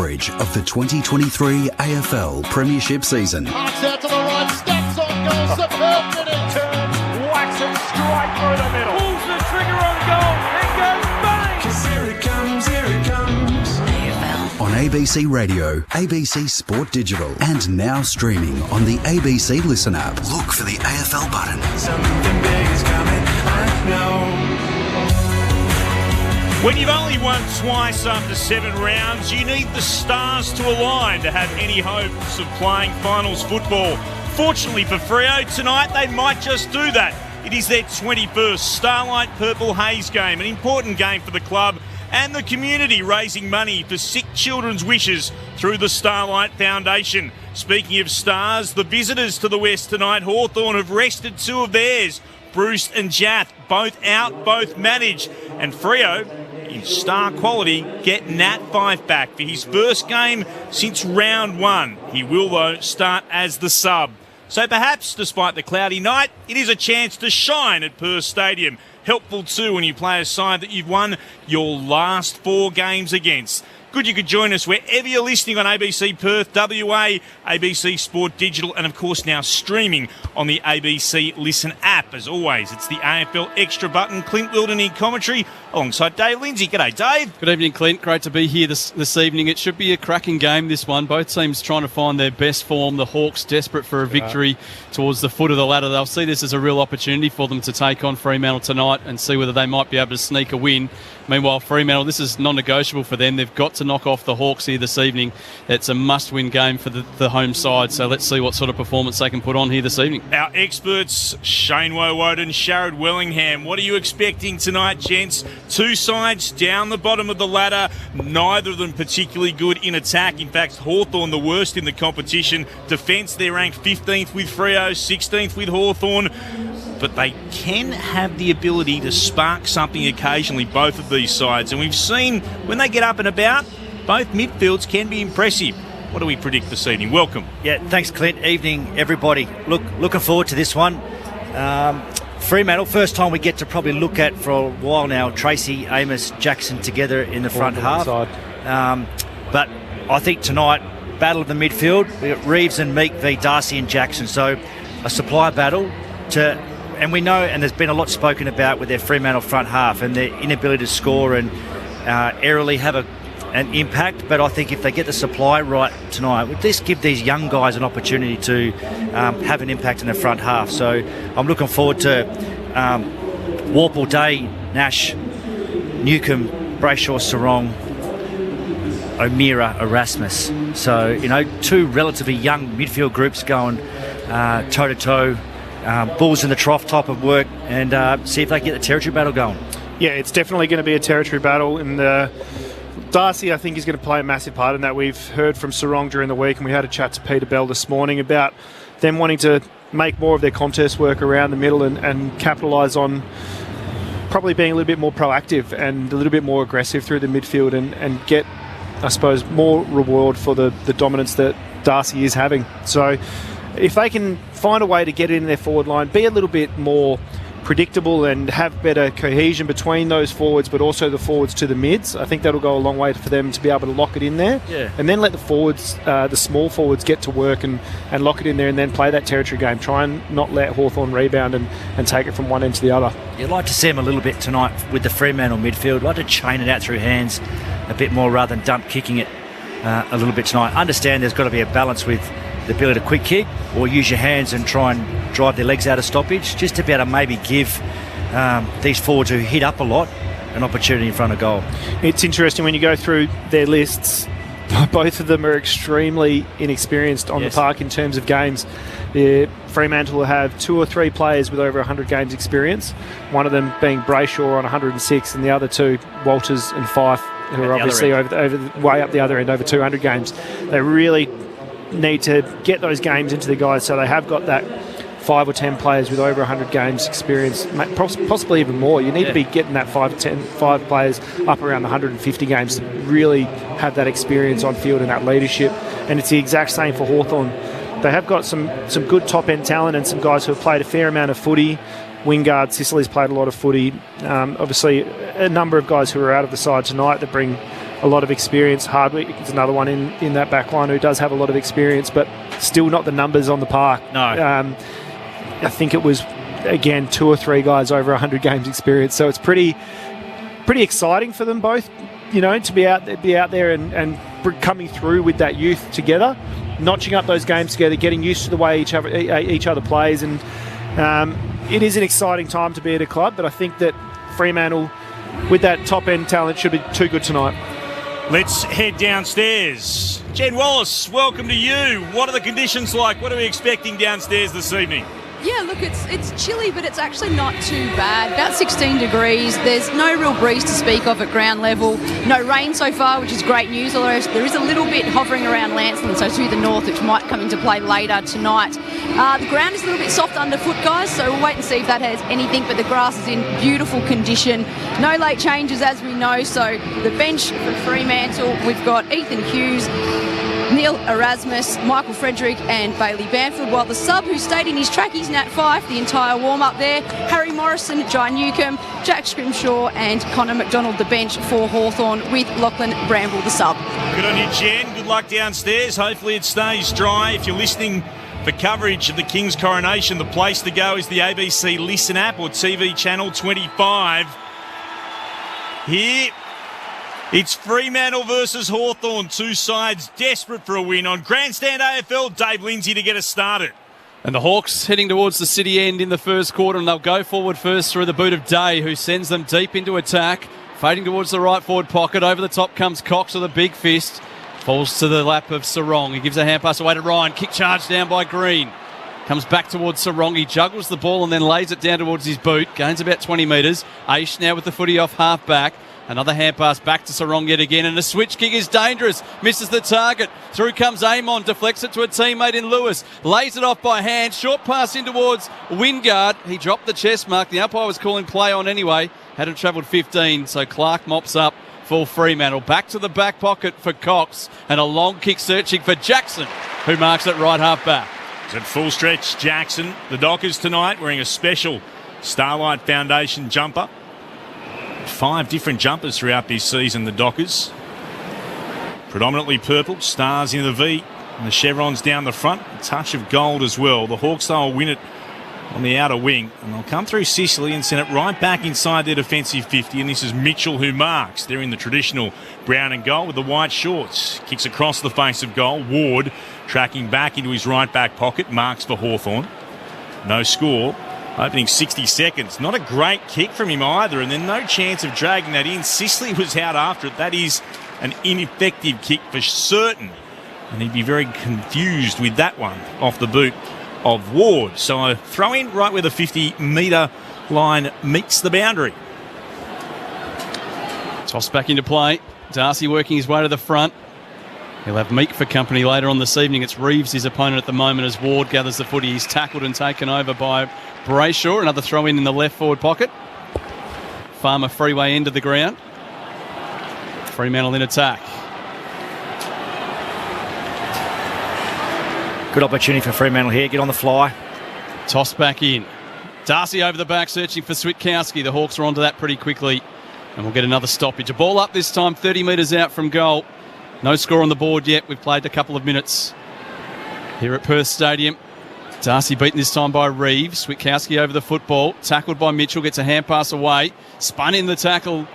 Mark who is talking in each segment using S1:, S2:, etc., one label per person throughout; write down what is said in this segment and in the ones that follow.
S1: coverage of the 2023 AFL Premiership season.
S2: Marks out to the right, steps on goal, superb finish.
S3: Turn, whacks it straight through the middle. Pulls the trigger on goal, and goes bang!
S4: 'Cause here it comes, here it comes. AFL.
S1: On ABC Radio, ABC Sport Digital, and now streaming on the ABC Listen app. Look for the AFL button.
S4: Something big is coming, I know.
S3: When you've only won twice after 7 rounds, you need the stars to align to have any hopes of playing finals football. Fortunately for Freo, tonight they might just do that. It is their 21st Starlight Purple Haze game, an important game for the club and the community, raising money for sick children's wishes through the Starlight Foundation. Speaking of stars, the visitors to the West tonight, Hawthorn, have rested 2 of theirs. Bruce and Jath, both out, both managed. And Freo, in star quality, get Nat Fyfe back for his first game since round 1. He will, though, start as the sub. So perhaps, despite the cloudy night, it is a chance to shine at Perth Stadium. Helpful too when you play a side that you've won your last 4 games against. Good you could join us wherever you're listening on ABC Perth, WA, ABC Sport Digital, and of course now streaming on the ABC Listen app. As always, it's the AFL Extra button. Clint Wilden in commentary alongside Dave Lindsay. G'day, Dave.
S5: Good evening, Clint. Great to be here this evening. It should be a cracking game, this one. Both teams trying to find their best form. The Hawks desperate for a victory towards the foot of the ladder. They'll see this as a real opportunity for them to take on Fremantle tonight and see whether they might be able to sneak a win. Meanwhile, Fremantle, this is non-negotiable for them. They've got to knock off the Hawks here this evening. It's a must-win game for the home side, so let's see what sort of performance they can put on here this evening.
S3: Our experts, Shane Woden, Sharad Wellingham. What are you expecting tonight, gents? 2 sides down the bottom of the ladder, neither of them particularly good in attack. In fact, Hawthorn the worst in the competition. Defence, they're ranked 15th with Freo, 16th with Hawthorn. But they can have the ability to spark something occasionally, both of these sides. And we've seen when they get up and about, both midfields can be impressive. What do we predict this evening? Welcome.
S6: Yeah, thanks, Clint. Evening, everybody. Looking forward to this one. Fremantle, first time we get to probably look at for a while now, Tracy, Amos, Jackson together in the front half. But I think tonight, battle of the midfield, we got Reeves and Meek v Darcy and Jackson. So a supply battle and we know, and there's been a lot spoken about with their Fremantle front half and their inability to score and aerially have an impact. But I think if they get the supply right tonight, would this give these young guys an opportunity to have an impact in the front half? So I'm looking forward to Warple, Day, Nash, Newcomb, Brayshaw, Sarong, O'Meara, Erasmus. So, 2 relatively young midfield groups going toe-to-toe. Bulls in the trough type of work, and see if they get the territory battle going.
S7: Yeah, it's definitely going to be a territory battle, and Darcy, I think, is going to play a massive part in that. We've heard from Sarong during the week, and we had a chat to Peter Bell this morning about them wanting to make more of their contest work around the middle and capitalise on probably being a little bit more proactive and a little bit more aggressive through the midfield and get, I suppose, more reward for the dominance that Darcy is having. So if they can find a way to get in their forward line, be a little bit more predictable and have better cohesion between those forwards, but also the forwards to the mids, I think that'll go a long way for them to be able to lock it in there.
S6: Yeah.
S7: And then let the forwards, the small forwards, get to work and lock it in there and then play that territory game. Try and not let Hawthorn rebound and take it from one end to the other.
S6: You'd like to see them a little bit tonight with the Fremantle midfield. Like to chain it out through hands a bit more rather than dump kicking it a little bit tonight. Understand there's got to be a balance with the ability to quick kick or use your hands and try and drive their legs out of stoppage, just to be able to maybe give these forwards who hit up a lot an opportunity in front of goal.
S7: It's interesting when you go through their lists, both of them are extremely inexperienced on the park in terms of games. Fremantle will have 2 or 3 players with over 100 games experience, one of them being Brayshaw on 106 and the other 2, Walters and Fyfe, who are obviously way up the other end, over 200 games. They really need to get those games into the guys, so they have got that 5 or 10 players with over 100 games experience, possibly even more. You need to be getting that 5 players up around the 150 games to really have that experience on field and that leadership. And it's the exact same for Hawthorn. They have got some good top-end talent and some guys who have played a fair amount of footy. Wingard Sicily's played a lot of footy. Obviously, a number of guys who are out of the side tonight that bring a a lot of experience. Hardwick is another one in that back line who does have a lot of experience, but still not the numbers on the park.
S6: No.
S7: I think it was, again, 2 or 3 guys over 100 games experience. So it's pretty exciting for them both, to be out there and coming through with that youth together, notching up those games together, getting used to the way each other plays. And it is an exciting time to be at a club, but I think that Fremantle, with that top-end talent, should be too good tonight.
S3: Let's head downstairs. Jen Wallace, welcome to you. What are the conditions like? What are we expecting downstairs this evening?
S8: Yeah, look, it's chilly, but it's actually not too bad. About 16 degrees. There's no real breeze to speak of at ground level. No rain so far, which is great news, although there is a little bit hovering around Lansland, so to the north, which might come into play later tonight. The ground is a little bit soft underfoot, guys, so we'll wait and see if that has anything, but the grass is in beautiful condition. No late changes, as we know, so the bench for Fremantle, we've got Ethan Hughes, Neil Erasmus, Michael Frederick and Bailey Bamford, while the sub, who stayed in his trackies, Nat Fife, the entire warm-up there, Harry Morrison, Jai Newcomb, Jack Scrimshaw and Connor McDonald, the bench for Hawthorn, with Lachlan Bramble, the sub.
S3: Good on you, Jen. Good luck downstairs. Hopefully it stays dry. If you're listening for coverage of the King's coronation, the place to go is the ABC Listen app or TV channel 25. Here, it's Fremantle versus Hawthorn. Two sides desperate for a win on Grandstand AFL. Dave Lindsay to get us started.
S5: And the Hawks heading towards the city end in the first quarter, and they'll go forward first through the boot of Day, who sends them deep into attack. Fading towards the right forward pocket. Over the top comes Cox with a big fist. Falls to the lap of Sarong. He gives a hand pass away to Ryan. Kick charge down by Green. Comes back towards Sarong. He juggles the ball and then lays it down towards his boot. Gains about 20 metres. Aish now with the footy off half back. Another hand pass back to Sarong yet again, and a switch kick is dangerous. Misses the target. Through comes Amon, deflects it to a teammate in Lewis. Lays it off by hand. Short pass in towards Wingard. He dropped the chest mark. The umpire was calling play on anyway. Hadn't travelled 15, so Clark mops up for Fremantle. Back to the back pocket for Cox, and a long kick searching for Jackson, who marks it right half back.
S3: It's at full stretch, Jackson. The Dockers tonight wearing a special Starlight Foundation jumper. 5 different jumpers throughout this season, the Dockers. Predominantly purple, stars in the V, and the chevrons down the front. A touch of gold as well. The Hawks, they'll win it on the outer wing, and they'll come through Sicily and send it right back inside their defensive 50, and this is Mitchell who marks. They're in the traditional brown and gold with the white shorts. Kicks across the face of goal. Ward tracking back into his right back pocket. Marks for Hawthorn. No score. Opening 60 seconds. Not a great kick from him either, and then no chance of dragging that in. Sicily was out after it. That is an ineffective kick for certain, and he'd be very confused with that one off the boot of Ward. So a throw in right where the 50-metre line meets the boundary.
S5: Toss back into play. Darcy working his way to the front. He'll have Meek for company later on this evening. It's Reeves, his opponent at the moment, as Ward gathers the footy. He's tackled and taken over by Brayshaw. Another throw in the left forward pocket. Farmer Freeway end of the ground. Fremantle in attack.
S6: Good opportunity for Fremantle here. Get on the fly.
S5: Toss back in. Darcy over the back searching for Switkowski. The Hawks are onto that pretty quickly, and we'll get another stoppage. A ball up this time, 30 metres out from goal. No score on the board yet. We've played a couple of minutes here at Perth Stadium. Darcy beaten this time by Reeves. Switkowski over the football. Tackled by Mitchell. Gets a hand pass away. Spun in the tackle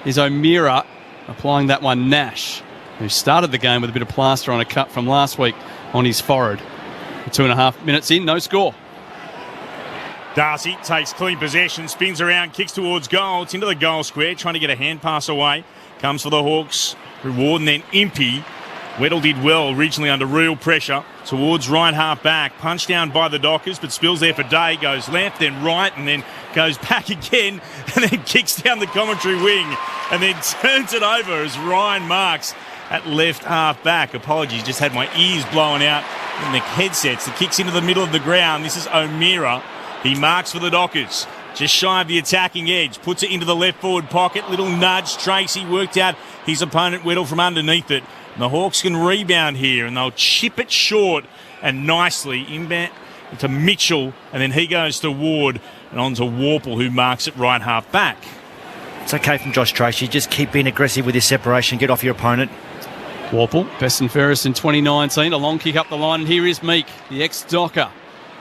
S5: is O'Meara. Applying that one, Nash, who started the game with a bit of plaster on a cut from last week on his forehead. 2.5 minutes in, no score.
S3: Darcy takes clean possession, spins around, kicks towards goal. It's into the goal square, trying to get a hand pass away. Comes for the Hawks. Reward and then Impey. Weddle did well originally under real pressure. Towards right half back. Punched down by the Dockers, but spills there for Day. Goes left, then right, and then goes back again, and then kicks down the commentary wing, and then turns it over as Ryan marks at left half back. Apologies, just had my ears blown out in the headsets. The kick's into the middle of the ground. This is O'Meara. He marks for the Dockers. Just shy of the attacking edge. Puts it into the left forward pocket. Little nudge. Tracy worked out his opponent Weddle from underneath it. And the Hawks can rebound here, and they'll chip it short and nicely inbound to Mitchell, and then he goes to Ward and on to Warple, who marks it right half back.
S6: It's okay from Josh Tracy. Just keep being aggressive with your separation. Get off your opponent.
S5: Warple, best and fairest in 2019. A long kick up the line, and here is Meek, the ex-Docker.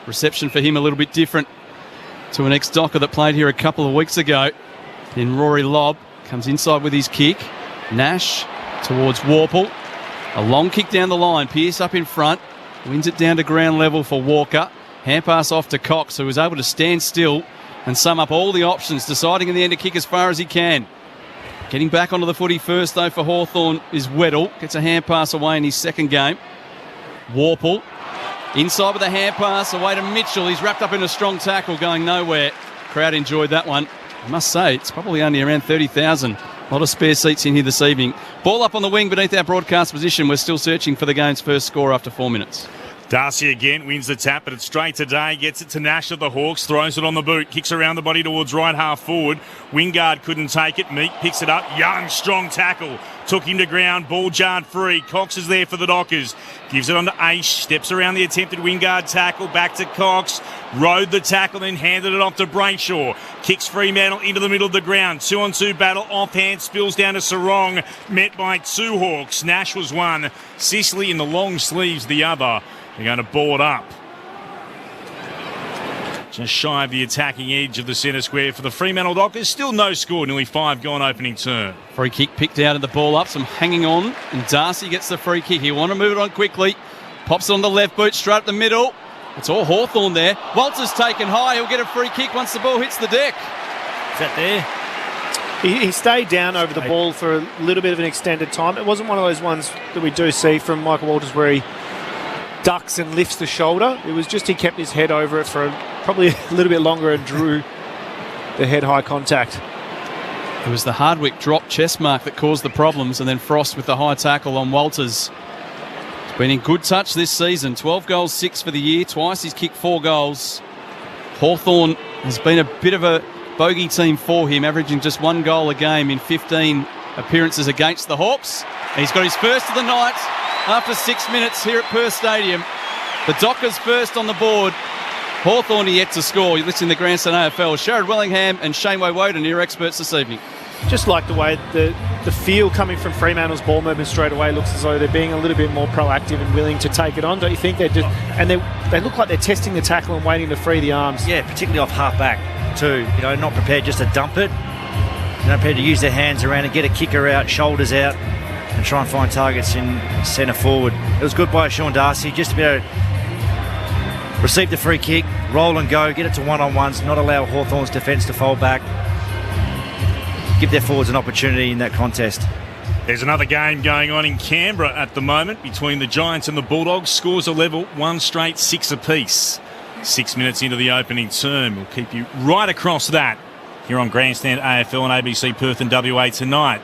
S5: Reception for him a little bit different to an ex-Docker that played here a couple of weeks ago. Then Rory Lobb comes inside with his kick. Nash towards Warple. A long kick down the line. Pearce up in front. Wins it down to ground level for Walker. Hand pass off to Cox, who was able to stand still and sum up all the options, deciding in the end to kick as far as he can. Getting back onto the footy first, though, for Hawthorn is Weddle. Gets a hand pass away in his second game. Warple inside with a hand pass away to Mitchell. He's wrapped up in a strong tackle going nowhere. Crowd enjoyed that one. I must say, it's probably only around 30,000. A lot of spare seats in here this evening. Ball up on the wing beneath our broadcast position. We're still searching for the game's first score after 4 minutes.
S3: Darcy again wins the tap, but it's straight today. Gets it to Nash of the Hawks, throws it on the boot, kicks around the body towards right half forward. Wingard couldn't take it. Meek picks it up. Young, strong tackle. Took him to ground. Ball jarred free. Cox is there for the Dockers. Gives it on to Aish. Steps around the attempted Wingard tackle. Back to Cox. Rode the tackle, then handed it off to Brayshaw. Kicks Fremantle into the middle of the ground. 2-on-2 battle. Offhand spills down to Sarong. Met by two Hawks. Nash was one. Sicily in the long sleeves the other. They're going to board up. Just shy of the attacking edge of the centre square for the Fremantle Dockers. Still no score, nearly 5 gone opening term.
S5: Free kick picked out of the ball up, some hanging on, and Darcy gets the free kick. He'll want to move it on quickly. Pops it on the left boot, straight up the middle. It's all Hawthorn there. Walters taken high. He'll get a free kick once the ball hits the deck.
S6: Is that there?
S7: He stayed down over the ball for a little bit of an extended time. It wasn't one of those ones that we do see from Michael Walters where he ducks and lifts the shoulder. It was just he kept his head over it for probably a little bit longer and drew the head-high contact.
S5: It was the Hardwick drop chest mark that caused the problems, and then Frost with the high tackle on Walters. He's been in good touch this season. 12 goals, 6 for the year. Twice he's kicked 4 goals. Hawthorn has been a bit of a bogey team for him, averaging just 1 goal a game in 15 appearances against the Hawks. And he's got his first of the night after 6 minutes here at Perth Stadium. The Dockers first on the board. Hawthorn yet to score. You're listening to Grandson AFL. Sherrod Willingham and Shaneway Woden are your experts this evening.
S7: Just like the way the feel coming from Fremantle's ball movement straight away looks as though they're being a little bit more proactive and willing to take it on, don't you think? They look like they're testing the tackle and waiting to free the arms.
S6: Yeah, particularly off half back too. You know, not prepared just to dump it. Not prepared to use their hands around and get a kicker out, shoulders out, and try and find targets in centre forward. It was good by Sean Darcy just to be able to receive the free kick, roll and go, get it to one-on-ones, not allow Hawthorn's defence to fold back. Give their forwards an opportunity in that contest.
S3: There's another game going on in Canberra at the moment between the Giants and the Bulldogs. Scores are level, 1 straight, 6 apiece. 6 minutes into the opening term. We'll keep you right across that here on Grandstand AFL and ABC Perth and WA tonight.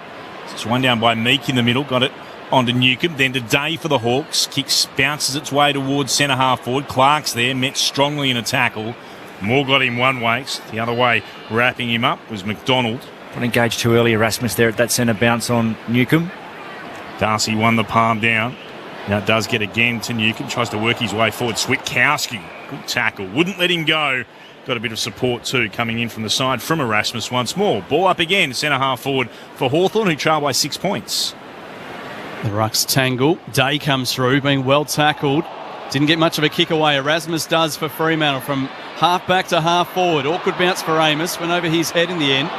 S3: It's one down by Meek in the middle, got it onto Newcomb, then to Day for the Hawks. Kicks, bounces its way towards centre half forward. Clark's there, met strongly in a tackle. Moore got him one way, the other way wrapping him up was McDonald.
S6: Got engaged too early, Erasmus there at that centre bounce on Newcomb.
S3: Darcy won the palm down. Now it does get again to Newcomb, tries to work his way forward. Switkowski, good tackle, wouldn't let him go. Got a bit of support too coming in from the side from Erasmus once more. Ball up again, centre half forward for Hawthorn, who trail by 6 points.
S5: The rucks tangle. Day comes through, being well tackled. Didn't get much of a kick away. Erasmus does for Fremantle from half back to half forward. Awkward bounce for Amos. Went over his head in the end.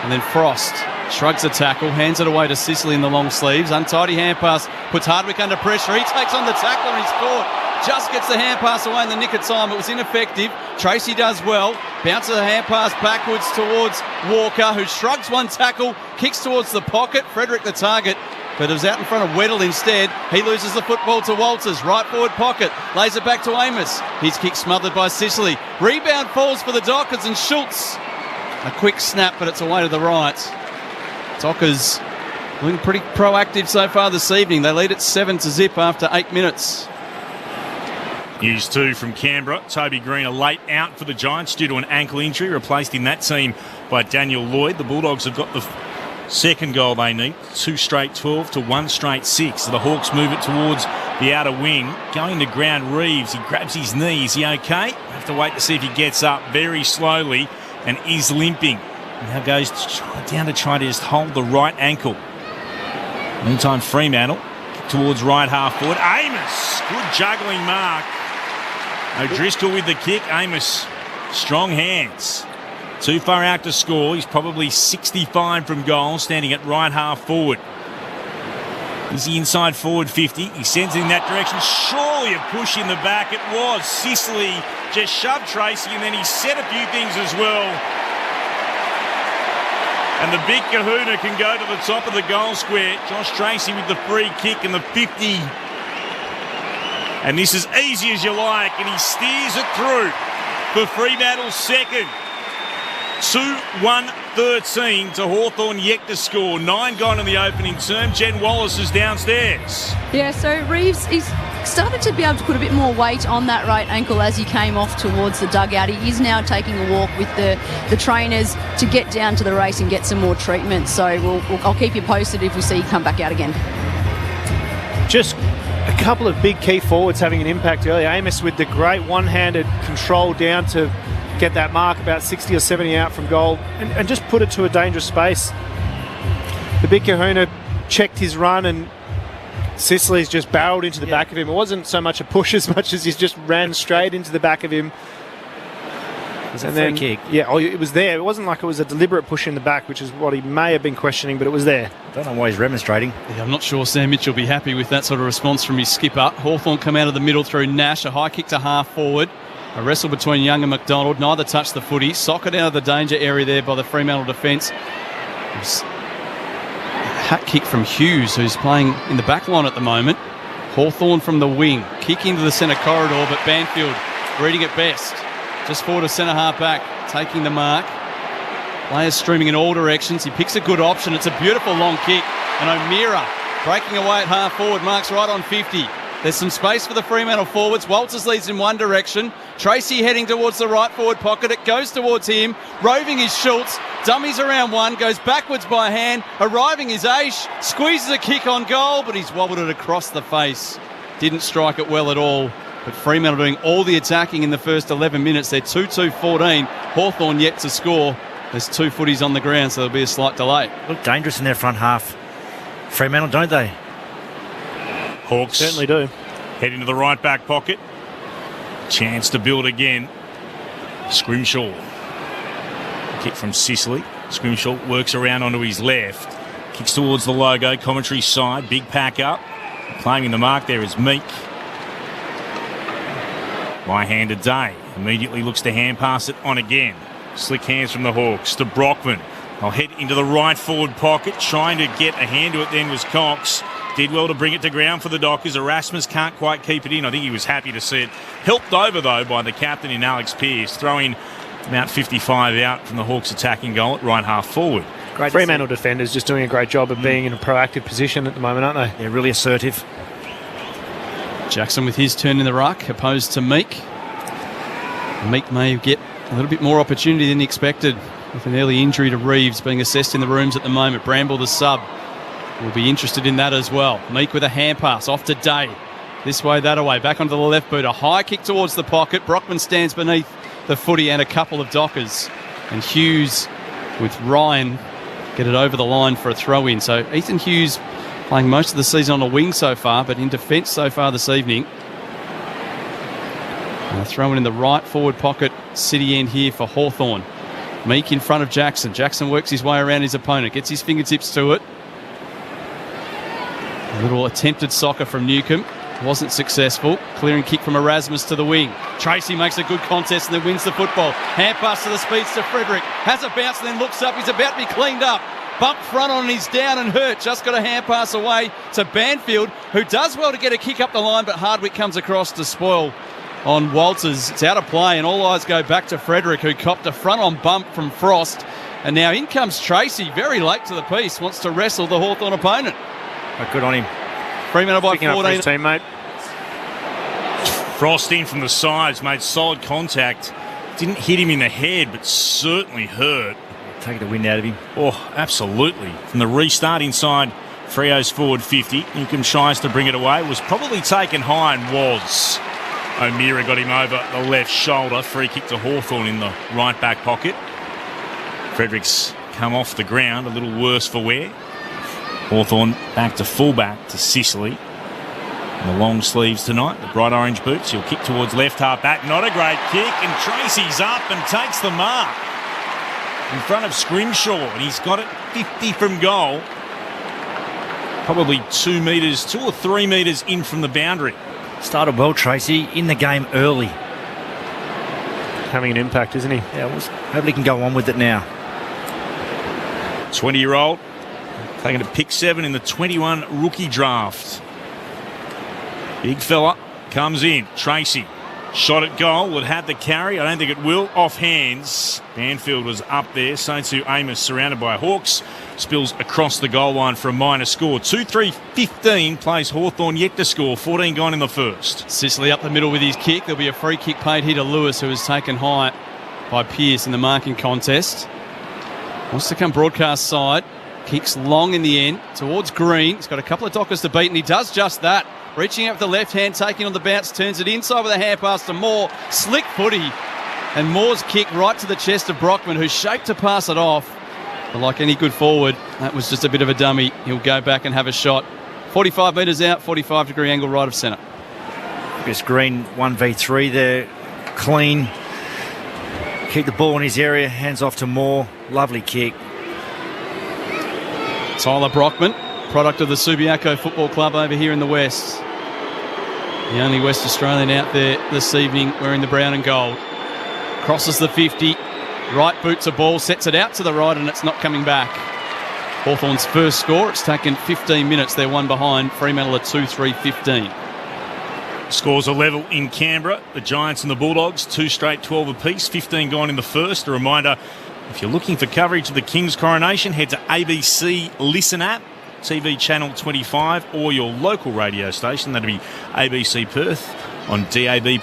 S5: And then Frost shrugs the tackle, hands it away to Sicily in the long sleeves. Untidy hand pass, puts Hardwick under pressure. He takes on the tackler and he's caught. Just gets the hand pass away in the nick of time. It was ineffective. Tracy does well. Bounces the hand pass backwards towards Walker, who shrugs one tackle, kicks towards the pocket. Frederick the target, but it was out in front of Weddle instead. He loses the football to Walters. Right forward pocket. Lays it back to Amos. His kick smothered by Sicily. Rebound falls for the Dockers and Schultz. A quick snap, but it's away to the right. Dockers looking pretty proactive so far this evening. They lead at 7-0 after 8 minutes.
S3: News 2 from Canberra. Toby Green, a late out for the Giants due to an ankle injury, replaced in that team by Daniel Lloyd. The Bulldogs have got the second goal they need. 2 straight 12 to 1 straight 6. So the Hawks move it towards the outer wing. Going to ground, Reeves. He grabs his knee. Is he okay? Have to wait to see if he gets up very slowly and is limping. Now goes down to try to just hold the right ankle. Meantime, Fremantle towards right half forward. Amos, good juggling mark. O'Driscoll with the kick. Amos, strong hands. Too far out to score. He's probably 65 from goal, standing at right half forward. He's the inside forward 50. He sends it in that direction. Surely a push in the back. It was. Sicily just shoved Tracy, and then he said a few things as well. And the big kahuna can go to the top of the goal square. Josh Tracy with the free kick and the 50. And this is easy as you like, and he steers it through for Fremantle's second. 2-1-13 to Hawthorn yet to score. 9 gone in the opening term. Jen Wallace is downstairs.
S8: Yeah, so Reeves is started to be able to put a bit more weight on that right ankle as he came off towards the dugout. He is now taking a walk with the trainers to get down to the race and get some more treatment. So I'll keep you posted if we see him come back out again.
S7: Just a couple of big key forwards having an impact early. Amos with the great one-handed control down to get that mark about 60 or 70 out from goal and just put it to a dangerous space. The big kahuna checked his run and Sicily's just barreled into the back of him. It wasn't so much a push as much as he just ran straight into the back of him.
S6: Was that a free kick?
S7: Yeah, it was there. It wasn't like it was a deliberate push in the back, which is what he may have been questioning, but it was there.
S6: Don't know why he's remonstrating.
S5: Yeah, I'm not sure Sam Mitchell will be happy with that sort of response from his skipper. Hawthorn come out of the middle through Nash, a high kick to half forward. A wrestle between Young and McDonald. Neither touched the footy. Socket out of the danger area there by the Fremantle defence. Hat kick from Hughes, who's playing in the back line at the moment. Hawthorn from the wing. Kick into the centre corridor, but Banfield reading it best. Just forward to centre half back, taking the mark. Players streaming in all directions. He picks a good option. It's a beautiful long kick. And O'Meara breaking away at half forward. Marks right on 50. There's some space for the Fremantle forwards. Walters leads in one direction. Tracy heading towards the right forward pocket. It goes towards him. Roving is Schultz. Dummies around one. Goes backwards by hand. Arriving is Aish. Squeezes a kick on goal, but he's wobbled it across the face. Didn't strike it well at all. But Fremantle doing all the attacking in the first 11 minutes. They're 2-2-14. Hawthorn yet to score. There's 2 footies on the ground, so there'll be a slight delay.
S6: Look dangerous in their front half. Fremantle, don't they?
S3: Hawks
S7: certainly do.
S3: Head into the right back pocket. Chance to build again. Scrimshaw. Kick from Sicily. Scrimshaw works around onto his left. Kicks towards the logo. Commentary side. Big pack up. Claiming the mark there is Meek. Right-handed Day. Immediately looks to hand pass it on again. Slick hands from the Hawks to Brockman. They'll head into the right forward pocket. Trying to get a hand to it then was Cox. Did well to bring it to ground for the Dockers. Erasmus can't quite keep it in. I think he was happy to see it. Helped over, though, by the captain in Alex Pearce, throwing about 55 out from the Hawks' attacking goal at right half forward.
S7: Great Fremantle defenders just doing a great job of being in a proactive position at the moment, aren't they?
S6: They're really assertive.
S5: Jackson with his turn in the ruck, opposed to Meek. Meek may get a little bit more opportunity than expected with an early injury to Reeves being assessed in the rooms at the moment. Bramble, the sub, will be interested in that as well. Meek with a hand pass off to Day. This way, that away. Back onto the left boot. A high kick towards the pocket. Brockman stands beneath the footy and a couple of Dockers. And Hughes with Ryan get it over the line for a throw-in. So Ethan Hughes playing most of the season on a wing so far, but in defence so far this evening. Throw-in in the right forward pocket. City end here for Hawthorn. Meek in front of Jackson. Jackson works his way around his opponent. Gets his fingertips to it. A little attempted soccer from Newcomb. Wasn't successful. Clearing kick from Erasmus to the wing. Tracy makes a good contest and then wins the football. Hand pass to the speedster Frederick. Has a bounce and then looks up. He's about to be cleaned up. Bump front on, he's down and hurt. Just got a hand pass away to Banfield, who does well to get a kick up the line, but Hardwick comes across to spoil on Walters. It's out of play and all eyes go back to Frederick, who copped a front on bump from Frost. And now in comes Tracy, very late to the piece, wants to wrestle the Hawthorn opponent.
S6: Oh, good on him.
S5: Fremantle by
S7: Picking
S5: 14.
S7: up for his teammate.
S3: Frost in from the sides, made solid contact. Didn't hit him in the head, but certainly hurt.
S6: Taking the wind out of him.
S3: Oh, absolutely. From the restart inside Freo's forward 50, Newcomb tries to bring it away. Was probably taken high and was. O'Meara got him over the left shoulder. Free kick to Hawthorn in the right back pocket. Fredericks come off the ground, a little worse for wear. Hawthorn back to fullback to Sicily. And the long sleeves tonight, the bright orange boots. He'll kick towards left half back. Not a great kick, and Tracy's up and takes the mark in front of Scrimshaw, and he's got it 50 from goal. Probably 2 or 3 metres in from the boundary.
S6: Started well, Tracy, in the game early.
S7: Having an impact, isn't he?
S6: Yeah, hopefully he can go on with it now.
S3: 20-year-old, taking a pick 7 in the 21 rookie draft. Big fella comes in. Tracy, shot at goal. Would have the carry. I don't think it will. Off hands. Banfield was up there. So too Amos, surrounded by Hawks. Spills across the goal line for a minor score. 2-3-15 plays Hawthorn yet to score. 14 gone in the first.
S5: Sicily up the middle with his kick. There'll be a free kick paid here to Lewis, who was taken high by Pearce in the marking contest. Wants to come broadcast side. Kicks long in the end towards Green. He's got a couple of Dockers to beat, and he does just that. Reaching out with the left hand, taking on the bounce, turns it inside with a hand pass to Moore. Slick footy. And Moore's kick right to the chest of Brockman, who's shaped to pass it off. But like any good forward, that was just a bit of a dummy. He'll go back and have a shot. 45 metres out, 45-degree angle right of centre.
S6: Chris Green, 1v3 there. Clean. Keep the ball in his area. Hands off to Moore. Lovely kick.
S5: Tyler Brockman, product of the Subiaco Football Club over here in the West. The only West Australian out there this evening wearing the brown and gold. Crosses the 50. Right boots a ball, sets it out to the right, and it's not coming back. Hawthorn's first score. It's taken 15 minutes. They're one behind. Fremantle at 2-3-15.
S3: Scores are level in Canberra. The Giants and the Bulldogs, 2 straight 12 apiece. 15 gone in the first. A reminder, if you're looking for coverage of the King's coronation, head to ABC Listen app, TV channel 25, or your local radio station. That'd be ABC Perth on DAB+.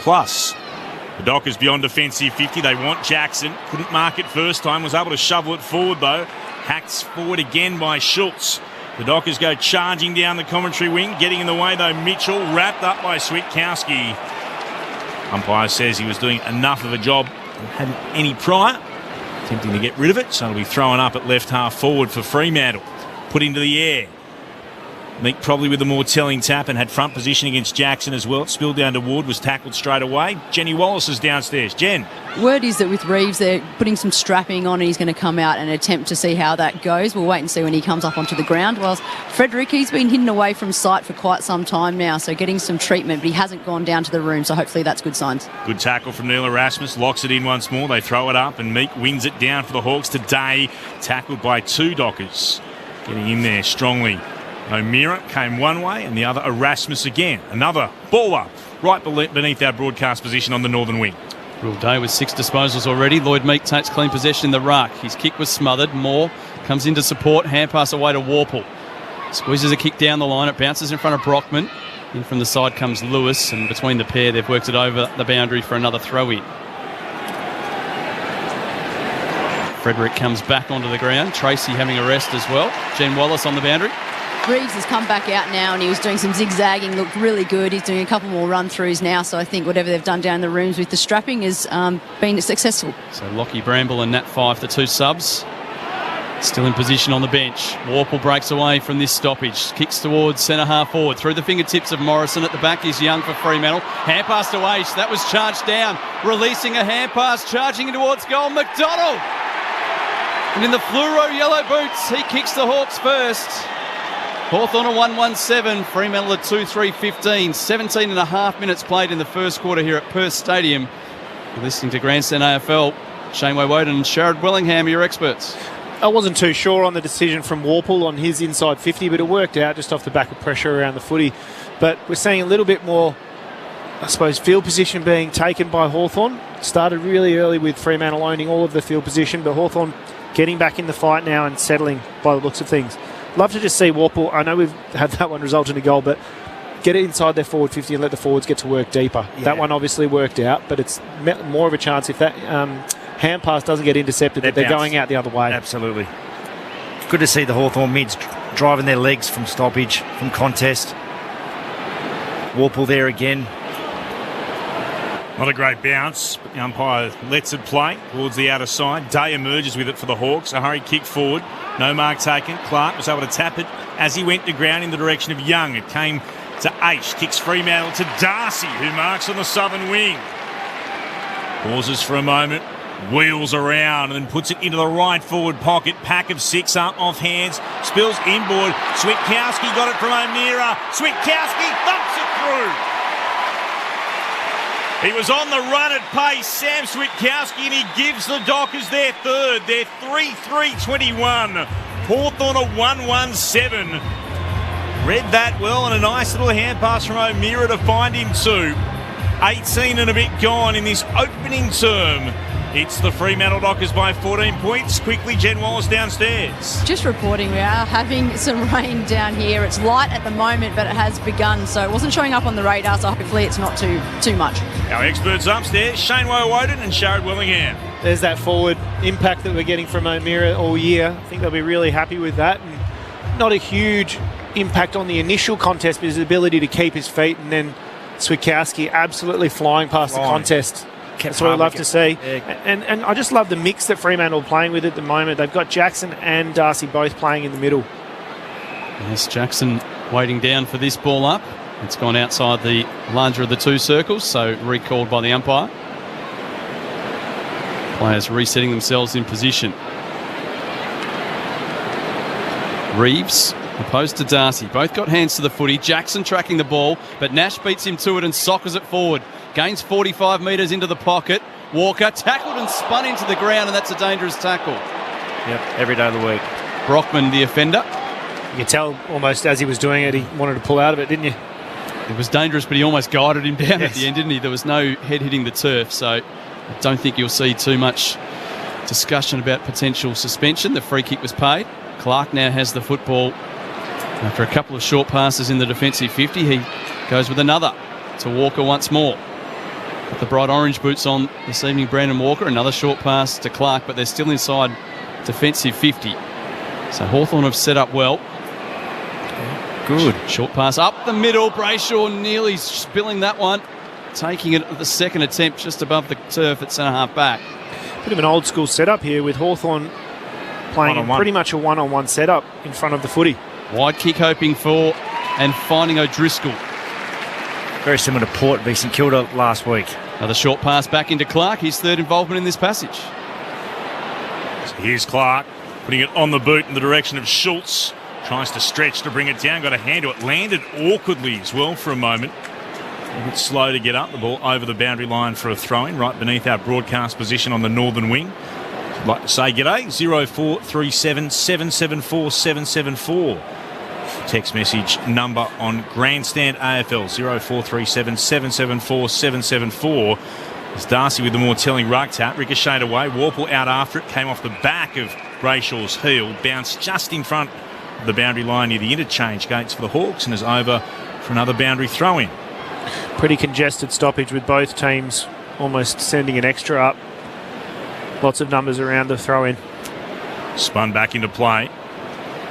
S3: The Dockers beyond defensive 50. They want Jackson. Couldn't mark it first time. Was able to shovel it forward, though. Hacked forward again by Schultz. The Dockers go charging down the commentary wing. Getting in the way, though, Mitchell. Wrapped up by Switkowski. Umpire says he was doing enough of a job and hadn't any prior. Attempting to get rid of it, so it'll be thrown up at left half forward for Fremantle. Put into the air. Meek probably with the more telling tap and had front position against Jackson as well. Spilled down to Wood, was tackled straight away. Jenny Wallace is downstairs. Jen.
S8: Word is that with Reeves, they're putting some strapping on and he's going to come out and attempt to see how that goes. We'll wait and see when he comes up onto the ground. Whilst Frederick, he's been hidden away from sight for quite some time now, so getting some treatment, but he hasn't gone down to the room, so hopefully that's good signs.
S3: Good tackle from Neil Erasmus. Locks it in once more. They throw it up and Meek wins it down for the Hawks today. Tackled by 2 Dockers. Getting in there strongly. O'Meara came one way and the other Erasmus again. Another baller right beneath our broadcast position on the northern wing.
S5: Real day with 6 disposals already. Lloyd Meek takes clean possession in the ruck. His kick was smothered. Moore comes into support. Hand pass away to Warple. Squeezes a kick down the line. It bounces in front of Brockman. In from the side comes Lewis, and between the pair they've worked it over the boundary for another throw-in. Frederick comes back onto the ground. Tracy having a rest as well. Jen Wallace on the boundary.
S8: Reeves has come back out now and he was doing some zigzagging, looked really good. He's doing a couple more run-throughs now, so I think whatever they've done down the rooms with the strapping has been successful.
S5: So Lockie Bramble and Nat Fife, the 2 subs, still in position on the bench. Warple breaks away from this stoppage. Kicks towards centre half forward. Through the fingertips of Morrison. At the back is Young for Fremantle. Hand pass to Aish. That was charged down. Releasing a hand pass, charging in towards goal. McDonald! And in the fluoro yellow boots, he kicks the Hawks first. Hawthorn at 1-1-7, Fremantle at 2-3-15. 17 and a half minutes played in the first quarter here at Perth Stadium. You're listening to Grandstand AFL. Shane Woden and Sharad Willingham are your experts.
S7: I wasn't too sure on the decision from Warple on his inside 50, but it worked out just off the back of pressure around the footy. But we're seeing a little bit more, I suppose, field position being taken by Hawthorn. Started really early with Fremantle owning all of the field position, but Hawthorn getting back in the fight now and settling by the looks of things. Love to just see Warple. I know we've had that one result in a goal, but get it inside their forward 50 and let the forwards get to work deeper. Yeah. That one obviously worked out, but it's more of a chance if that hand pass doesn't get intercepted that they're going out the other way.
S6: Absolutely. Good to see the Hawthorn mids driving their legs from stoppage, from contest. Warple there again.
S3: Not a great bounce. The umpire lets it play towards the outer side. Day emerges with it for the Hawks. A hurried kick forward. No mark taken. Clark was able to tap it as he went to ground in the direction of Young. It came to Aish. Kicks Fremantle to Darcy, who marks on the southern wing. Pauses for a moment. Wheels around and then puts it into the right forward pocket. Pack of 6 up off hands. Spills inboard. Switkowski got it from O'Meara. Switkowski thumps it through. He was on the run at pace, Sam Switkowski, and he gives the Dockers their third. They're 3-3-21. Hawthorn a 1-1-7. Read that well, and a nice little hand pass from O'Meara to find him too. 18 and a bit gone in this opening term. It's the Fremantle Dockers by 14 points. Quickly, Jen Wallace downstairs.
S8: Just reporting, we are having some rain down here. It's light at the moment, but it has begun, so it wasn't showing up on the radar, so hopefully it's not too much.
S3: Our experts upstairs, Shane Woden and Sharad Willingham.
S7: There's that forward impact that we're getting from O'Meara all year. I think they'll be really happy with that. And not a huge impact on the initial contest, but his ability to keep his feet, and then Switkowski absolutely flying past the contest. That's what I love to see. And I just love the mix that Fremantle are playing with at the moment. They've got Jackson and Darcy both playing in the middle.
S5: Yes, Jackson waiting down for this ball up. It's gone outside the larger of the two circles, so recalled by the umpire. Players resetting themselves in position. Reeves opposed to Darcy. Both got hands to the footy. Jackson tracking the ball, but Nash beats him to it and soccers it forward. Gains 45 metres into the pocket. Walker tackled and spun into the ground, and that's a dangerous tackle.
S6: Yep, every day of the week.
S5: Brockman, the offender.
S7: You could tell almost as he was doing it, he wanted to pull out of it, didn't you?
S5: It was dangerous, but he almost guided him down at the end, didn't he? There was no head hitting the turf, so I don't think you'll see too much discussion about potential suspension. The free kick was paid. Clark now has the football. After a couple of short passes in the defensive 50, he goes with another to Walker once more. Got the bright orange boots on this evening, Brandon Walker. Another short pass to Clark, but they're still inside defensive 50. So Hawthorn have set up well. Good. Short pass up the middle. Brayshaw nearly spilling that one. Taking it at the second attempt just above the turf at centre-half back.
S7: Bit of an old school setup here with Hawthorn playing in pretty much a one-on-one setup in front of the footy.
S5: Wide kick hoping for and finding O'Driscoll.
S6: Very similar to Port v St Kilda last week.
S5: Another short pass back into Clark, his third involvement in this passage.
S3: So here's Clark, putting it on the boot in the direction of Schultz. Tries to stretch to bring it down, got a hand to it. Landed awkwardly as well for a moment. A bit slow to get up. The ball over the boundary line for a throw-in, right beneath our broadcast position on the northern wing. I'd like to say g'day, 0437 774 774. Text message number on Grandstand AFL, 0437 774 774. As Darcy with the more telling rug tap, ricocheted away, Warple out after it, came off the back of Brayshaw's heel, bounced just in front of the boundary line near the interchange gates for the Hawks and is over for another boundary throw-in.
S7: Pretty congested stoppage with both teams almost sending an extra up. Lots of numbers around the throw-in.
S3: Spun back into play.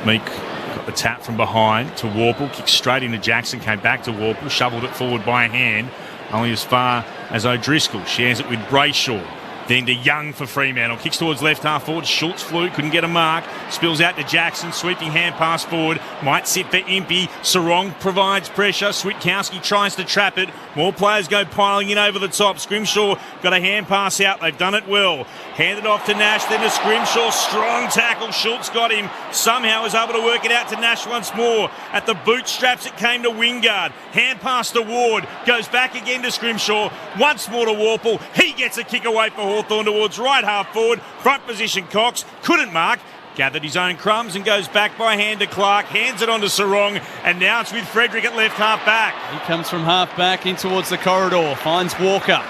S3: Meek got the tap from behind to Warple, kicked straight into Jackson, came back to Warple, shoveled it forward by a hand, only as far as O'Driscoll. Shares it with Brayshaw. Then to Young for Fremantle. Kicks towards left half forward. Schultz flew, couldn't get a mark. Spills out to Jackson. Sweeping hand pass forward. Might sit for Impey. Sarong provides pressure. Switkowski tries to trap it. More players go piling in over the top. Scrimshaw got a hand pass out. They've done it well. Handed off to Nash, then to Scrimshaw. Strong tackle. Schultz got him. Somehow was able to work it out to Nash once more. At the bootstraps it came to Wingard. Hand pass to Ward. Goes back again to Scrimshaw. Once more to Warple. He gets a kick away for Hawthorn towards right half forward. Front position Cox. Couldn't mark. Gathered his own crumbs and goes back by hand to Clark. Hands it on to Sarong. And now it's with Frederick at left half back.
S5: He comes from half back in towards the corridor. Finds Walker.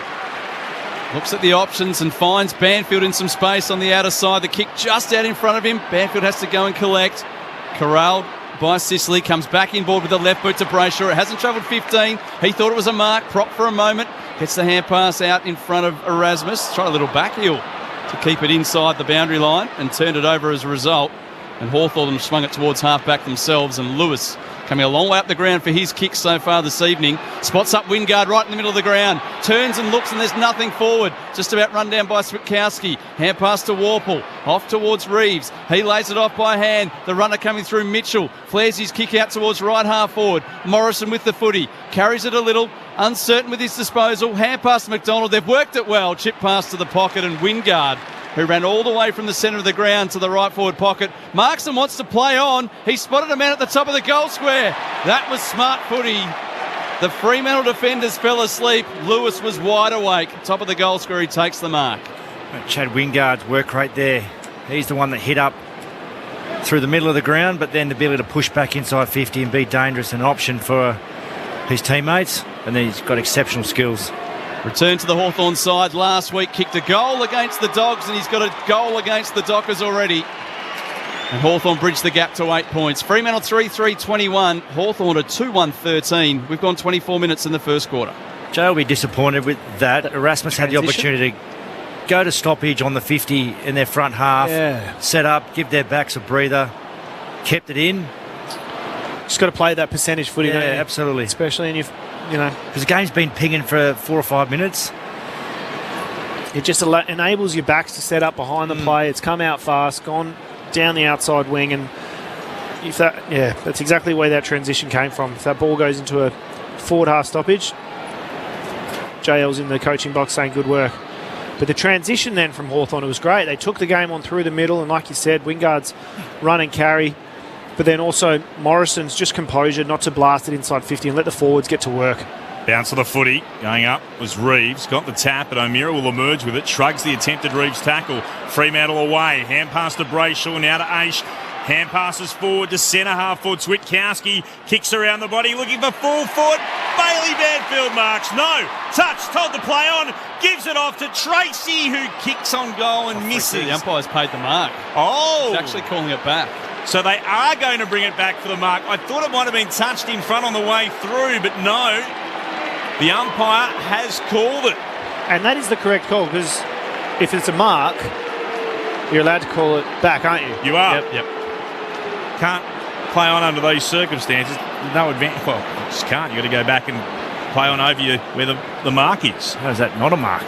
S5: Looks at the options and finds Banfield in some space on the outer side. The kick just out in front of him. Banfield has to go and collect. Corralled by Sicily. Comes back inboard with the left boot to Brayshaw. It hasn't travelled 15. He thought it was a mark. Prop for a moment. Gets the hand pass out in front of Erasmus. Tried a little back heel to keep it inside the boundary line and turned it over as a result. And Hawthorn swung it towards half-back themselves, and Lewis coming a long way up the ground for his kick so far this evening. Spots up Wingard right in the middle of the ground. Turns and looks, and there's nothing forward. Just about run down by Switkowski. Hand pass to Warple. Off towards Reeves. He lays it off by hand. The runner coming through Mitchell. Flares his kick out towards right half forward. Morrison with the footy. Carries it a little. Uncertain with his disposal. Hand pass to McDonald. They've worked it well. Chip pass to the pocket, and Wingard, who ran all the way from the centre of the ground to the right forward pocket. Markson wants to play on. He spotted a man at the top of the goal square. That was smart footy. The Fremantle defenders fell asleep. Lewis was wide awake. Top of the goal square, he takes the mark.
S6: Chad Wingard's work rate there. He's the one that hit up through the middle of the ground, but then the ability to push back inside 50 and be dangerous, an option for his teammates. And then he's got exceptional skills.
S5: Return to the Hawthorn side. Last week kicked a goal against the Dogs, and he's got a goal against the Dockers already. And Hawthorn bridged the gap to 8 points. Fremantle 3-3-21. Hawthorn a 2-1-13. We've gone 24 minutes in the first quarter.
S6: Joe will be disappointed with that. Erasmus had the opportunity to go to stoppage on the 50 in their front half, set up, give their backs a breather, kept it in.
S7: Just got to play that percentage footy.
S6: Yeah, absolutely.
S7: Especially in your,
S6: because the game's been pinging for 4 or 5 minutes.
S7: It just enables your backs to set up behind the play. It's come out fast, gone down the outside wing, and if that's exactly where that transition came from. If that ball goes into a forward half stoppage, JL's in the coaching box saying good work. But the transition then from Hawthorn, it was great. They took the game on through the middle, and like you said, Wingard's run and carry. But then also Morrison's just composure not to blast it inside 50 and let the forwards get to work.
S3: Bounce of the footy, going up was Reeves. Got the tap, but O'Meara will emerge with it. Shrugs the attempted Reeves tackle. Fremantle away. Hand pass to Brayshaw, now to Aish. Hand passes forward to centre half forward. Switkowski kicks around the body, looking for full foot. Bailey Banfield marks. No. Touch, told to play on. Gives it off to Tracy, who kicks on goal and misses.
S5: The umpire's paid the mark.
S3: Oh.
S5: He's actually calling it back.
S3: So they are going to bring it back for the mark. I thought it might have been touched in front on the way through, but no. The umpire has called it.
S7: And that is the correct call, because if it's a mark, you're allowed to call it back, aren't you?
S3: You are.
S5: Yep.
S3: Can't play on under those circumstances. No advantage. Well, you just can't. You've got to go back and play on over you where the mark is.
S6: How is that not a mark?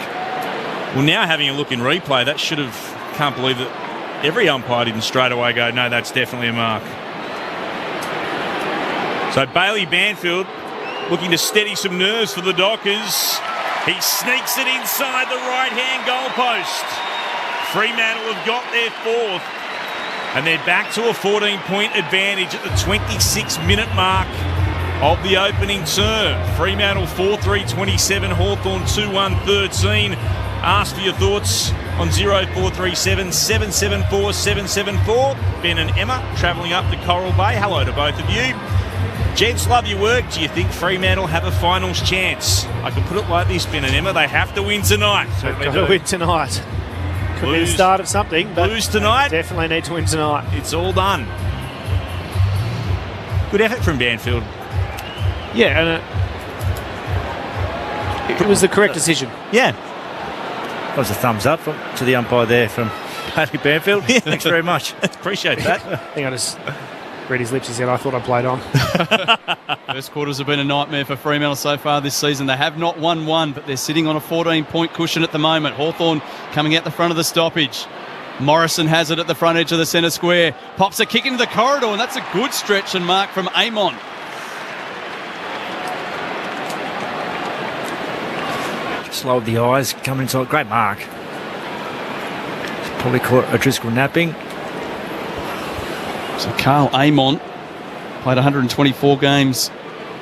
S3: Well, now having a look in replay, that should have... Can't believe that every umpire didn't straight away go, no, that's definitely a mark. So Bailey Banfield looking to steady some nerves for the Dockers. He sneaks it inside the right-hand goalpost. Fremantle have got their fourth. And they're back to a 14-point advantage at the 26-minute mark of the opening term. Fremantle 4-3-27, Hawthorn 2-1-13. Ask for your thoughts on 0437 774 774. Ben and Emma travelling up to Coral Bay. Hello to both of you. Gents, love your work. Do you think Fremantle have a finals chance? I can put it like this, Ben and Emma. They have to win tonight.
S7: They've got to win tonight. Could be the start of something, but
S3: lose tonight.
S7: Definitely need to win tonight.
S3: It's all done. Good effort from Banfield.
S7: Yeah, and it was the correct decision.
S3: Yeah.
S6: That was a thumbs up to the umpire there from Bailey Banfield. Yeah. Thanks very much.
S3: Appreciate that.
S7: I think I just read his lips. He said, I thought I played on.
S5: First quarters have been a nightmare for Fremantle so far this season. They have not won one, but they're sitting on a 14-point cushion at the moment. Hawthorn coming out the front of the stoppage. Morrison has it at the front edge of the centre square. Pops a kick into the corridor, and that's a good stretch and mark from Amon.
S6: Just lowered the eyes, coming inside. Great mark. Probably caught O'Driscoll napping.
S5: So Carl Amon played 124 games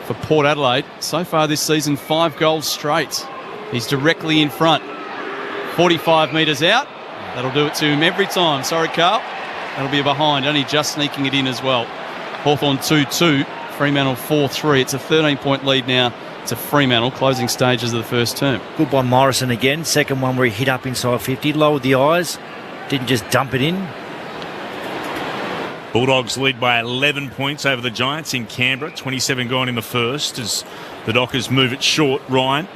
S5: for Port Adelaide. So far this season, 5 goals straight. He's directly in front. 45 metres out. That'll do it to him every time. Sorry, Carl. That'll be a behind, only just sneaking it in as well. Hawthorn 2-2, Fremantle 4-3. It's a 13-point lead now to Fremantle, closing stages of the first term.
S6: Good by Morrison again. Second one where he hit up inside 50. Lowered the eyes. Didn't just dump it in.
S3: Bulldogs lead by 11 points over the Giants in Canberra. 27 gone in the first as the Dockers move it short. Ryan.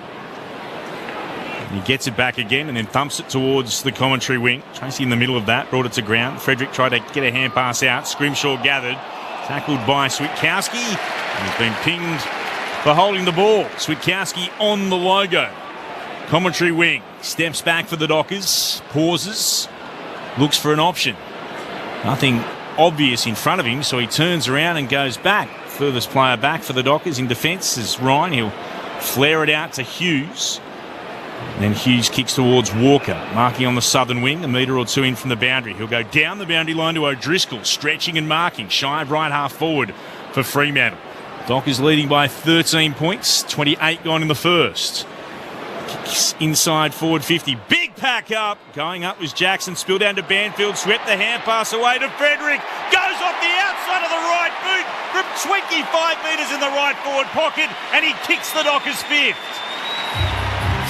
S3: He gets it back again and then thumps it towards the commentary wing. Tracy in the middle of that, brought it to ground. Frederick tried to get a hand pass out. Scrimshaw gathered. Tackled by Switkowski. He's been pinged for holding the ball. Switkowski on the logo. Commentary wing. Steps back for the Dockers. Pauses. Looks for an option. Nothing obvious in front of him, so he turns around and goes back. Furthest player back for the Dockers in defence is Ryan. He'll flare it out to Hughes. And then Hughes kicks towards Walker, marking on the southern wing, a metre or two in from the boundary. He'll go down the boundary line to O'Driscoll, stretching and marking, shy of right half forward for Fremantle. Dockers leading by 13 points, 28 gone in the first. Kicks inside forward 50, big pack up. Going up was Jackson, spilled down to Banfield, swept the hand pass away to Frederick. Goes off the outside of the right boot from 25 metres in the right forward pocket, and he kicks the Dockers fifth.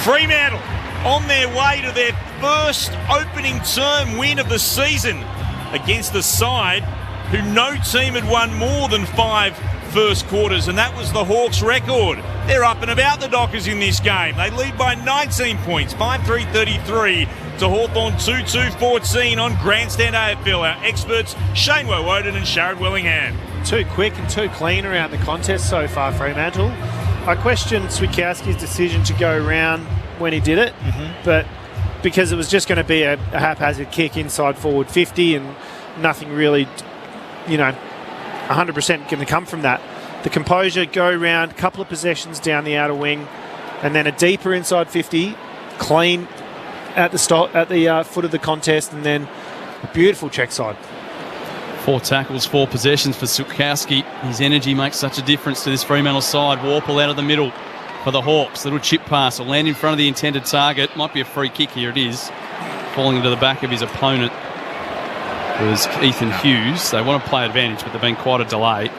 S3: Fremantle on their way to their first opening term win of the season against a side who no team had won more than 5 first quarters, and that was the Hawks' record. They're up and about the Dockers in this game. They lead by 19 points, 5-3-33 to Hawthorn 2-2-14 on Grandstand AFL. Our experts, Shane Woden and Sharad Wellingham.
S7: Too quick and too clean around the contest so far, Fremantle. I questioned Switkowski's decision to go around when he did it, but because it was just going to be a haphazard kick inside forward 50 and nothing really, 100% going to come from that. The composure, go round, couple of possessions down the outer wing, and then a deeper inside 50, clean at the foot of the contest, and then a beautiful check side.
S5: 4 tackles, 4 possessions for Switkowski. His energy makes such a difference to this Fremantle side. Warple out of the middle for the Hawks. Little chip pass will land in front of the intended target. Might be a free kick. Here it is. Falling into the back of his opponent was Ethan Hughes. They want to play advantage, but there's been quite a delay.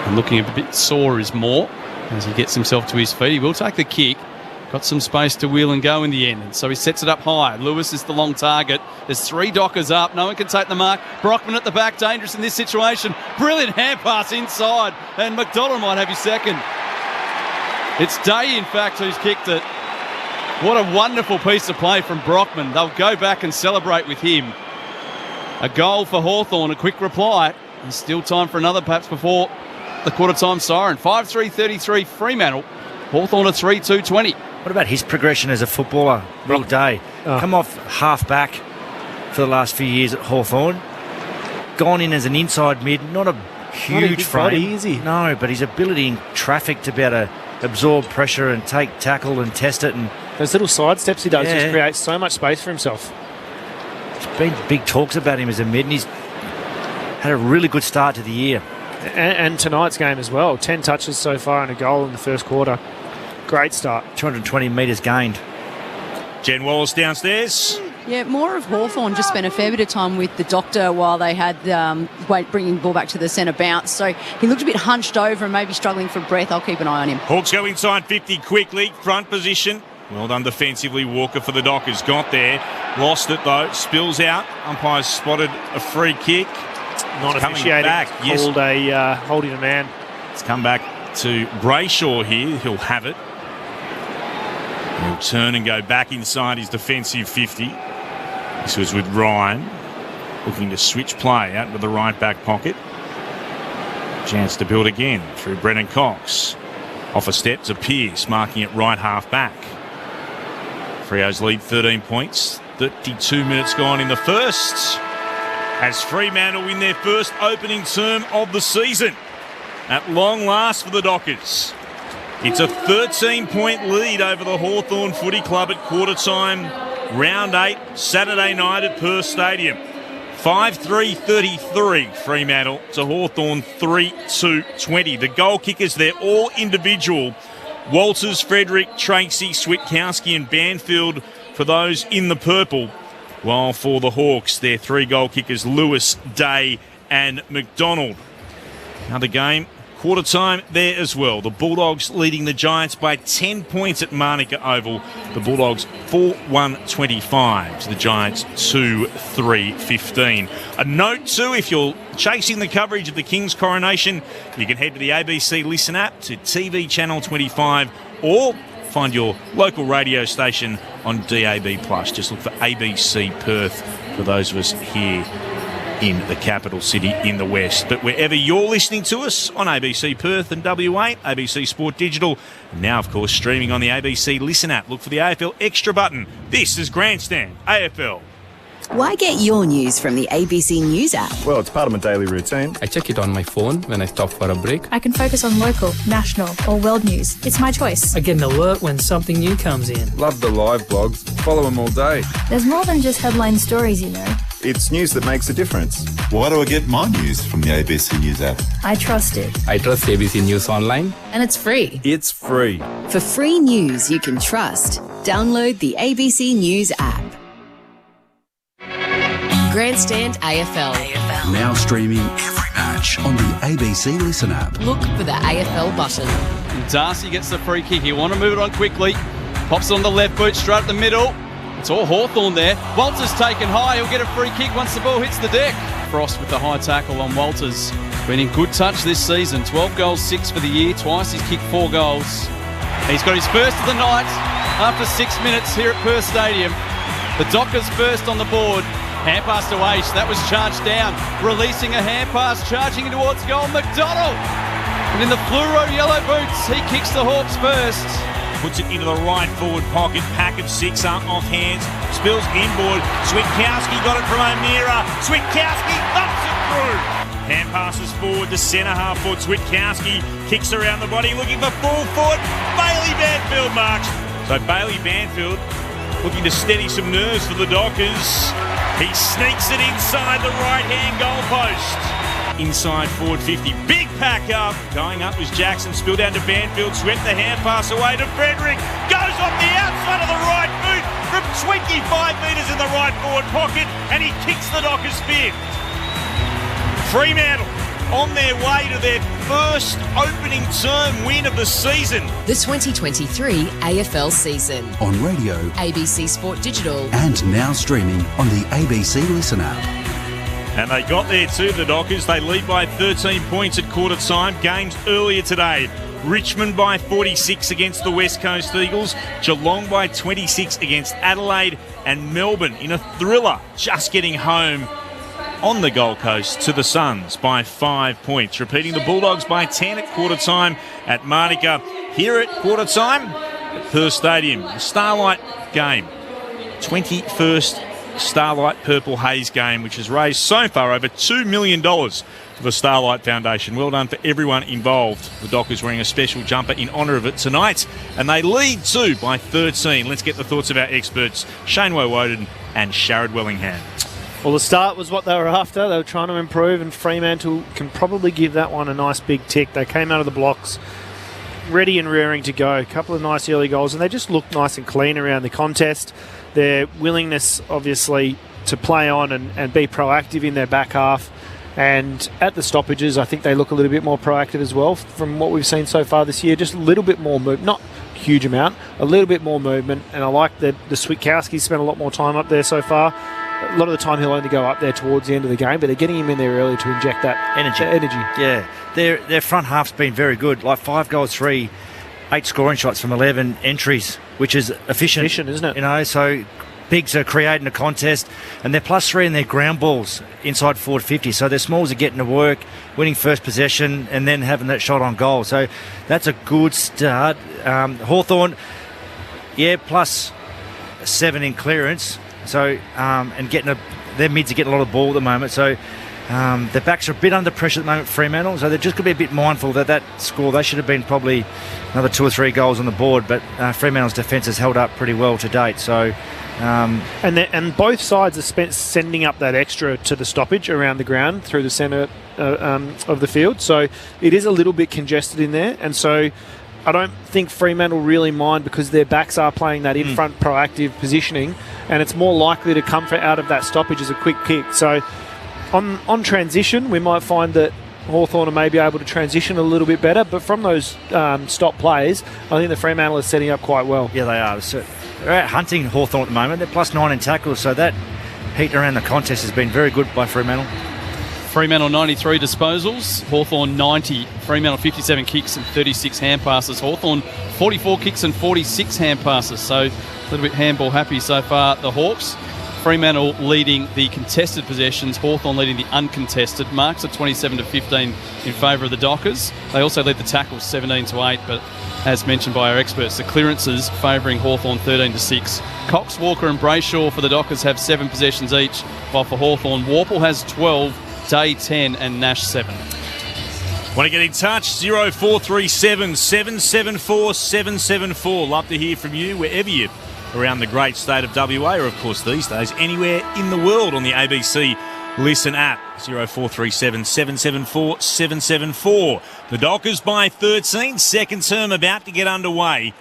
S5: And looking a bit sore is Moore as he gets himself to his feet. He will take the kick. Got some space to wheel and go in the end. And so he sets it up high. Lewis is the long target. There's 3 Dockers up. No one can take the mark. Brockman at the back. Dangerous in this situation. Brilliant hand pass inside. And McDonald might have his second. It's Day, in fact, who's kicked it. What a wonderful piece of play from Brockman. They'll go back and celebrate with him. A goal for Hawthorn. A quick reply. And still time for another perhaps before the quarter-time siren. 5-3-33 Fremantle. Hawthorn at 3-2-20.
S6: What about his progression as a footballer? Will Day. Come off half-back for the last few years at Hawthorn. Gone in as an inside mid. Not a huge frame.
S7: Body, is he?
S6: No, but his ability in traffic to be able to absorb pressure and take tackle and test it. And
S7: those little side steps he does just create so much space for himself.
S6: There's been big talks about him as a mid, and he's had a really good start to the year.
S7: And tonight's game as well. 10 touches so far and a goal in the first quarter. Great start.
S6: 220 metres gained.
S3: Jen Wallace downstairs.
S8: Yeah, more of Hawthorn just spent a fair bit of time with the doctor while they had bringing the ball back to the centre bounce. So he looked a bit hunched over and maybe struggling for breath. I'll keep an eye on him.
S3: Hawks go inside 50 quickly. Front position. Well done defensively. Walker for the Dockers. Got there. Lost it though. Spills out. Umpires spotted a free kick.
S7: Not officiating.
S3: Back.
S7: Called a holding a man.
S3: It's come back to Brayshaw here. He'll have it. He'll turn and go back inside his defensive 50. This was with Ryan looking to switch play out with the right back pocket. Chance to build again through Brennan Cox. Off a step to Pearce, marking it right half back. Freo's lead 13 points. 32 minutes gone in the first. As Fremantle win their first opening term of the season. At long last for the Dockers. It's a 13-point lead over the Hawthorn Footy Club at quarter time. Round 8, Saturday night at Perth Stadium. 5-3-33 Fremantle to Hawthorn 3-2-20. The goal kickers, they're all individual. Walters, Frederick, Tracy, Switkowski and Banfield for those in the purple. While for the Hawks, they're 3 goal kickers, Lewis, Day and McDonald. Another game, quarter time there as well. The Bulldogs leading the Giants by 10 points at Manuka Oval. The Bulldogs 4-1-25 to the Giants 2-3-15. A note too, if you're chasing the coverage of the King's coronation, you can head to the ABC Listen app to TV channel 25 or find your local radio station on DAB+. Just look for ABC Perth for those of us here in the capital city in the west. But wherever you're listening to us on ABC Perth and WA, ABC Sport Digital, and now, of course, streaming on the ABC Listen app. Look for the AFL Extra button. This is Grandstand AFL.
S9: Why get your news from the ABC News app?
S10: Well, it's part of my daily routine.
S11: I check it on my phone when I stop for a break.
S12: I can focus on local, national or world news. It's my choice.
S13: I get an alert when something new comes in.
S10: Love the live blogs. Follow them all day.
S12: There's more than just headline stories, you know.
S10: It's news that makes a difference.
S14: Why do I get my news from the ABC News app?
S12: I trust it.
S11: I trust ABC News Online.
S9: And it's free.
S10: It's free.
S9: For free news you can trust, download the ABC News app. Grandstand AFL.
S1: Now streaming every match on the ABC Listen app.
S9: Look for the AFL button.
S5: Darcy gets the free kick. He'll want to move it on quickly. Pops it on the left boot, straight up the middle. It's all Hawthorn there. Walters taken high. He'll get a free kick once the ball hits the deck. Frost with the high tackle on Walters. Been in good touch this season. 12 goals, 6 for the year. Twice he's kicked 4 goals. He's got his first of the night after 6 minutes here at Perth Stadium. The Dockers first on the board. Hand pass to Aish. That was charged down. Releasing a hand pass, charging towards goal. McDonald. And in the fluoro yellow boots, he kicks the Hawks first.
S3: Puts it into the right forward pocket. Pack of 6 off hands. Spills inboard. Switkowski got it from O'Meara. Switkowski thumps it through. Hand passes forward to centre half forward. Switkowski kicks around the body, looking for full foot. Bailey Banfield marks. So Bailey Banfield looking to steady some nerves for the Dockers. He sneaks it inside the right-hand goalpost. Inside forward 50. Big pack up. Going up was Jackson. Spilled down to Banfield. Swept the hand pass away to Frederick. Goes off the outside of the right boot from 25 metres in the right forward pocket. And he kicks the Dockers fifth. Fremantle on their way to their first opening term win of the season.
S9: The 2023 AFL season.
S1: On radio,
S9: ABC Sport Digital.
S1: And now streaming on the ABC Listen app.
S3: And they got there too, the Dockers. They lead by 13 points at quarter time. Games earlier today. Richmond by 46 against the West Coast Eagles. Geelong by 26 against Adelaide. And Melbourne in a thriller just getting home on the Gold Coast to the Suns by 5 points. Repeating, the Bulldogs by 10 at quarter time at Marnica. Here at quarter time at Perth Stadium. The Starlight game. 21st Starlight Purple Haze game, which has raised so far over $2 million for the Starlight Foundation. Well done for everyone involved. The Dockers wearing a special jumper in honour of it tonight. And they lead too by 13. Let's get the thoughts of our experts, Shane Woden and Sharad Wellingham.
S7: Well, the start was what they were after. They were trying to improve, and Fremantle can probably give that one a nice big tick. They came out of the blocks ready and rearing to go. A couple of nice early goals, and they just looked nice and clean around the contest. Their willingness, obviously, to play on and be proactive in their back half. And at the stoppages, I think they look a little bit more proactive as well from what we've seen so far this year. Just a little bit more movement, not a huge amount, a little bit more movement. And I like that the Switkowski spent a lot more time up there so far. A lot of the time he'll only go up there towards the end of the game, but they're getting him in there early to inject that energy.
S6: Yeah, their front half's been very good. Like 5 goals, 3, 8 scoring shots from 11 entries, which is efficient,
S7: isn't it?
S6: You know, so bigs are creating a contest, and they're +3 in their ground balls inside forward 50. So their smalls are getting to work, winning first possession, and then having that shot on goal. So that's a good start. Hawthorn, +7 in clearance. So and their mids are getting a lot of ball at the moment. So their backs are a bit under pressure at the moment, Fremantle. So they're just going to be a bit mindful that score, they should have been probably another 2 or 3 goals on the board. But Fremantle's defence has held up pretty well to date. So
S7: and both sides are sending up that extra to the stoppage around the ground through the centre of the field. So it is a little bit congested in there, and so I don't think Fremantle really mind because their backs are playing that in-front proactive positioning, and it's more likely to come out of that stoppage as a quick kick. So on transition, we might find that Hawthorn may be able to transition a little bit better, but from those stop plays, I think the Fremantle is setting up quite well.
S6: Yeah, they are. So they're out hunting Hawthorn at the moment. They're +9 in tackles, so that heat around the contest has been very good by Fremantle.
S5: Fremantle 93 disposals, Hawthorn 90. Fremantle 57 kicks and 36 hand passes. Hawthorn 44 kicks and 46 hand passes. So a little bit handball happy so far, the Hawks. Fremantle leading the contested possessions, Hawthorn leading the uncontested. Marks are 27-15 in favour of the Dockers. They also lead the tackles 17-8, but as mentioned by our experts, the clearances favouring Hawthorn 13-6. Cox, Walker and Brayshaw for the Dockers have 7 possessions each, while for Hawthorn, Warple has 12, Day 10 and Nash 7.
S3: Want to get in touch? 0437 774 774. Love to hear from you wherever you around the great state of WA, or of course these days anywhere in the world on the ABC Listen app. 0437 774 774. The Dockers by 13, second term about to get underway.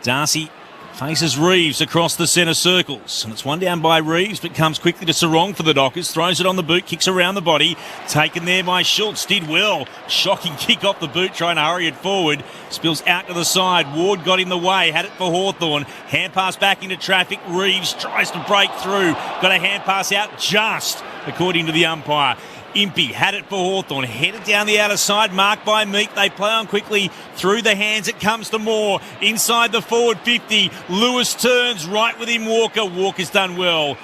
S3: Darcy faces Reeves across the centre circles. And it's one down by Reeves, but comes quickly to Sarong for the Dockers. Throws it on the boot, kicks around the body. Taken there by Schultz. Did well. Shocking kick off the boot, trying to hurry it forward. Spills out to the side. Ward got in the way. Had it for Hawthorn. Hand pass back into traffic. Reeves tries to break through. Got a hand pass out just, according to the umpire. Impey had it for Hawthorn, headed down the outer side, marked by Meek. They play on quickly through the hands. It comes to Moore inside the forward 50. Lewis turns right with him. Walker's done well,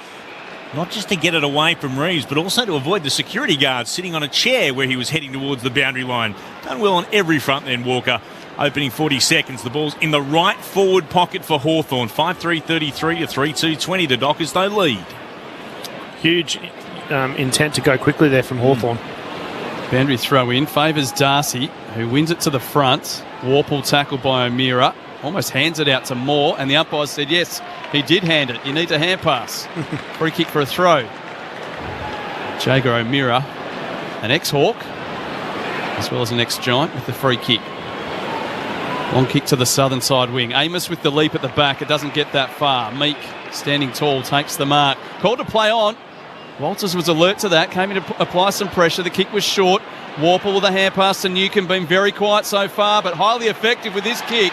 S3: not just to get it away from Reeves, but also to avoid the security guard sitting on a chair where he was heading towards the boundary line. Done well on every front then, Walker. Opening 40 seconds. The ball's in the right forward pocket for Hawthorn. 5-3-33 to 3-2-20. The Dockers, they lead.
S7: Huge intent to go quickly there from Hawthorn.
S5: Boundary throw in favours Darcy, who wins it to the front. Warple tackled by O'Meara. Almost hands it out to Moore, and the umpire said, yes, he did hand it. You need to hand pass. Free kick for a throw. Jager O'Meara, an ex-Hawk, as well as an ex-Giant with the free kick. Long kick to the southern side wing. Amos with the leap at the back. It doesn't get that far. Meek, standing tall, takes the mark. Called to play on. Walters was alert to that, came in to apply some pressure. The kick was short. Warple with a hand pass to Newcombe, been very quiet so far, but highly effective with this kick.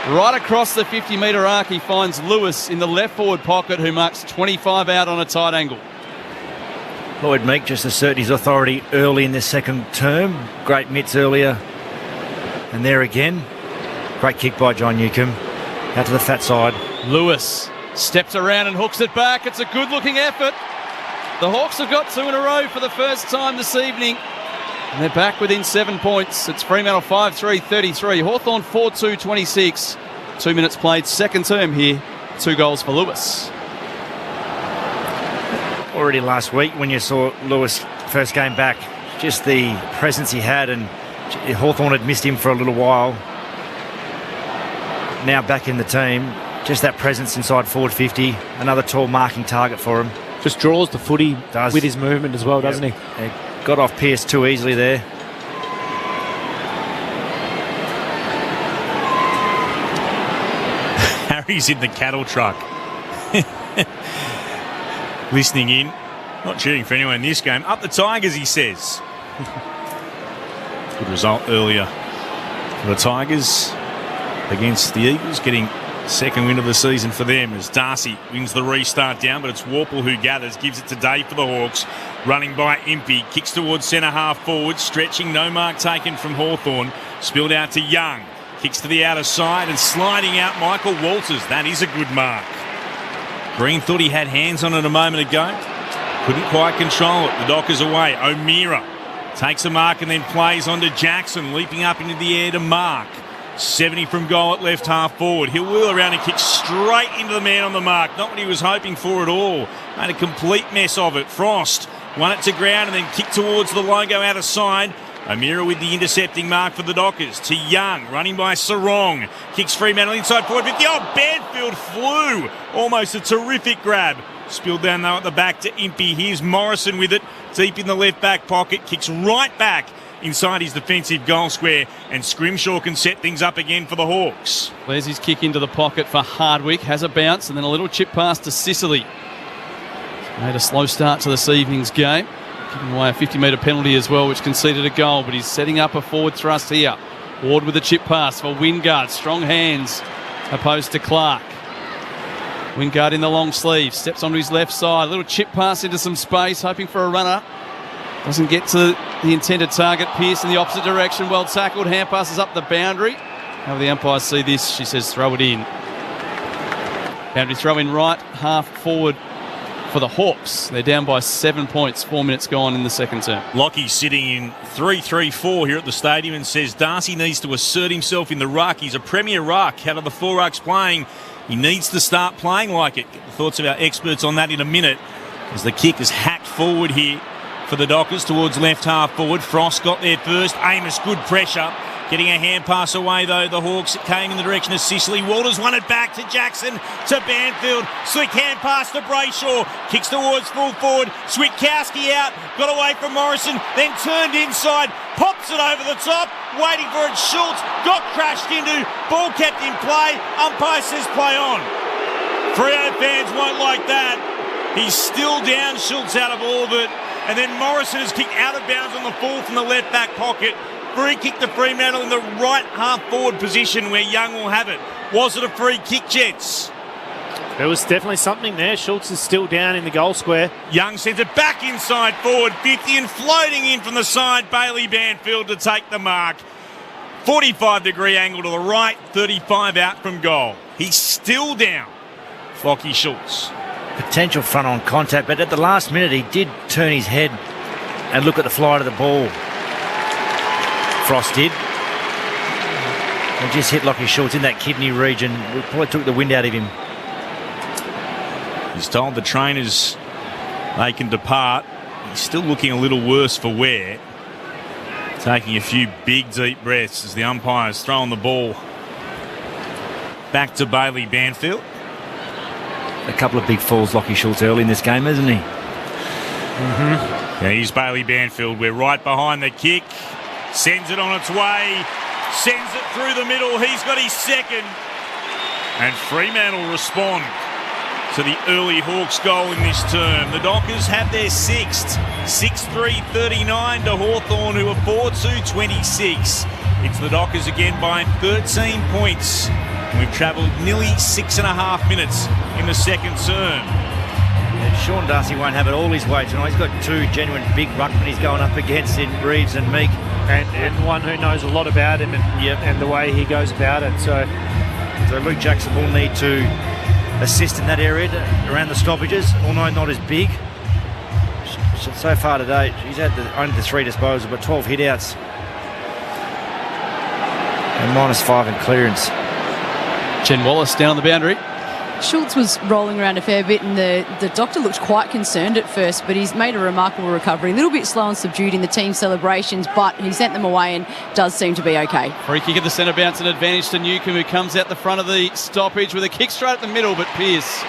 S5: Right across the 50-metre arc, he finds Lewis in the left forward pocket, who marks 25 out on a tight angle.
S6: Lloyd Meek just asserted his authority early in the second term. Great mitts earlier. And there again. Great kick by John Newcombe. Out to the fat side.
S5: Lewis steps around and hooks it back. It's a good-looking effort. The Hawks have got 2 in a row for the first time this evening. And they're back within 7 points. It's Fremantle 5-3-33. Hawthorn 4-2-26. 2 minutes played, second term here. 2 goals for Lewis.
S6: Already last week when you saw Lewis first game back, just the presence he had, and Hawthorn had missed him for a little while. Now back in the team, just that presence inside forward 50. Another tall marking target for him.
S7: Just draws the footy with his movement as well, doesn't he?
S6: Got off Pearce too easily there.
S3: Harry's in the cattle truck. Listening in. Not cheering for anyone in this game. Up the Tigers, he says. Good result earlier for the Tigers against the Eagles, getting second win of the season for them as Darcy wins the restart down, but it's Warple who gathers, gives it to Dave for the Hawks. Running by Impey, kicks towards centre half forward, stretching, no mark taken from Hawthorn. Spilled out to Young, kicks to the outer side and sliding out Michael Walters. That is a good mark. Green thought he had hands on it a moment ago. Couldn't quite control it. The Dockers away. O'Meara takes a mark and then plays on to Jackson, leaping up into the air to mark. 70 from goal at left half forward. He'll wheel around and kick straight into the man on the mark. Not what he was hoping for at all. Made a complete mess of it. Frost won it to ground and then kicked towards the logo out of side. O'Meara with the intercepting mark for the Dockers. To Young, running by Sarong. Kicks Fremantle inside forward 50. Oh, Bedfield flew. Almost a terrific grab. Spilled down though at the back to Impey. Here's Morrison with it. Deep in the left back pocket. Kicks right back inside his defensive goal square, and Scrimshaw can set things up again for the Hawks.
S5: There's his kick into the pocket for Hardwick, has a bounce and then a little chip pass to Sicily. Made a slow start to this evening's game, giving away a 50-metre penalty as well, which conceded a goal, but he's setting up a forward thrust here. Ward with a chip pass for Wingard, strong hands opposed to Clark. Wingard in the long sleeve, steps onto his left side, a little chip pass into some space, hoping for a runner. Doesn't get to the intended target. Pearce in the opposite direction. Well tackled. Hand passes up the boundary. How the umpires see this, she says throw it in. Boundary throw in right, half forward for the Hawks. They're down by 7 points, 4 minutes gone in the second term.
S3: Lockie's sitting in 3-3-4 here at the stadium and says Darcy needs to assert himself in the ruck. He's a premier ruck out of the 4 rucks playing. He needs to start playing like it. Get the thoughts of our experts on that in a minute as the kick is hacked forward here for the Dockers towards left half forward. Frost got there first. Amos, good pressure. Getting a hand pass away, though. The Hawks came in the direction of Sicily. Walters won it back to Jackson, to Banfield. Slick hand pass to Brayshaw. Kicks towards full forward. Switkowski out. Got away from Morrison. Then turned inside. Pops it over the top. Waiting for it. Schultz got crashed into. Ball kept in play. Umpire says play on. Freo fans won't like that. He's still down. Schultz out of orbit. And then Morrison is kicked out of bounds on the full from the left back pocket. Free kick to Fremantle in the right half forward position where Young will have it. Was it a free kick, gents?
S7: There was definitely something there. Schultz is still down in the goal square.
S3: Young sends it back inside forward 50 and floating in from the side. Bailey Banfield to take the mark. 45-degree angle to the right, 35 out from goal. He's still down. Lockie Schultz.
S6: Potential front-on contact, but at the last minute he did turn his head and look at the flight of the ball. Frost did. And just hit Lockie Schultz in that kidney region. We probably took the wind out of him.
S3: He's told the trainers they can depart. He's still looking a little worse for wear. Taking a few big, deep breaths as the umpire's throwing the ball back to Bailey Banfield.
S6: A couple of big falls, Lockie Schultz, early in this game, isn't he?
S3: Yeah, here's Bailey Banfield. We're right behind the kick. Sends it on its way. Sends it through the middle. He's got his second. And Fremantle respond to the early Hawks goal in this term. The Dockers have their sixth. 6-3-39 to Hawthorn, who are 4-2-26. It's the Dockers again by 13 points. We've travelled nearly 6.5 minutes in the second term.
S6: And Sean Darcy won't have it all his way tonight. He's got 2 genuine big ruckmen he's going up against in Reeves and Meek.
S7: And one who knows a lot about him and the way he goes about it. So
S6: Luke Jackson will need to assist in that area around the stoppages, although not as big. So far today, he's had only the 3 disposals, but 12 hit-outs. And -5 in clearance.
S5: Jen Wallace down the boundary.
S8: Schultz was rolling around a fair bit and the doctor looked quite concerned at first, but he's made a remarkable recovery. A little bit slow and subdued in the team celebrations, but he sent them away and does seem to be okay.
S5: Free kick at the centre bounce, an advantage to Newcombe, who comes out the front of the stoppage with a kick straight at the middle, but Pearce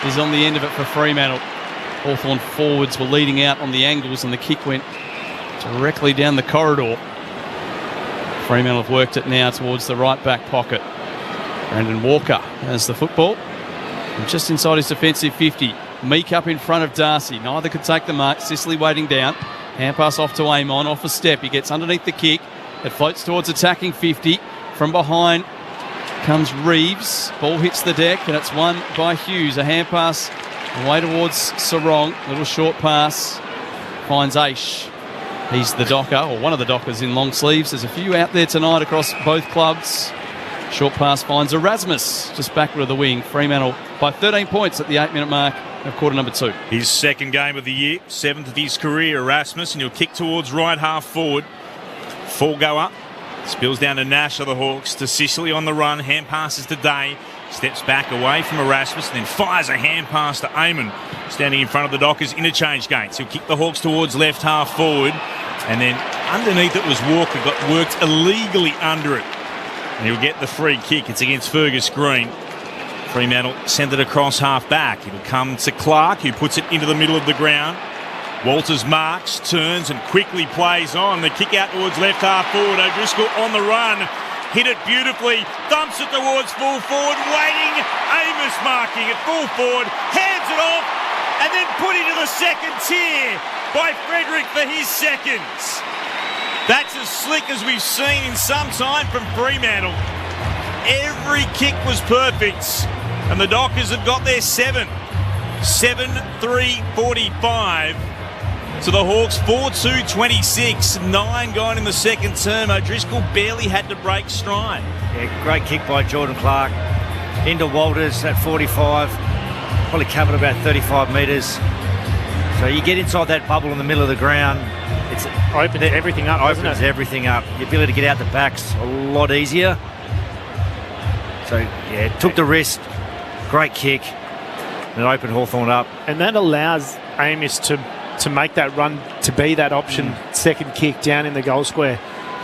S5: is on the end of it for Fremantle. Hawthorn forwards were leading out on the angles and the kick went directly down the corridor. Fremantle have worked it now towards the right back pocket. Brandon Walker has the football. And just inside his defensive 50. Meek up in front of Darcy. Neither could take the mark. Sicily waiting down. Hand pass off to Amon. Off a step. He gets underneath the kick. It floats towards attacking 50. From behind comes Reeves. Ball hits the deck and it's won by Hughes. A hand pass away towards Sarong. Little short pass. Finds Aish. He's the docker, or one of the dockers in long sleeves. There's a few out there tonight across both clubs. Short pass finds Erasmus just backward of the wing. Fremantle by 13 points at the 8-minute mark of quarter number 2.
S3: His second game of the year, 7th of his career, Erasmus, and he'll kick towards right half forward. 4 go up. Spills down to Nash of the Hawks, to Sicily on the run. Hand passes to Day. Steps back away from Erasmus, and then fires a hand pass to Eamon, standing in front of the Dockers interchange gates. He'll kick the Hawks towards left half forward, and then underneath it was Walker, got worked illegally under it. And he'll get the free kick. It's against Fergus Green. Fremantle send it across half back. It'll come to Clark, who puts it into the middle of the ground. Walters marks, turns and quickly plays on. The kick out towards left half forward. O'Driscoll on the run. Hit it beautifully. Thumps it towards full forward. Waiting. Amos marking at full forward. Hands it off. And then put into the second tier by Frederick for his seconds. That's as slick as we've seen in some time from Fremantle. Every kick was perfect. And the Dockers have got their 7. 7-3-45. So the Hawks 4-2-26, 9 gone in the second term. O'Driscoll barely had to break stride.
S6: Yeah, great kick by Jordan Clark. Into Walters at 45. Probably covered about 35 metres. So you get inside that bubble in the middle of the ground. It's
S7: opens everything up, doesn't it?
S6: Opens everything up. The ability to get out the back's a lot easier. So, yeah, took the risk. Great kick. And it opened Hawthorn up.
S7: And that allows Amos to make that run, to be that option second kick down in the goal square.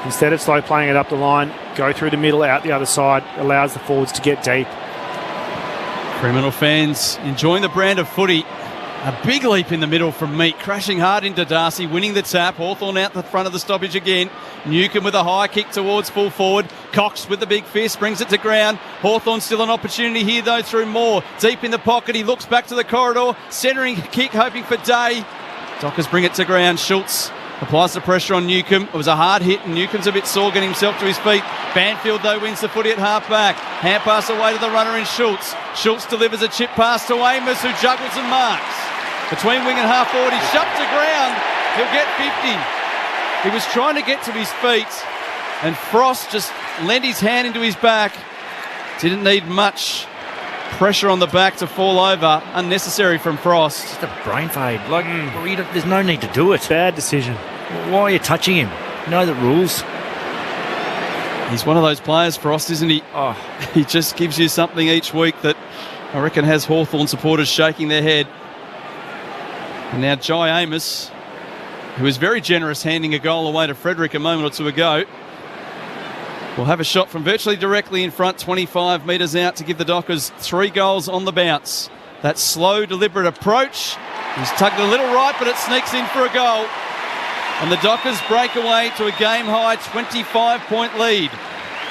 S7: Instead of slow playing it up the line, go through the middle, out the other side, allows the forwards to get deep.
S5: Fremantle fans enjoying the brand of footy. A big leap in the middle from Meek, crashing hard into Darcy, winning the tap. Hawthorn out the front of the stoppage again. Newcomb with a high kick towards full forward. Cox with the big fist, brings it to ground. Hawthorn still an opportunity here though through Moore. Deep in the pocket, he looks back to the corridor. Centering kick, hoping for Day. Dockers bring it to ground. Schultz applies the pressure on Newcomb. It was a hard hit and Newcomb's a bit sore getting himself to his feet. Banfield though wins the footy at half back. Hand pass away to the runner in Schultz. Schultz delivers a chip pass to Amos, who juggles and marks. Between wing and half forward, he's shut to ground. He'll get 50. He was trying to get to his feet and Frost just lent his hand into his back. Didn't need much pressure on the back to fall over. Unnecessary from Frost.
S6: Just a brain fade. There's no need to do it.
S7: Bad decision.
S6: Why are you touching him? You know the rules.
S5: He's one of those players, Frost, isn't he? Oh, he just gives you something each week that I reckon has Hawthorn supporters shaking their head. And now Jai Amos, who was very generous handing a goal away to Frederick a moment or two ago, will have a shot from virtually directly in front, 25 metres out to give the Dockers 3 goals on the bounce. That slow, deliberate approach. He's tugged a little right, but it sneaks in for a goal. And the Dockers break away to a game-high 25-point lead.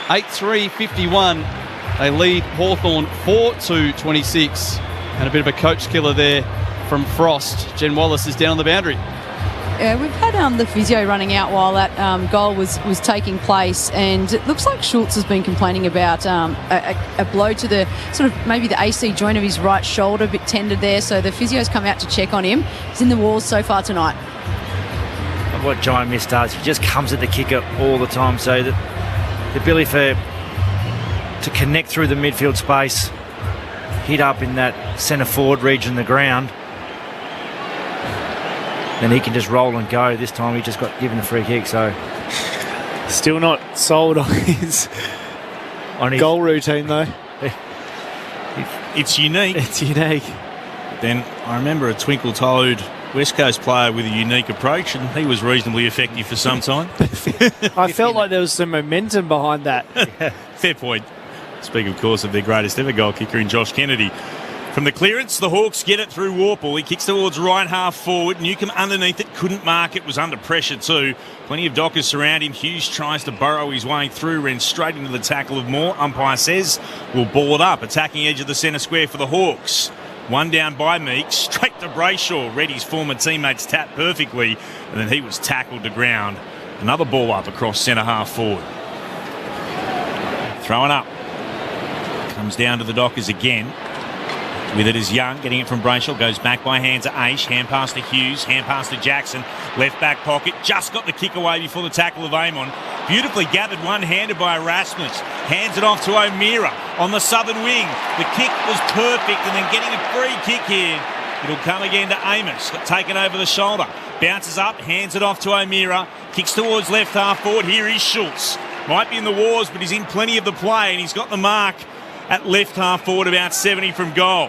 S5: 8-3-51. They lead Hawthorn 4-2-26. And a bit of a coach killer there from Frost. Jen Wallace is down the boundary.
S8: Yeah, we've had the physio running out while that goal was taking place, and it looks like Schultz has been complaining about a blow to the sort of maybe the AC joint of his right shoulder, a bit tender there, so the physio's come out to check on him. He's in the walls so far tonight.
S6: What Giant Miss does, he just comes at the kicker all the time, so that the ability to connect through the midfield space, hit up in that centre forward region of the ground, then he can just roll and go. This time he just got given a free kick, so
S7: still not sold on his goal routine though.
S3: It's unique.
S7: It's unique.
S3: Then I remember a twinkle-toed West Coast player with a unique approach, and he was reasonably effective for some time.
S7: I felt like there was some momentum behind that.
S3: Yeah, fair point. Speak, of course, of their greatest ever goal kicker in Josh Kennedy. From the clearance, the Hawks get it through Warple. He kicks towards right half forward. Newcomb underneath it, couldn't mark it, was under pressure too. Plenty of Dockers surround him. Hughes tries to burrow his way through, ran straight into the tackle of Moore. Umpire says we'll ball it up. Attacking edge of the centre square for the Hawks. One down by Meeks, straight to Brayshaw. Read his former teammates tap perfectly, and then he was tackled to ground. Another ball up across centre half forward. Throwing up. Comes down to the Dockers again. With it is Young, getting it from Brayshaw, goes back by hand to Aish, hand pass to Hughes, hand pass to Jackson, left back pocket, just got the kick away before the tackle of Amon. Beautifully gathered one-handed by Erasmus, hands it off to O'Meara on the southern wing. The kick was perfect, and then getting a free kick here. It'll come again to Amos, got taken over the shoulder, bounces up, hands it off to O'Meara, kicks towards left half forward. Here is Schultz. Might be in the wars, but he's in plenty of the play, and he's got the mark at left half forward, about 70 from goal.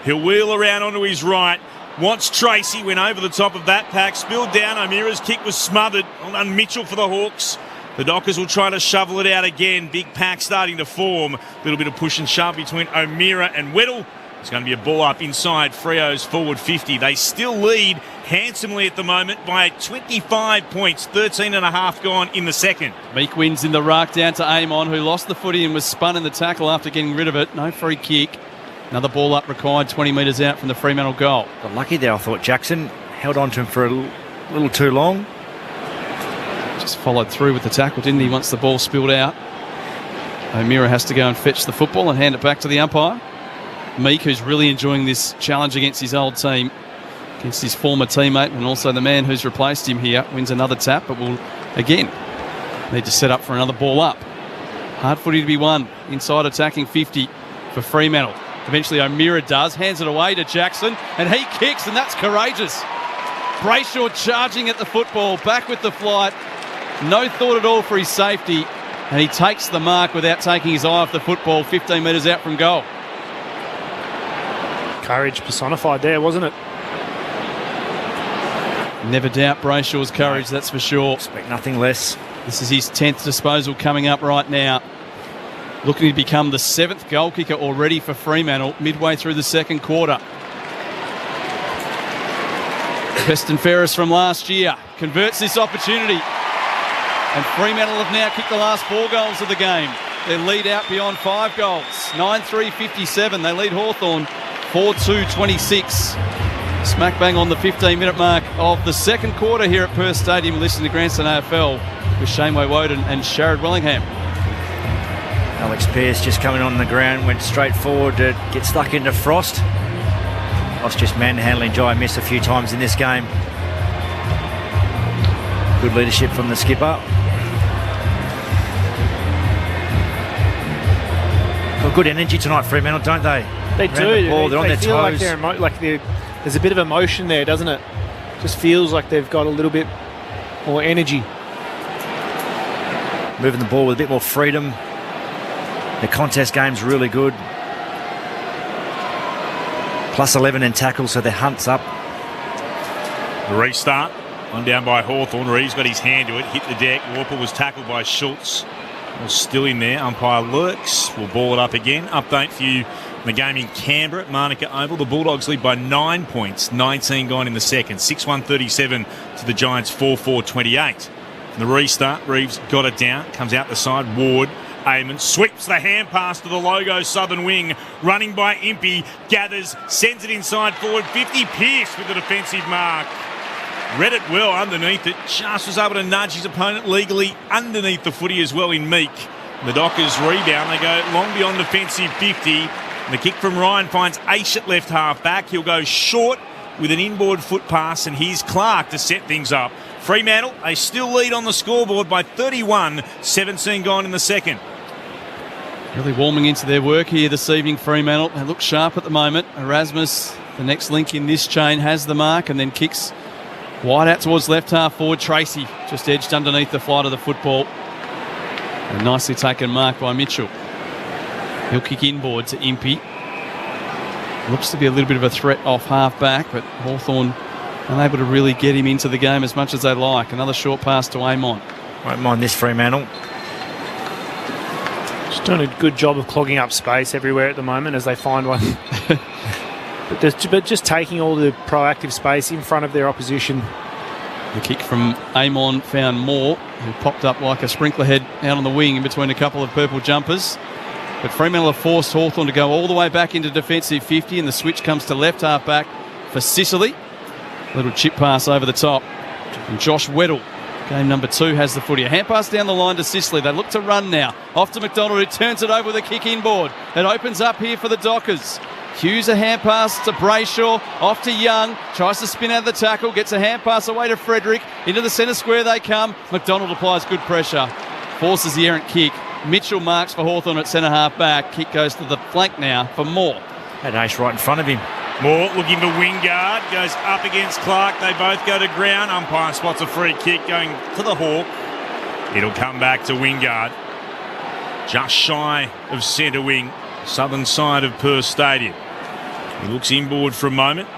S3: He'll wheel around onto his right. Wants Tracy, went over the top of that pack, spilled down. O'Meara's kick was smothered on Mitchell for the Hawks. The Dockers will try to shovel it out again. Big pack starting to form. A little bit of push and shove between O'Meara and Weddle. It's going to be a ball up inside Freo's forward 50. They still lead handsomely at the moment by 25 points. 13 and a half gone in the second.
S5: Meek wins in the ruck down to Amon, who lost the footy and was spun in the tackle after getting rid of it. No free kick. Another ball up required 20 metres out from the Fremantle goal.
S6: Got lucky there, I thought. Jackson held on to him for a little too long.
S5: Just followed through with the tackle, didn't he, once the ball spilled out. O'Meara has to go and fetch the football and hand it back to the umpire. Meek, who's really enjoying this challenge against his old team, against his former teammate and also the man who's replaced him here. Wins another tap, but will again need to set up for another ball up. Hard footy to be won. Inside attacking 50 for Fremantle. Eventually O'Meara does, hands it away to Jackson, and he kicks, and that's courageous. Brayshaw charging at the football, back with the flight. No thought at all for his safety, and he takes the mark without taking his eye off the football, 15 metres out from goal.
S7: Courage personified there, wasn't it?
S5: Never doubt Brayshaw's courage, that's for sure.
S6: Expect nothing less.
S5: This is his 10th disposal coming up right now. Looking to become the 7th goal kicker already for Fremantle midway through the second quarter. Preston Ferris from last year converts this opportunity. And Fremantle have now kicked the last 4 goals of the game. Their lead out beyond 5 goals. 9-3-57. They lead Hawthorn 4-2-26. Smack bang on the 15-minute mark of the second quarter here at Perth Stadium. Listen to Grandson AFL with Shaneway Woden and Sharad Wellingham.
S6: Alex Pearce just coming on the ground, went straight forward to get stuck into Frost. Frost just manhandling Jai Miss a few times in this game. Good leadership from the skipper. Got good energy tonight, Fremantle, don't they?
S7: They do.
S6: They're on their
S7: feel
S6: toes.
S7: There's a bit of emotion there, doesn't it? Just feels like they've got a little bit more energy.
S6: Moving the ball with a bit more freedom. The contest game's really good. Plus 11 in tackles, so their hunt's up.
S3: The restart. One down by Hawthorn. Reeves got his hand to it, hit the deck. Warple was tackled by Schultz. Was still in there. Umpire lurks. We'll ball it up again. Update for you. The game in Canberra at Manuka Oval. The Bulldogs lead by 9 points. 19 gone in the second. 6-1-37 to the Giants 4-4-28. The restart. Reeves got it down. Comes out the side. Ward. Eamon sweeps the hand pass to the logo southern wing. Running by Impey. Gathers. Sends it inside forward. 50. Pearce with the defensive mark. Read it well underneath it. Just was able to nudge his opponent legally underneath the footy as well in Meek. The Dockers rebound. They go long beyond defensive 50. And the kick from Ryan finds Aish at left half back. He'll go short with an inboard foot pass, and here's Clark to set things up. Fremantle, they still lead on the scoreboard by 31. 17 gone in the second.
S5: Really warming into their work here this evening, Fremantle. They look sharp at the moment. Erasmus, the next link in this chain, has the mark and then kicks wide out towards left half forward. Tracy just edged underneath the flight of the football. A nicely taken mark by Mitchell. He'll kick inboard to Impey. Looks to be a little bit of a threat off half back, but Hawthorn unable to really get him into the game as much as they like. Another short pass to Amon.
S6: Won't mind this Fremantle.
S7: Just doing a good job of clogging up space everywhere at the moment as they find one. but just taking all the proactive space in front of their opposition.
S5: The kick from Amon found Moore, who popped up like a sprinkler head out on the wing in between a couple of purple jumpers. But Fremantle have forced Hawthorn to go all the way back into defensive 50, and the switch comes to left half back for Sicily. Little chip pass over the top. And Josh Weddle, game number 2, has the footy. A hand pass down the line to Sicily. They look to run now. Off to McDonald, who turns it over with a kick inboard. It opens up here for the Dockers. Hughes a hand pass to Brayshaw, off to Young, tries to spin out of the tackle, gets a hand pass away to Frederick, into the centre square they come. McDonald applies good pressure, forces the errant kick. Mitchell marks for Hawthorn at centre half back. Kick goes to the flank now for Moore.
S6: Had Aish right in front of him.
S3: Moore looking for Wingard, goes up against Clark. They both go to ground. Umpire spots a free kick going to the Hawk. It'll come back to Wingard. Just shy of centre wing, southern side of Perth Stadium. He looks inboard for a moment.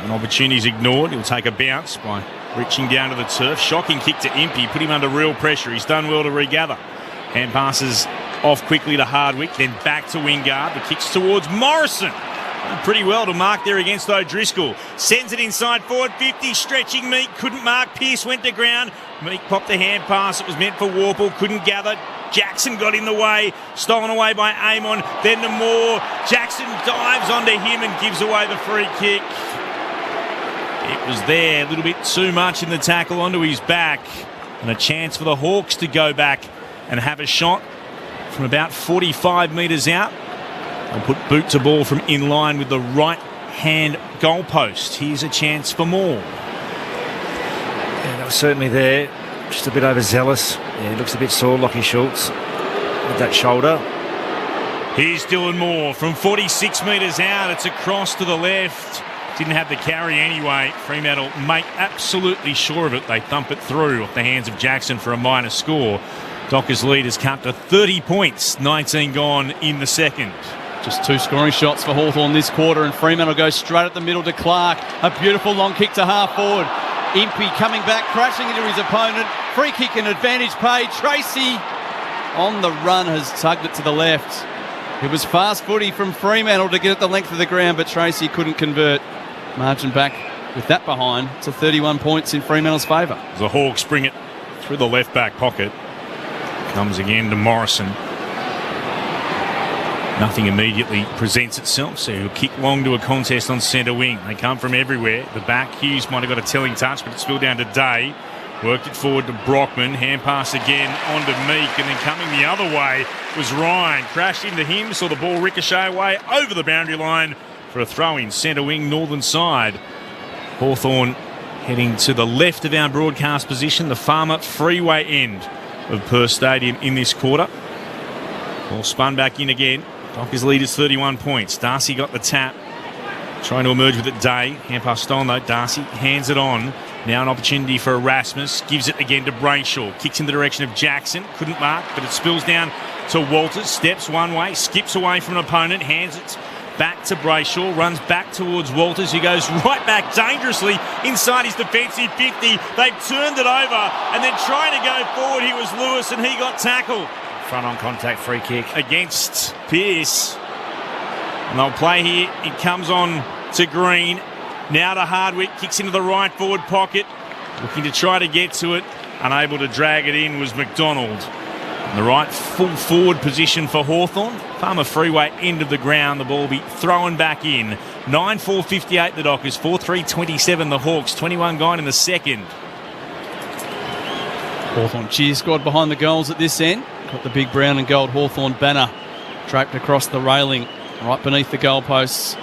S3: An opportunity's ignored. He'll take a bounce by reaching down to the turf. Shocking kick to Impey, put him under real pressure. He's done well to regather. Hand passes off quickly to Hardwick, then back to Wingard. The kick's towards Morrison. Done pretty well to mark there against O'Driscoll. Sends it inside forward 50, stretching Meek. Couldn't mark. Pearce went to ground. Meek popped the hand pass. It was meant for Warple. Couldn't gather. Jackson got in the way, stolen away by Amon, then to Moore. Jackson dives onto him and gives away the free kick. It was there, a little bit too much in the tackle onto his back, and a chance for the Hawks to go back and have a shot from about 45 metres out. They'll put boot to ball from in line with the right right-hand goalpost. Here's a chance for more.
S6: Yeah, that was certainly there. Just a bit overzealous. Yeah, he looks a bit sore, Lockie Schultz, with that shoulder.
S3: Here's Dylan Moore from 46 metres out. It's across to the left. Didn't have the carry anyway. Fremantle make absolutely sure of it. They thump it through off the hands of Jackson for a minor score. Dockers' lead has cut to 30 points. 19 gone in the second.
S5: Just 2 scoring shots for Hawthorn this quarter, and Fremantle goes straight at the middle to Clark. A beautiful long kick to half forward. Impey coming back, crashing into his opponent. Free kick and advantage paid. Tracy on the run has tugged it to the left. It was fast footy from Fremantle to get it the length of the ground, but Tracy couldn't convert. Margin back with that behind to 31 points in Fremantle's favour.
S3: The Hawks bring it through the left back pocket. Comes again to Morrison. Nothing immediately presents itself, so he'll kick long to a contest on centre wing. They come from everywhere. The back, Hughes might have got a telling touch, but it's spilled down to Day. Worked it forward to Brockman. Hand pass again onto Meek, and then coming the other way was Ryan. Crashed into him, saw the ball ricochet away over the boundary line for a throw-in centre wing, northern side. Hawthorn heading to the left of our broadcast position, the Farmer Freeway end of Perth Stadium in this quarter. Ball spun back in again. Dockers lead is 31 points. Darcy got the tap. Trying to emerge with it, Day. Hand pass stolen though. Darcy hands it on. Now an opportunity for Erasmus. Gives it again to Brayshaw. Kicks in the direction of Jackson. Couldn't mark, but it spills down to Walters. Steps one way. Skips away from an opponent. Hands it back to Brayshaw. Runs back towards Walters, who goes right back dangerously inside his defensive 50. They've turned it over, and then trying to go forward, he was Lewis, and he got tackled.
S6: Front on contact free kick
S3: against Pearce. And they'll play here. It comes on to Green. Now to Hardwick. Kicks into the right forward pocket. Looking to try to get to it. Unable to drag it in was McDonald. In the right full forward position for Hawthorn. Farmer Freeway end of the ground. The ball will be thrown back in. 9-4-58 the Dockers. 4-3-27 the Hawks. 21 gone in the second.
S5: Hawthorn cheer squad behind the goals at this end. Got the big brown and gold Hawthorn banner draped across the railing right beneath the goalposts.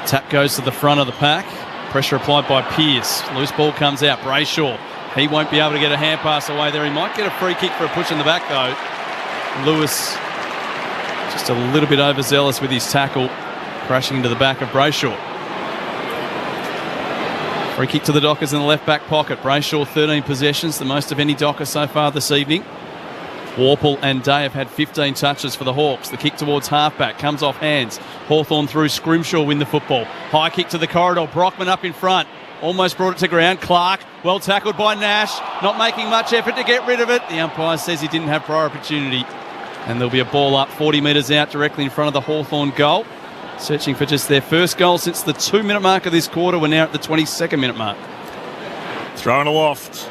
S5: Tap goes to the front of the pack. Pressure applied by Pearce. Loose ball comes out. Brayshaw. He won't be able to get a hand pass away there. He might get a free kick for a push in the back though. Lewis just a little bit overzealous with his tackle, crashing into the back of Brayshaw. Free kick to the Dockers in the left back pocket. Brayshaw 13 possessions, the most of any Docker so far this evening. Warple and Day have had 15 touches for the Hawks. The kick towards halfback comes off hands. Hawthorn through. Scrimshaw win the football. High kick to the corridor. Brockman up in front. Almost brought it to ground. Clark, well tackled by Nash. Not making much effort to get rid of it. The umpire says he didn't have prior opportunity. And there'll be a ball up 40 metres out directly in front of the Hawthorn goal. Searching for just their first goal since the 2-minute mark of this quarter. We're now at the 22nd minute mark.
S3: Thrown aloft.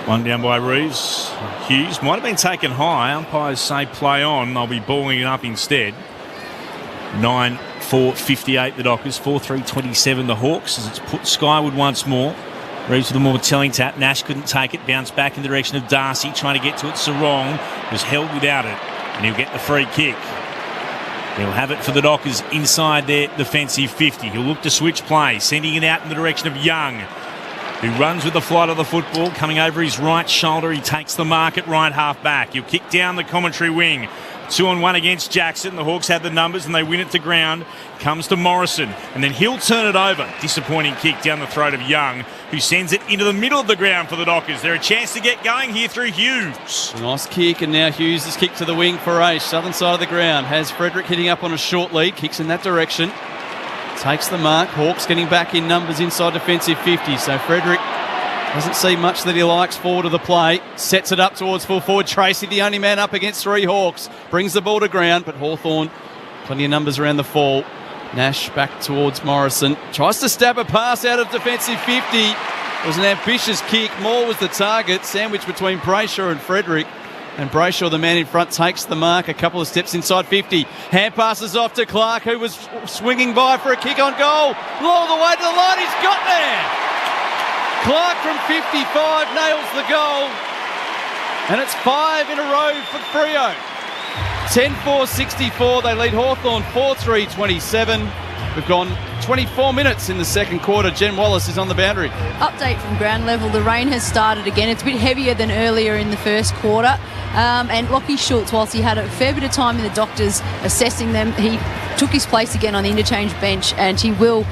S3: One down by Reeves. Hughes might have been taken high. Umpires say play on. They'll be balling it up instead. 9-4-58 the Dockers. 4-3-27 the Hawks as it's put skyward once more. Reeves with a more telling tap. Nash couldn't take it. Bounced back in the direction of Darcy. Trying to get to it. Sarong was held without it. And he'll get the free kick. He'll have it for the Dockers inside their defensive 50. He'll look to switch play. Sending it out in the direction of Young, who runs with the flight of the football, coming over his right shoulder. He takes the mark at right half back. He'll kick down the commentary wing. 2-on-1 against Jackson. The Hawks have the numbers and they win it to ground. Comes to Morrison and then he'll turn it over. Disappointing kick down the throat of Young, who sends it into the middle of the ground for the Dockers. They're a chance to get going here through Hughes.
S5: Nice kick, and now Hughes has kicked to the wing for Ace. Southern side of the ground. Has Frederick hitting up on a short lead. Kicks in that direction. Takes the mark. Hawks getting back in numbers inside defensive 50. So Frederick doesn't see much that he likes forward of the play. Sets it up towards full forward. Tracy, the only man up against three Hawks. Brings the ball to ground, but Hawthorn, plenty of numbers around the fall. Nash back towards Morrison. Tries to stab a pass out of defensive 50. It was an ambitious kick. Moore was the target. Sandwiched between Brayshaw and Frederick. And Brayshaw, the man in front, takes the mark a couple of steps inside 50. Hand passes off to Clark, who was swinging by for a kick on goal. All the way to the line. He's got there. Clark from 55 nails the goal. And it's 5 in a row for Freo. 10-4-64. They lead Hawthorn 4-3-27. We've gone 24 minutes in the second quarter. Jen Wallace is on the boundary.
S8: Update from ground level. The rain has started again. It's a bit heavier than earlier in the first quarter. And Lockie Schultz, whilst he had a fair bit of time in the doctors assessing them, he took his place again on the interchange bench, and he will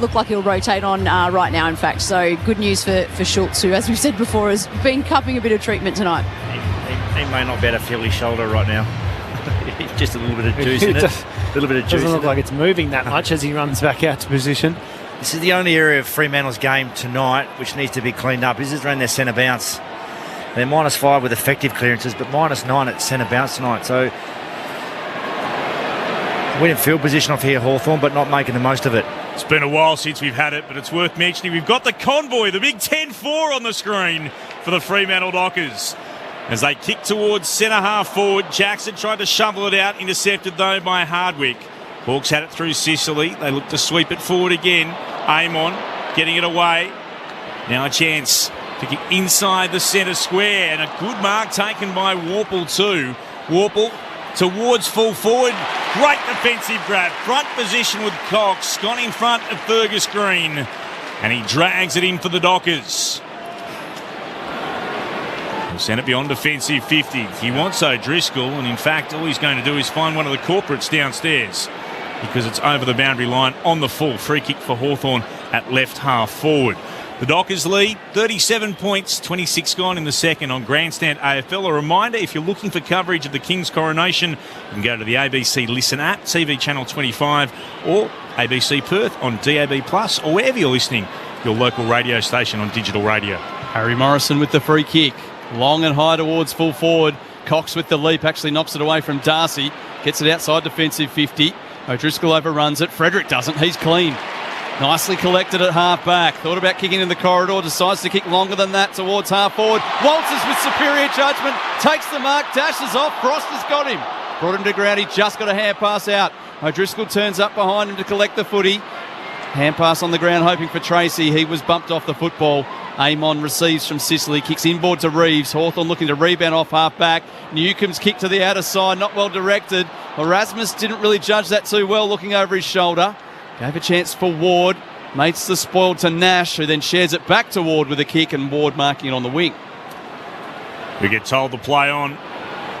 S8: look like he'll rotate on right now, in fact. So good news for Schultz, who, as we've said before, has been cupping a bit of treatment tonight.
S6: He may not be able to feel his shoulder right now. Just a little bit of juice in it. A little bit of juice.
S7: Doesn't look like it's moving that much as he runs back out to position.
S6: This is the only area of Fremantle's game tonight which needs to be cleaned up. This is around their centre bounce. They're -5 with effective clearances, but -9 at centre bounce tonight. So winning field position off here, Hawthorn, but not making the most of it.
S3: It's been a while since we've had it, but it's worth mentioning we've got the convoy, the big 10-4 on the screen for the Fremantle Dockers. As they kick towards centre half forward, Jackson tried to shovel it out, intercepted though by Hardwick. Hawks had it through Sicily. They look to sweep it forward again. Amon getting it away. Now a chance to get inside the centre square, and a good mark taken by Warple too. Warple towards full forward. Great defensive grab. Front position with Cox. Gone in front of Fergus Green. And he drags it in for the Dockers. He'll send it beyond defensive 50. He wants O'Driscoll, and in fact all he's going to do is find one of the corporates downstairs, because it's over the boundary line on the full. Free kick for Hawthorn at left half forward. The Dockers lead 37 points, 26 gone in the second on Grandstand AFL. A reminder, if you're looking for coverage of the King's coronation, you can go to the ABC Listen app, TV channel 25, or ABC Perth on DAB+, or wherever you're listening, your local radio station on digital radio.
S5: Harry Morrison with the free kick. Long and high towards full forward. Cox with the leap, actually knocks it away from Darcy. Gets it outside defensive 50. O'Driscoll overruns it. Frederick doesn't. He's clean. Nicely collected at half back. Thought about kicking in the corridor. Decides to kick longer than that towards half forward. Walters with superior judgment. Takes the mark. Dashes off. Frost has got him. Brought him to ground. He just got a hand pass out. O'Driscoll turns up behind him to collect the footy. Hand pass on the ground, hoping for Tracy. He was bumped off the football. Amon receives from Sicily, kicks inboard to Reeves. Hawthorn looking to rebound off half back. Newcomb's kick to the outer side, not well directed. Erasmus didn't really judge that too well, looking over his shoulder. Gave a chance for Ward. Mates the spoil to Nash, who then shares it back to Ward with a kick, and Ward marking it on the wing.
S3: We get told to play on.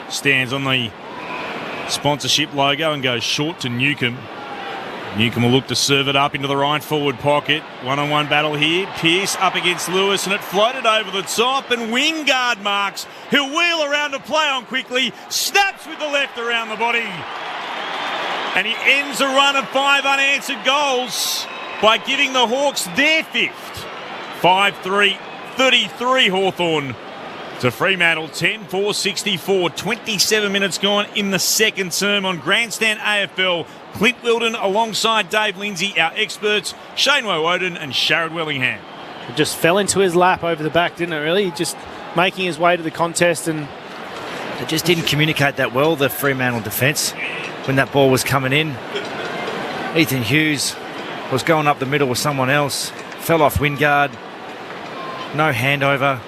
S3: Stands on the sponsorship logo and goes short to Newcomb. Newcomb will look to serve it up into the right forward pocket. One-on-one battle here. Pearce up against Lewis, and it floated over the top, and Wingard marks. He'll wheel around to play on quickly. Snaps with the left around the body. And he ends a run of 5 unanswered goals by giving the Hawks their 5th. 5-3, 33 Hawthorn to Fremantle, 10-4-64. 27 minutes gone in the second term on Grandstand AFL. Clint Wilden alongside Dave Lindsay, our experts, Shane Woden and Sharad Wellingham.
S7: It just fell into his lap over the back, didn't it, really? Just making his way to the contest, and
S6: they just didn't communicate that well, the Fremantle defence, when that ball was coming in. Ethan Hughes was going up the middle with someone else, fell off Wingard, no handover.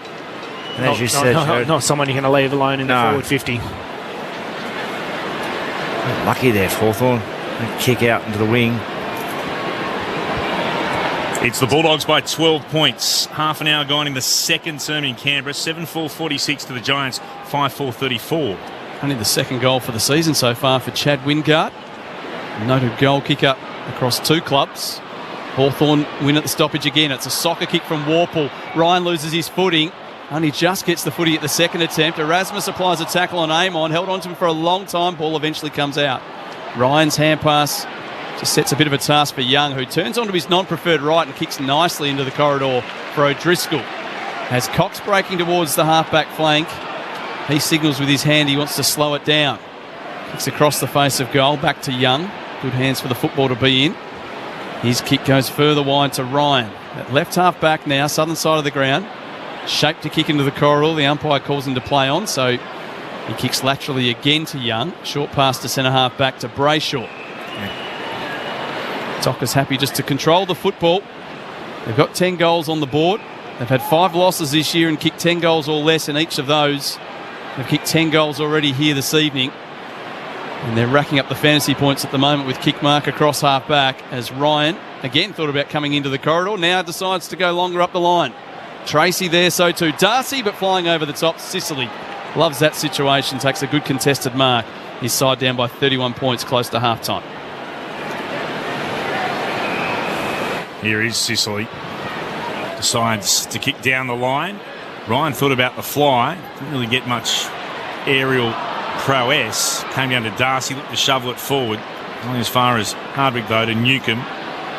S6: And as you said,
S7: not someone you're going to leave alone in the forward 50.
S6: Lucky there, Hawthorn. Kick out into the wing.
S3: It's the Bulldogs by 12 points. Half an hour gone in the second term in Canberra. 7-4-46 to the Giants. 5-4-34.
S5: Only the second goal for the season so far for Chad Wingard. Noted goal kick up across 2 clubs. Hawthorn win at the stoppage again. It's a soccer kick from Warple. Ryan loses his footing. Only just gets the footy at the second attempt. Erasmus applies a tackle on Amon. Held on to him for a long time. Ball eventually comes out. Ryan's hand pass just sets a bit of a task for Young, who turns onto his non-preferred right and kicks nicely into the corridor for O'Driscoll. As Cox breaking towards the half-back flank, he signals with his hand he wants to slow it down. Kicks across the face of goal, back to Young. Good hands for the football to be in. His kick goes further wide to Ryan. At left half-back now, southern side of the ground. Shaped to kick into the corridor. The umpire calls him to play on, so he kicks laterally again to Young. Short pass to centre half back to Brayshaw. Dockers happy just to control the football. They've got 10 goals on the board. They've had 5 losses this year and kicked 10 goals or less in each of those. They've kicked 10 goals already here this evening. And they're racking up the fantasy points at the moment with kick mark across half back as Ryan, again, thought about coming into the corridor, now decides to go longer up the line. Tracy there, so too. Darcy, but flying over the top. Sicily loves that situation, takes a good contested mark. His side down by 31 points close to half-time.
S3: Here is Sicily. Decides to kick down the line. Ryan thought about the fly. Didn't really get much aerial prowess. Came down to Darcy, looked to shovel it forward. Only as far as Hardwick, though, to Newcomb.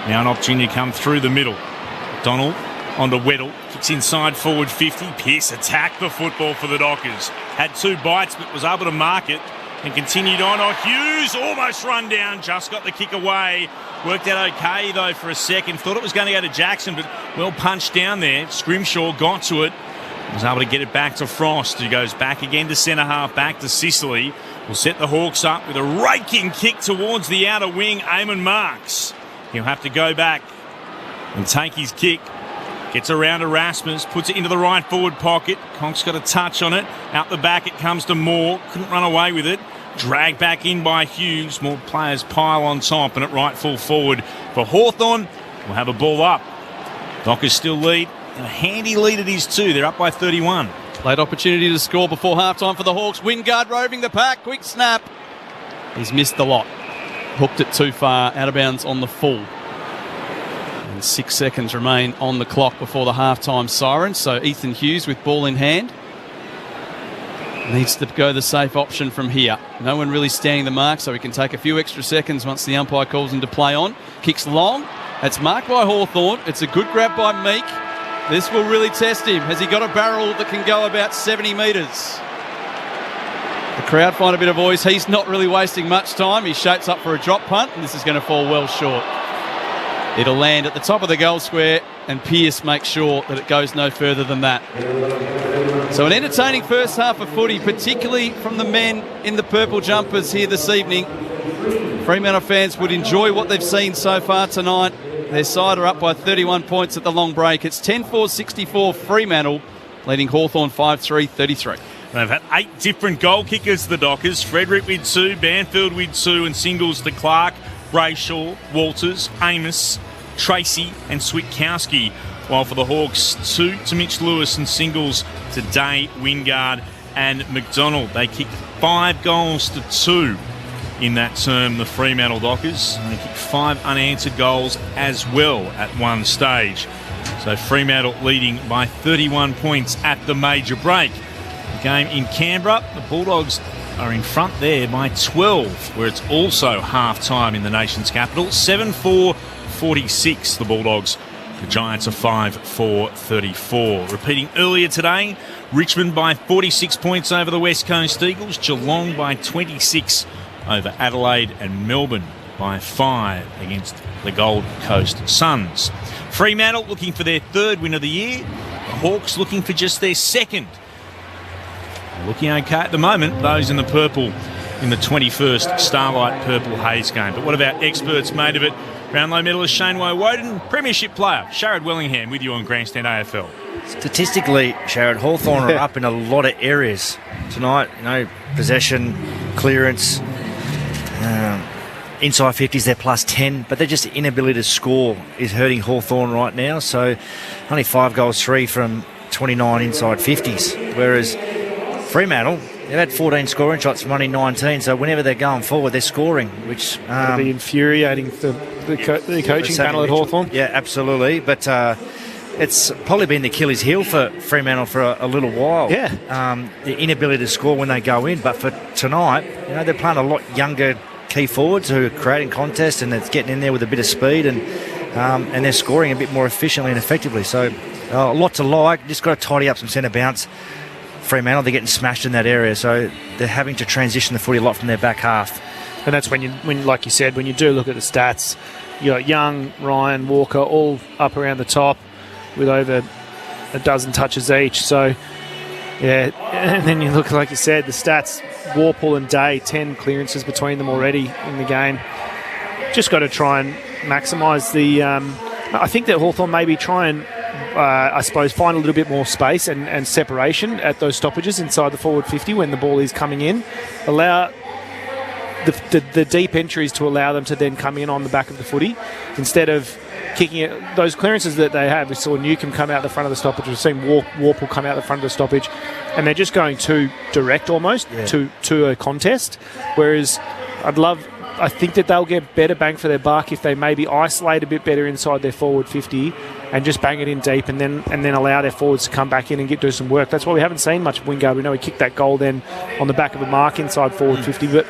S3: Now an opportunity to come through the middle. Donald onto Weddle. Kicks inside forward 50. Pearce attacked the football for the Dockers. Had 2 bites, but was able to mark it and continued on. Oh, Hughes almost run down. Just got the kick away. Worked out okay, though, for a second. Thought it was going to go to Jackson, but well punched down there. Scrimshaw got to it. Was able to get it back to Frost, who goes back again to centre half, back to Sicily. Will set the Hawks up with a raking kick towards the outer wing. Eamon Marks. He'll have to go back and take his kick. Gets around Erasmus, puts it into the right forward pocket. Conk's got a touch on it. Out the back it comes to Moore. Couldn't run away with it. Dragged back in by Hughes. More players pile on top, and at right full forward for Hawthorn. We'll have a ball up. Dockers still lead. A handy lead it is too. They're up by 31.
S5: Late opportunity to score before half-time for the Hawks. Wingard roving the pack. Quick snap. He's missed the lot. Hooked it too far. Out of bounds on the full. And 6 seconds remain on the clock before the half-time siren. So Ethan Hughes with ball in hand needs to go the safe option from here. No one really standing the mark, so he can take a few extra seconds once the umpire calls him to play on. Kicks long. It's marked by Hawthorn. It's a good grab by Meek. This will really test him. Has he got a barrel that can go about 70 metres? The crowd find a bit of voice. He's not really wasting much time. He shapes up for a drop punt, and this is going to fall well short. It'll land at the top of the goal square, and Pearce makes sure that it goes no further than that. So an entertaining first half of footy, particularly from the men in the purple jumpers here this evening. Fremantle fans would enjoy what they've seen so far tonight. Their side are up by 31 points at the long break. It's 10-4-64 Fremantle, leading Hawthorn 5-3-33.
S3: They've had 8 different goal kickers, the Dockers. Frederick with 2, Banfield with 2, and singles to Clark, Brayshaw, Walters, Amos, Tracy and Switkowski. While for the Hawks, 2 to Mitch Lewis and singles to Day, Wingard and McDonald. They kicked 5 goals to 2 in that term, the Fremantle Dockers. And they kicked 5 unanswered goals as well at one stage. So Fremantle leading by 31 points at the major break. The game in Canberra, the Bulldogs are in front there by 12, where it's also half-time in the nation's capital. 7-4-46, the Bulldogs. The Giants are 5-4-34. Repeating earlier today, Richmond by 46 points over the West Coast Eagles. Geelong by 26 over Adelaide, and Melbourne by 5 against the Gold Coast Suns. Fremantle looking for their 3rd win of the year. The Hawks looking for just their 2nd. Looking okay at the moment, those in the purple in the 21st Starlight Purple Haze game. But what about experts made of it? Brownlow medalist Shane Woden, premiership player Sharad Wellingham with you on Grandstand AFL.
S6: Statistically, Sharad, Hawthorn are up in a lot of areas tonight. You know, possession, clearance, inside 50s, they're plus 10, but they're just inability to score is hurting Hawthorn right now. So only 5 goals, 3 from 29 inside 50s, whereas Fremantle, they've had 14 scoring shots from only 19, so whenever they're going forward, they're scoring, which...
S7: It'll be infuriating for the coaching panel at Hawthorn.
S6: Yeah, absolutely, but it's probably been the Achilles heel for Fremantle for a little while.
S7: Yeah.
S6: The inability to score when they go in, but for tonight, you know, they're playing a lot younger key forwards who are creating contests, and it's getting in there with a bit of speed, and they're scoring a bit more efficiently and effectively. So a lot to like. Just got to tidy up some centre bounce. Fremantle, they're getting smashed in that area, so they're having to transition the footy a lot from their back half.
S7: And that's when, like you said, when you do look at the stats, you got Young, Ryan, Walker, all up around the top with over a dozen touches each. So, yeah, and then you look, like you said, the stats, Warple and Day, 10 clearances between them already in the game. Just got to try and maximise the... I think that Hawthorn maybe try and I suppose find a little bit more space and separation at those stoppages inside the forward 50 when the ball is coming in. Allow the deep entries to allow them to then come in on the back of the footy instead of kicking it. Those clearances that they have, we saw Newcombe come out the front of the stoppage, we've seen Warple come out the front of the stoppage, and they're just going too direct almost to a contest, whereas I think that they'll get better bang for their buck if they maybe isolate a bit better inside their forward 50 and just bang it in deep and then allow their forwards to come back in and do some work. That's why we haven't seen much of Wingard. We know he kicked that goal then on the back of a mark inside forward 50, but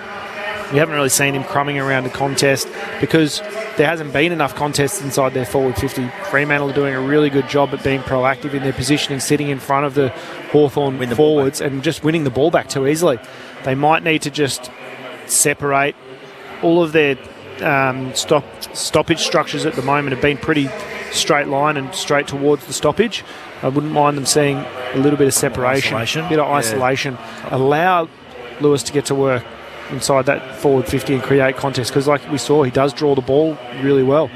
S7: we haven't really seen him crumbing around the contest because there hasn't been enough contests inside their forward 50. Fremantle are doing a really good job at being proactive in their positioning, sitting in front of the Hawthorn forwards and just winning the ball back too easily. They might need to just separate. All of their stoppage structures at the moment have been pretty straight line and straight towards the stoppage. I wouldn't mind them seeing a little bit of separation, a bit of isolation. Allow Lewis to get to work inside that forward 50 and create contests, because like we saw, he does draw the ball really well.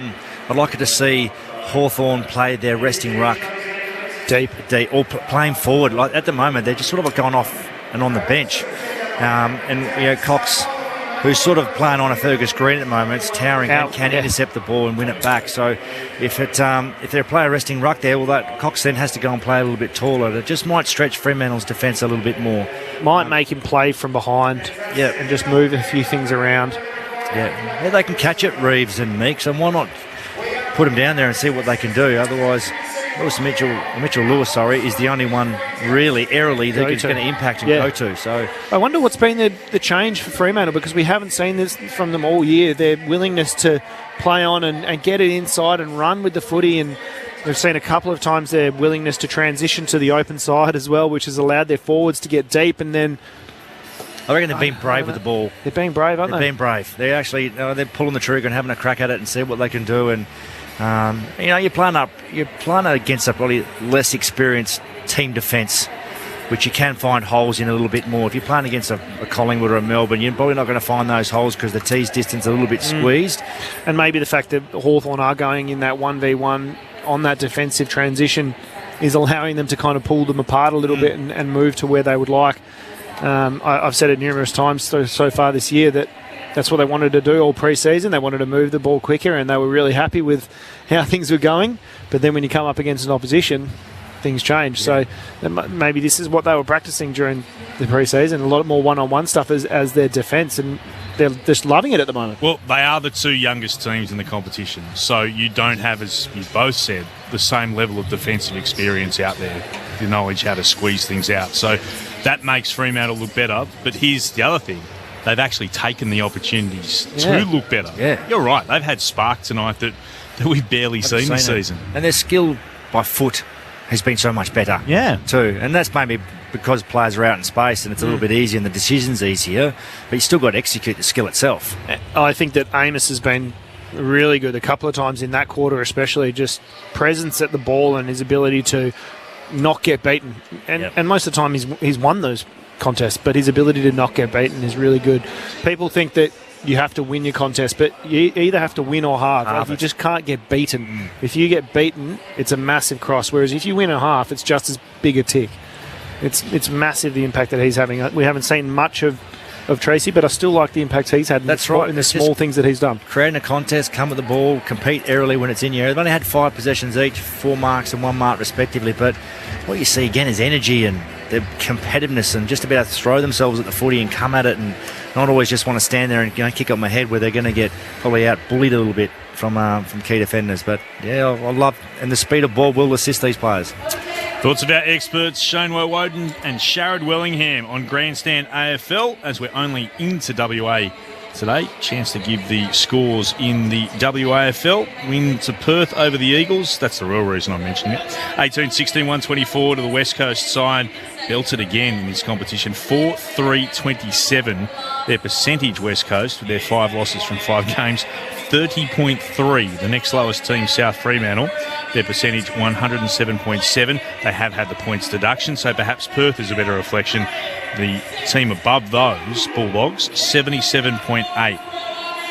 S6: I'd like to see Hawthorn play their resting ruck deep or playing forward. Like at the moment, they're just sort of like going off and on the bench. And Cox, who's sort of playing on a Fergus Green at the moment, it's towering and can intercept the ball and win it back. So if they're a player resting ruck there, well, that Cox then has to go and play a little bit taller. It just might stretch Fremantle's defence a little bit more.
S7: Might make him play from behind and just move a few things around.
S6: Yeah, they can catch it, Reeves and Meeks, and why not put them down there and see what they can do? Otherwise, Mitchell Lewis, is the only one really airily that is going to impact and go to. So
S7: I wonder what's been the change for Fremantle, because we haven't seen this from them all year. Their willingness to play on and get it inside and run with the footy, and we've seen a couple of times their willingness to transition to the open side as well, which has allowed their forwards to get deep. And then
S6: I reckon they've been brave with the ball.
S7: They're being brave, aren't they?
S6: They're being brave. They're actually they're pulling the trigger and having a crack at it and see what they can do. And you're playing against a probably less experienced team defence, which you can find holes in a little bit more. If you're playing against a Collingwood or a Melbourne, you're probably not going to find those holes because the tee's distance is a little bit squeezed.
S7: And maybe the fact that Hawthorn are going in that 1v1 on that defensive transition is allowing them to kind of pull them apart a little bit and move to where they would like. I've said it numerous times so far this year that that's what they wanted to do all pre-season. They wanted to move the ball quicker, and they were really happy with how things were going. But then when you come up against an opposition, things change. So maybe this is what they were practicing during the pre-season, a lot more one-on-one stuff as their defence, and they're just loving it at the moment.
S3: Well, they are the two youngest teams in the competition, so you don't have, as you both said, the same level of defensive experience out there, the knowledge how to squeeze things out. So that makes Fremantle look better. But here's the other thing. They've actually taken the opportunities to look better. Yeah. You're right. They've had spark tonight that we've barely seen this season.
S6: And their skill by foot has been so much better too. And that's maybe because players are out in space and it's a little bit easier and the decision's easier, but you still got to execute the skill itself.
S7: I think that Amos has been really good a couple of times in that quarter, especially just presence at the ball and his ability to not get beaten. And most of the time he's won those contests, but his ability to not get beaten is really good. People think that you have to win your contest, but you either have to win or half. You just can't get beaten. If you get beaten, it's a massive cross, whereas if you win a half, it's just as big a tick. It's massive, the impact that he's having. We haven't seen much of Tracy, but I still like the impact he's had in the small things that he's done.
S6: Creating a contest, come with the ball, compete airily when it's in your area. They've only had 5 possessions each, 4 marks and 1 mark respectively, but what you see again is energy and their competitiveness and just about to throw themselves at the footy and come at it and not always just want to stand there and kick up my head where they're going to get probably out bullied a little bit from key defenders. But I love, and the speed of ball will assist these players.
S3: Thoughts of our experts Shane Woden and Sharad Wellingham on Grandstand AFL as we're only into WA today. Chance to give the scores in the WAFL. Win to Perth over the Eagles. That's the real reason I'm mentioning it. 18-16, 124 to the West Coast side. Belted again in this competition. 4-3-27. Their percentage, West Coast, with their 5 losses from 5 games, 30.3. The next lowest team, South Fremantle. Their percentage, 107.7. They have had the points deduction, so perhaps Perth is a better reflection. The team above those, Bulldogs, 77.8.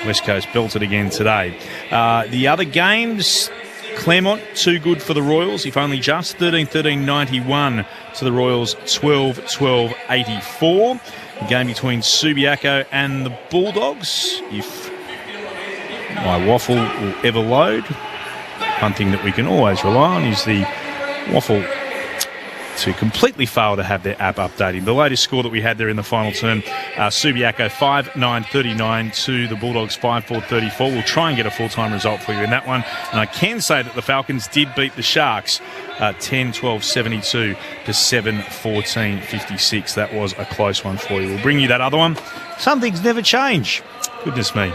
S3: West Coast belted again today. The other games, Claremont, too good for the Royals, if only just. 13-13-91 to the Royals, 12-12-84. the game between Subiaco and the Bulldogs. If my waffle will ever load, one thing that we can always rely on is the waffle to completely fail to have their app updating. The latest score that we had there in the final term, Subiaco 5-9-39 to the Bulldogs 5-4-34. We'll try and get a full-time result for you in that one. And I can say that the Falcons did beat the Sharks 10-12-72 to 7-14-56. That was a close one for you. We'll bring you that other one. Some things never change. Goodness me.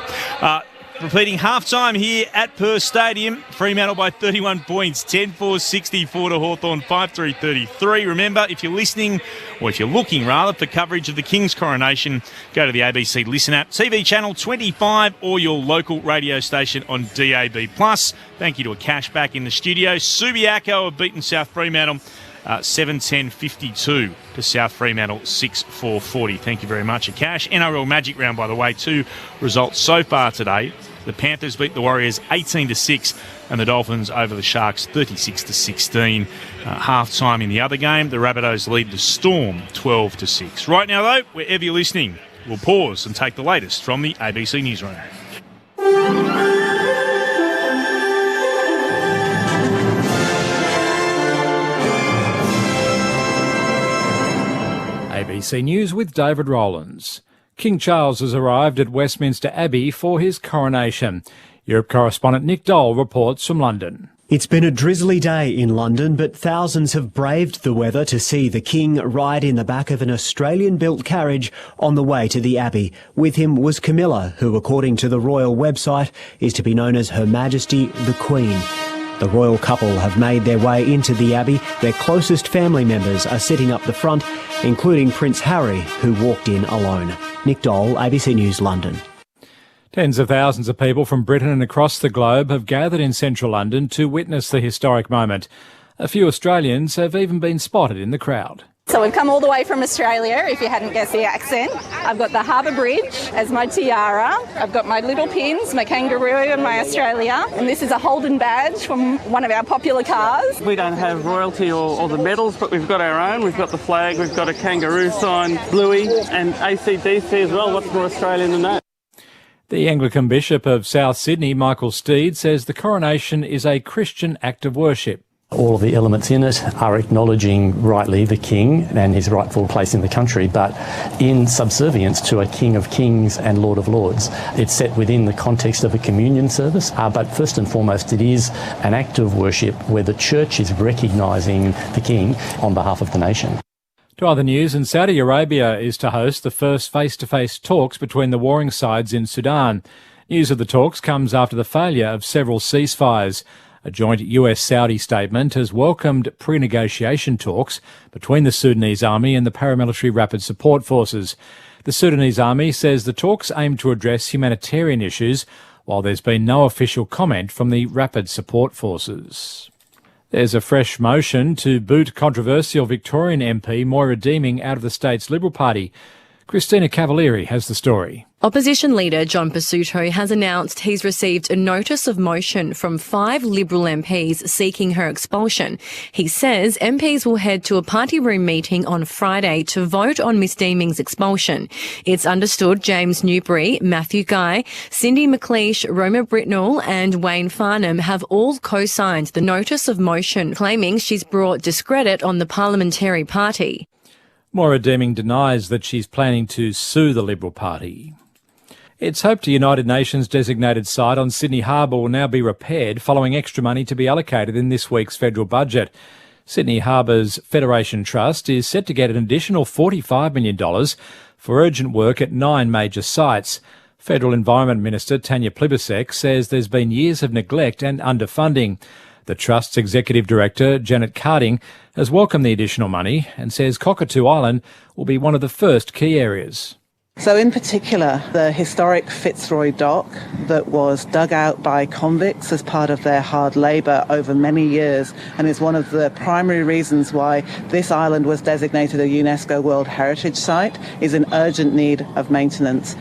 S3: Repeating half-time here at Perth Stadium. Fremantle by 31 points, 10-4-64 to Hawthorn, 5-3-33. Remember, if you're listening, or if you're looking rather, for coverage of the King's coronation, go to the ABC Listen app, TV channel 25, or your local radio station on DAB+. Thank you to a cashback in the studio. Subiaco have beaten South Fremantle 7-10-52 to South Fremantle 6-4-40. Thank you very much, Akash. NRL Magic Round, by the way, 2 results so far today. The Panthers beat the Warriors 18-6 and the Dolphins over the Sharks 36-16. Half-time in the other game, the Rabbitohs lead the Storm 12-6. Right now, though, wherever you're listening, we'll pause and take the latest from the ABC Newsroom.
S15: ABC News with David Rowlands. King Charles has arrived at Westminster Abbey for his coronation. Europe correspondent Nick Dole reports from London.
S16: It's been a drizzly day in London, but thousands have braved the weather to see the King ride in the back of an Australian-built carriage on the way to the Abbey. With him was Camilla, who, according to the royal website, is to be known as Her Majesty the Queen. The royal couple have made their way into the Abbey. Their closest family members are sitting up the front, including Prince Harry, who walked in alone. Nick Dole, ABC News, London.
S15: Tens of thousands of people from Britain and across the globe have gathered in central London to witness the historic moment. A few Australians have even been spotted in the crowd.
S17: So we've come all the way from Australia, if you hadn't guessed the accent. I've got the Harbour Bridge as my tiara. I've got my little pins, my kangaroo and my Australia. And this is a Holden badge from one of our popular cars.
S18: We don't have royalty or the medals, but we've got our own. We've got the flag, we've got a kangaroo sign, Bluey, and ACDC as well. What's more Australian than that?
S15: The Anglican Bishop of South Sydney, Michael Steed, says the coronation is a Christian act of worship.
S19: All of the elements in it are acknowledging rightly the King and his rightful place in the country, but in subservience to a King of Kings and Lord of Lords. It's set within the context of a communion service, but first and foremost it is an act of worship where the Church is recognising the King on behalf of the nation.
S15: To other news, and Saudi Arabia is to host the first face-to-face talks between the warring sides in Sudan. News of the talks comes after the failure of several ceasefires. A joint US-Saudi statement has welcomed pre-negotiation talks between the Sudanese Army and the paramilitary Rapid Support Forces. The Sudanese Army says the talks aim to address humanitarian issues, while there's been no official comment from the Rapid Support Forces. There's a fresh motion to boot controversial Victorian MP Moira Deeming out of the state's Liberal Party. Christina Cavalieri has the story.
S20: Opposition leader John Pesutto has announced he's received a notice of motion from 5 Liberal MPs seeking her expulsion. He says MPs will head to a party room meeting on Friday to vote on Miss Deeming's expulsion. It's understood James Newbury, Matthew Guy, Cindy McLeish, Roma Britnell and Wayne Farnham have all co-signed the notice of motion, claiming she's brought discredit on the parliamentary party.
S15: Moira Deeming denies that she's planning to sue the Liberal Party. It's hoped a United Nations designated site on Sydney Harbour will now be repaired following extra money to be allocated in this week's federal budget. Sydney Harbour's Federation Trust is set to get an additional $45 million for urgent work at 9 major sites. Federal Environment Minister Tanya Plibersek says there's been years of neglect and underfunding. The Trust's Executive Director, Janet Carding, has welcomed the additional money and says Cockatoo Island will be one of the first key areas.
S21: So in particular, the historic Fitzroy Dock that was dug out by convicts as part of their hard labour over many years and is one of the primary reasons why this island was designated a UNESCO World Heritage Site, is in urgent need of maintenance.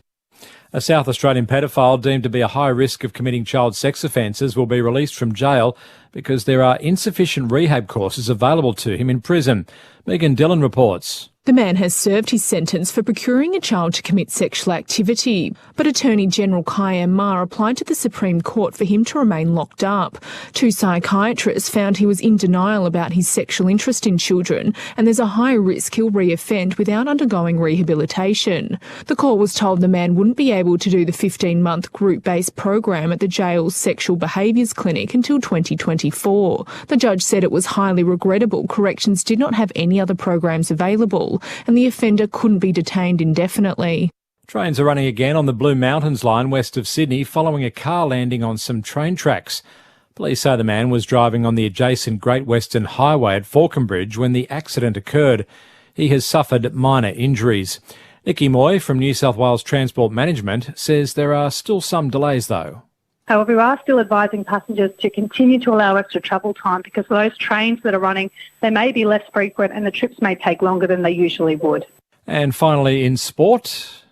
S15: A South Australian pedophile deemed to be a high risk of committing child sex offences will be released from jail because there are insufficient rehab courses available to him in prison. Megan Dillon reports.
S2: The man has served his sentence for procuring a child to commit sexual activity, but Attorney General Kayam Ma applied to the Supreme Court for him to remain locked up. 2 psychiatrists found he was in denial about his sexual interest in children, and there's a high risk he'll re-offend without undergoing rehabilitation. The court was told the man wouldn't be able to do the 15-month group-based program at the jail's Sexual Behaviours Clinic until 2024. The judge said it was highly regrettable corrections did not have any other programs available, and the offender couldn't be detained indefinitely.
S15: Trains are running again on the Blue Mountains line west of Sydney following a car landing on some train tracks. Police say the man was driving on the adjacent Great Western Highway at Falconbridge when the accident occurred. He has suffered minor injuries. Nikki Moy from New South Wales Transport Management says there are still some delays though.
S22: However, we are still advising passengers to continue to allow extra travel time because those trains that are running, they may be less frequent and the trips may take longer than they usually would.
S15: And finally in sport,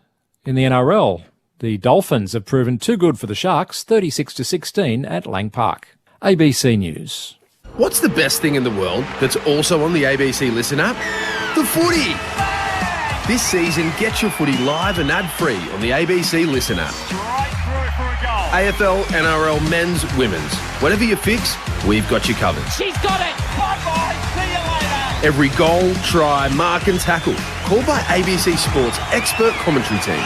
S15: in the NRL, the Dolphins have proven too good for the Sharks, 36-16 at Lang Park. ABC News.
S23: What's the best thing in the world that's also on the ABC Listen app? The footy! This season, get your footy live and ad-free on the ABC Listen app. AFL, NRL, men's, women's. Whatever you fix, we've got you covered.
S4: She's got it! Bye-bye! See you later!
S23: Every goal, try, mark and tackle. Called by ABC Sports' expert commentary team.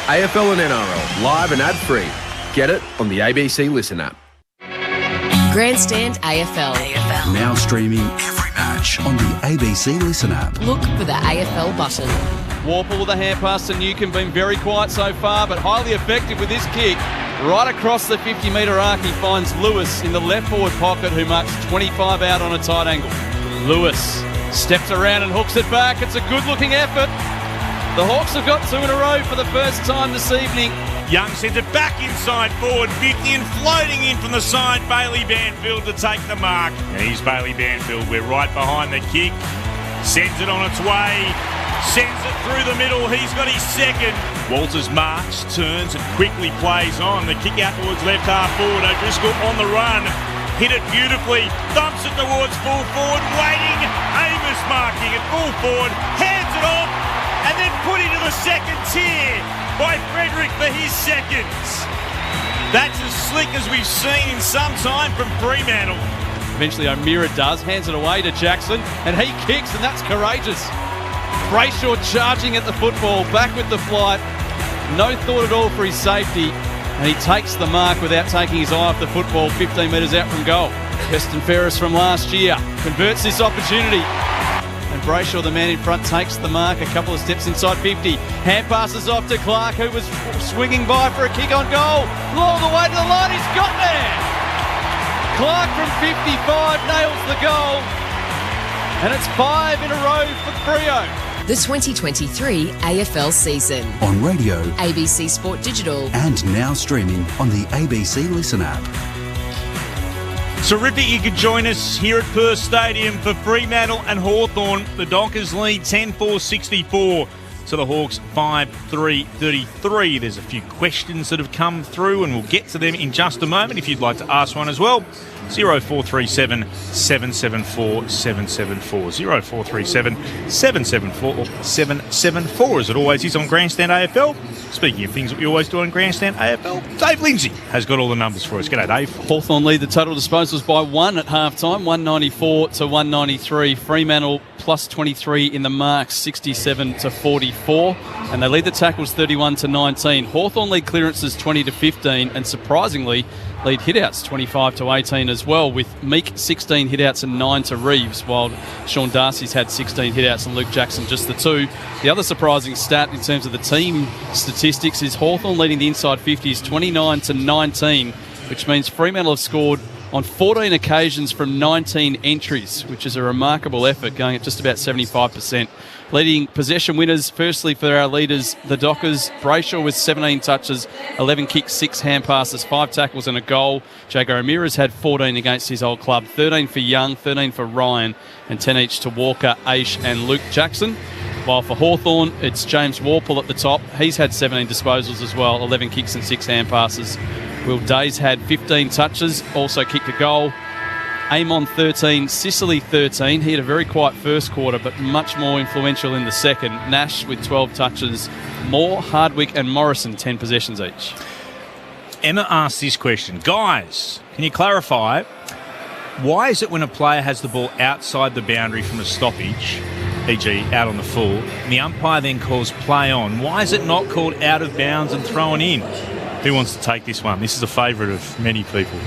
S23: AFL and NRL, live and ad-free. Get it on the ABC Listen app.
S9: Grandstand AFL.
S1: Now streaming every match on the ABC Listen app.
S9: Look for the AFL button.
S5: Warple with a hand pass to Newcombe, been very quiet so far, but highly effective with this kick. Right across the 50-metre arc, he finds Lewis in the left forward pocket, who marks 25 out on a tight angle. Lewis steps around and hooks it back. It's a good-looking effort. The Hawks have got 2 in a row for the first time this evening.
S3: Young sends it back inside forward 50 and floating in from the side, Bailey Banfield to take the mark. And here's Bailey Banfield. We're right behind the kick. Sends it on its way. Sends it through the middle. He's got his second. Walters marks, turns and quickly plays on. The kick out towards left half forward. O'Driscoll on the run. Hit it beautifully. Thumps it towards full forward. Waiting. Amos marking it full forward. Hands it off. And then put into the second tier by Frederick for his seconds. That's as slick as we've seen in some time from Fremantle.
S5: Eventually O'Meara does, hands it away to Jackson, and he kicks, and that's courageous. Brayshaw charging at the football, back with the flight. No thought at all for his safety, and he takes the mark without taking his eye off the football 15 metres out from goal. Weston Ferris from last year converts this opportunity. And Brayshaw, the man in front, takes the mark a couple of steps inside 50. Hand passes off to Clark, who was swinging by for a kick on goal. All the way to the line, he's got there. Clark from 55 nails the goal. And it's 5 in a row for Freo.
S9: The 2023 AFL season.
S1: On radio,
S9: ABC Sport Digital.
S1: and now streaming on the ABC Listen app.
S3: Terrific you could join us here at Perth Stadium for Fremantle and Hawthorn. The Dockers lead 10-4-64 to the Hawks 5-3-33. There's a few questions that have come through and we'll get to them in just a moment if you'd like to ask one as well. 0437 774 774. 0437 774 774 as it always is on Grandstand AFL. Speaking of things that we always do on Grandstand AFL, Dave Lindsay has got all the numbers for us. G'day, Dave.
S5: Hawthorn lead the total disposals by 1 at half-time, 194 to 193. Fremantle plus 23 in the marks, 67 to 44. And they lead the tackles 31 to 19. Hawthorn lead clearances 20 to 15. And surprisingly, lead hitouts 25 to 18 as well, with Meek 16 hitouts and 9 to Reeves, while Sean Darcy's had 16 hitouts and Luke Jackson just the 2. The other surprising stat in terms of the team statistics is Hawthorn leading the inside 50s 29 to 19, which means Fremantle have scored on 14 occasions from 19 entries, which is a remarkable effort, going at just about 75%. Leading possession winners, firstly for our leaders, the Dockers. Brayshaw with 17 touches, 11 kicks, 6 hand passes, 5 tackles and a goal. Jago Ramirez had 14 against his old club, 13 for Young, 13 for Ryan, and 10 each to Walker, Aish and Luke Jackson. While for Hawthorn, it's James Warple at the top. He's had 17 disposals as well, 11 kicks and 6 hand passes. Will Days had 15 touches, also kicked a goal. Amon 13, Sicily 13. He had a very quiet first quarter, but much more influential in the second. Nash with 12 touches. Moore, Hardwick and Morrison 10 possessions each.
S12: Emma asked this question. Guys, can you clarify, why is it when a player has the ball outside the boundary from a stoppage, e.g. out on the full, and the umpire then calls play on, why is it not called out of bounds and thrown in? Who wants to take this one? This is a favourite of many people.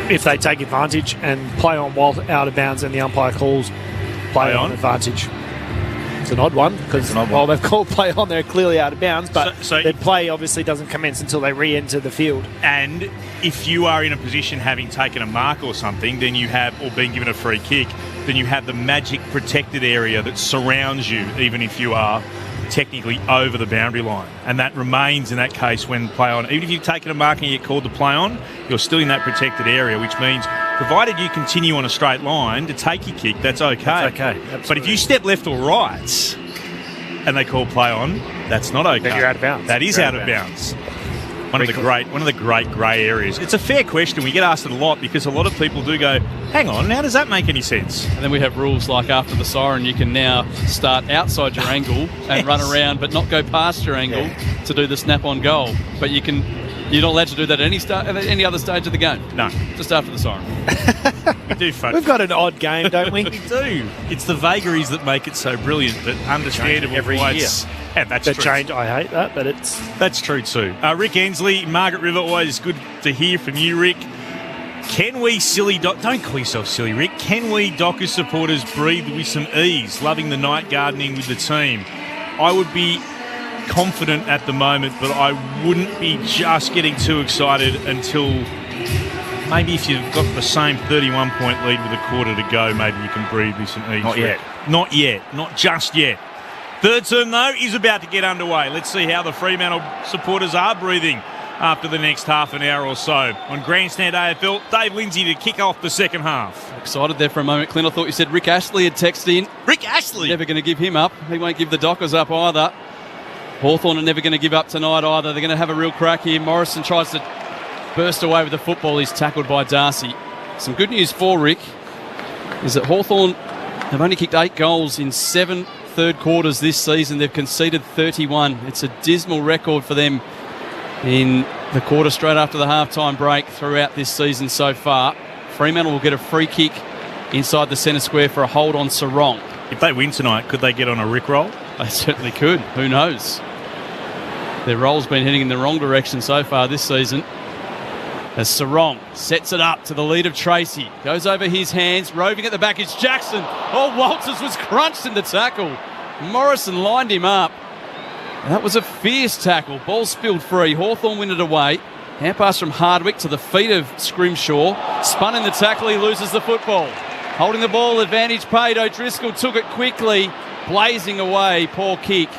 S7: If they take advantage and play on while out of bounds and the umpire calls play on advantage. It's an odd one because while they've called play on, they're clearly out of bounds, but their play obviously doesn't commence until they re-enter the field.
S12: And if you are in a position having taken a mark or something, then you have, or been given a free kick, then you have the magic protected area that surrounds you, even if you are technically over the boundary line, and that remains in that case when play on. Even if you've taken a mark and you get called to play on, you're still in that protected area, which means provided you continue on a straight line to take your kick, that's okay.
S6: That's okay. Absolutely.
S12: But if you step left or right and they call play on, that's not okay.
S7: Then you're out of bounds.
S12: That is out of bounds. One of the great grey areas. It's a fair question. We get asked it a lot because a lot of people do go, hang on, how does that make any sense?
S5: And then we have rules like after the siren, you can now start outside your angle and run around, but not go past your angle to do the snap-on goal. But you're not allowed to do that at any other stage of the game.
S12: No.
S5: Just after the siren.
S12: We do fun.
S7: We've got an odd game, don't we?
S12: We do. It's the vagaries that make it so brilliant, but understandable
S7: every year.
S12: Yeah, that's
S7: The
S12: true.
S7: change, I hate that, but
S12: That's true too. Rick Ensley, Margaret River, always good to hear from you, Rick. Can we don't call yourself silly, Rick. Can we Dockers supporters breathe with some ease, loving the night gardening with the team? I would be confident at the moment, but I wouldn't be just getting too excited until maybe if you've got the same 31-point lead with a quarter to go, maybe you can breathe with some ease.
S6: Not yet.
S12: Not yet. Not just yet. Third term, though, is about to get underway. Let's see how the Fremantle supporters are breathing after the next half an hour or so. On Grandstand AFL, Dave Lindsay to kick off the second half.
S5: Excited there for a moment, Clint. I thought you said Rick Ashley had texted in.
S12: Rick Ashley?
S5: Never going to give him up. He won't give the Dockers up either. Hawthorn are never going to give up tonight either. They're going to have a real crack here. Morrison tries to burst away with the football. He's tackled by Darcy. Some good news for Rick is that Hawthorn have only kicked 8 goals in 7 third quarters this season. They've conceded 31. It's a dismal record for them in the quarter straight after the half-time break throughout this season so far. Fremantle will get a free kick inside the centre square for a hold on Sarong.
S12: If they win tonight, could they get on a Rick roll?
S5: They certainly could. Who knows? Their roll's been heading in the wrong direction so far this season. As Sarong sets it up to the lead of Tracy. Goes over his hands. Roving at the back is Jackson. Oh, Walters was crunched in the tackle. Morrison lined him up. And that was a fierce tackle. Ball spilled free. Hawthorn win it away. Hand pass from Hardwick to the feet of Scrimshaw. Spun in the tackle. He loses the football. Holding the ball. Advantage paid. O'Driscoll took it quickly. Blazing away. Poor kick.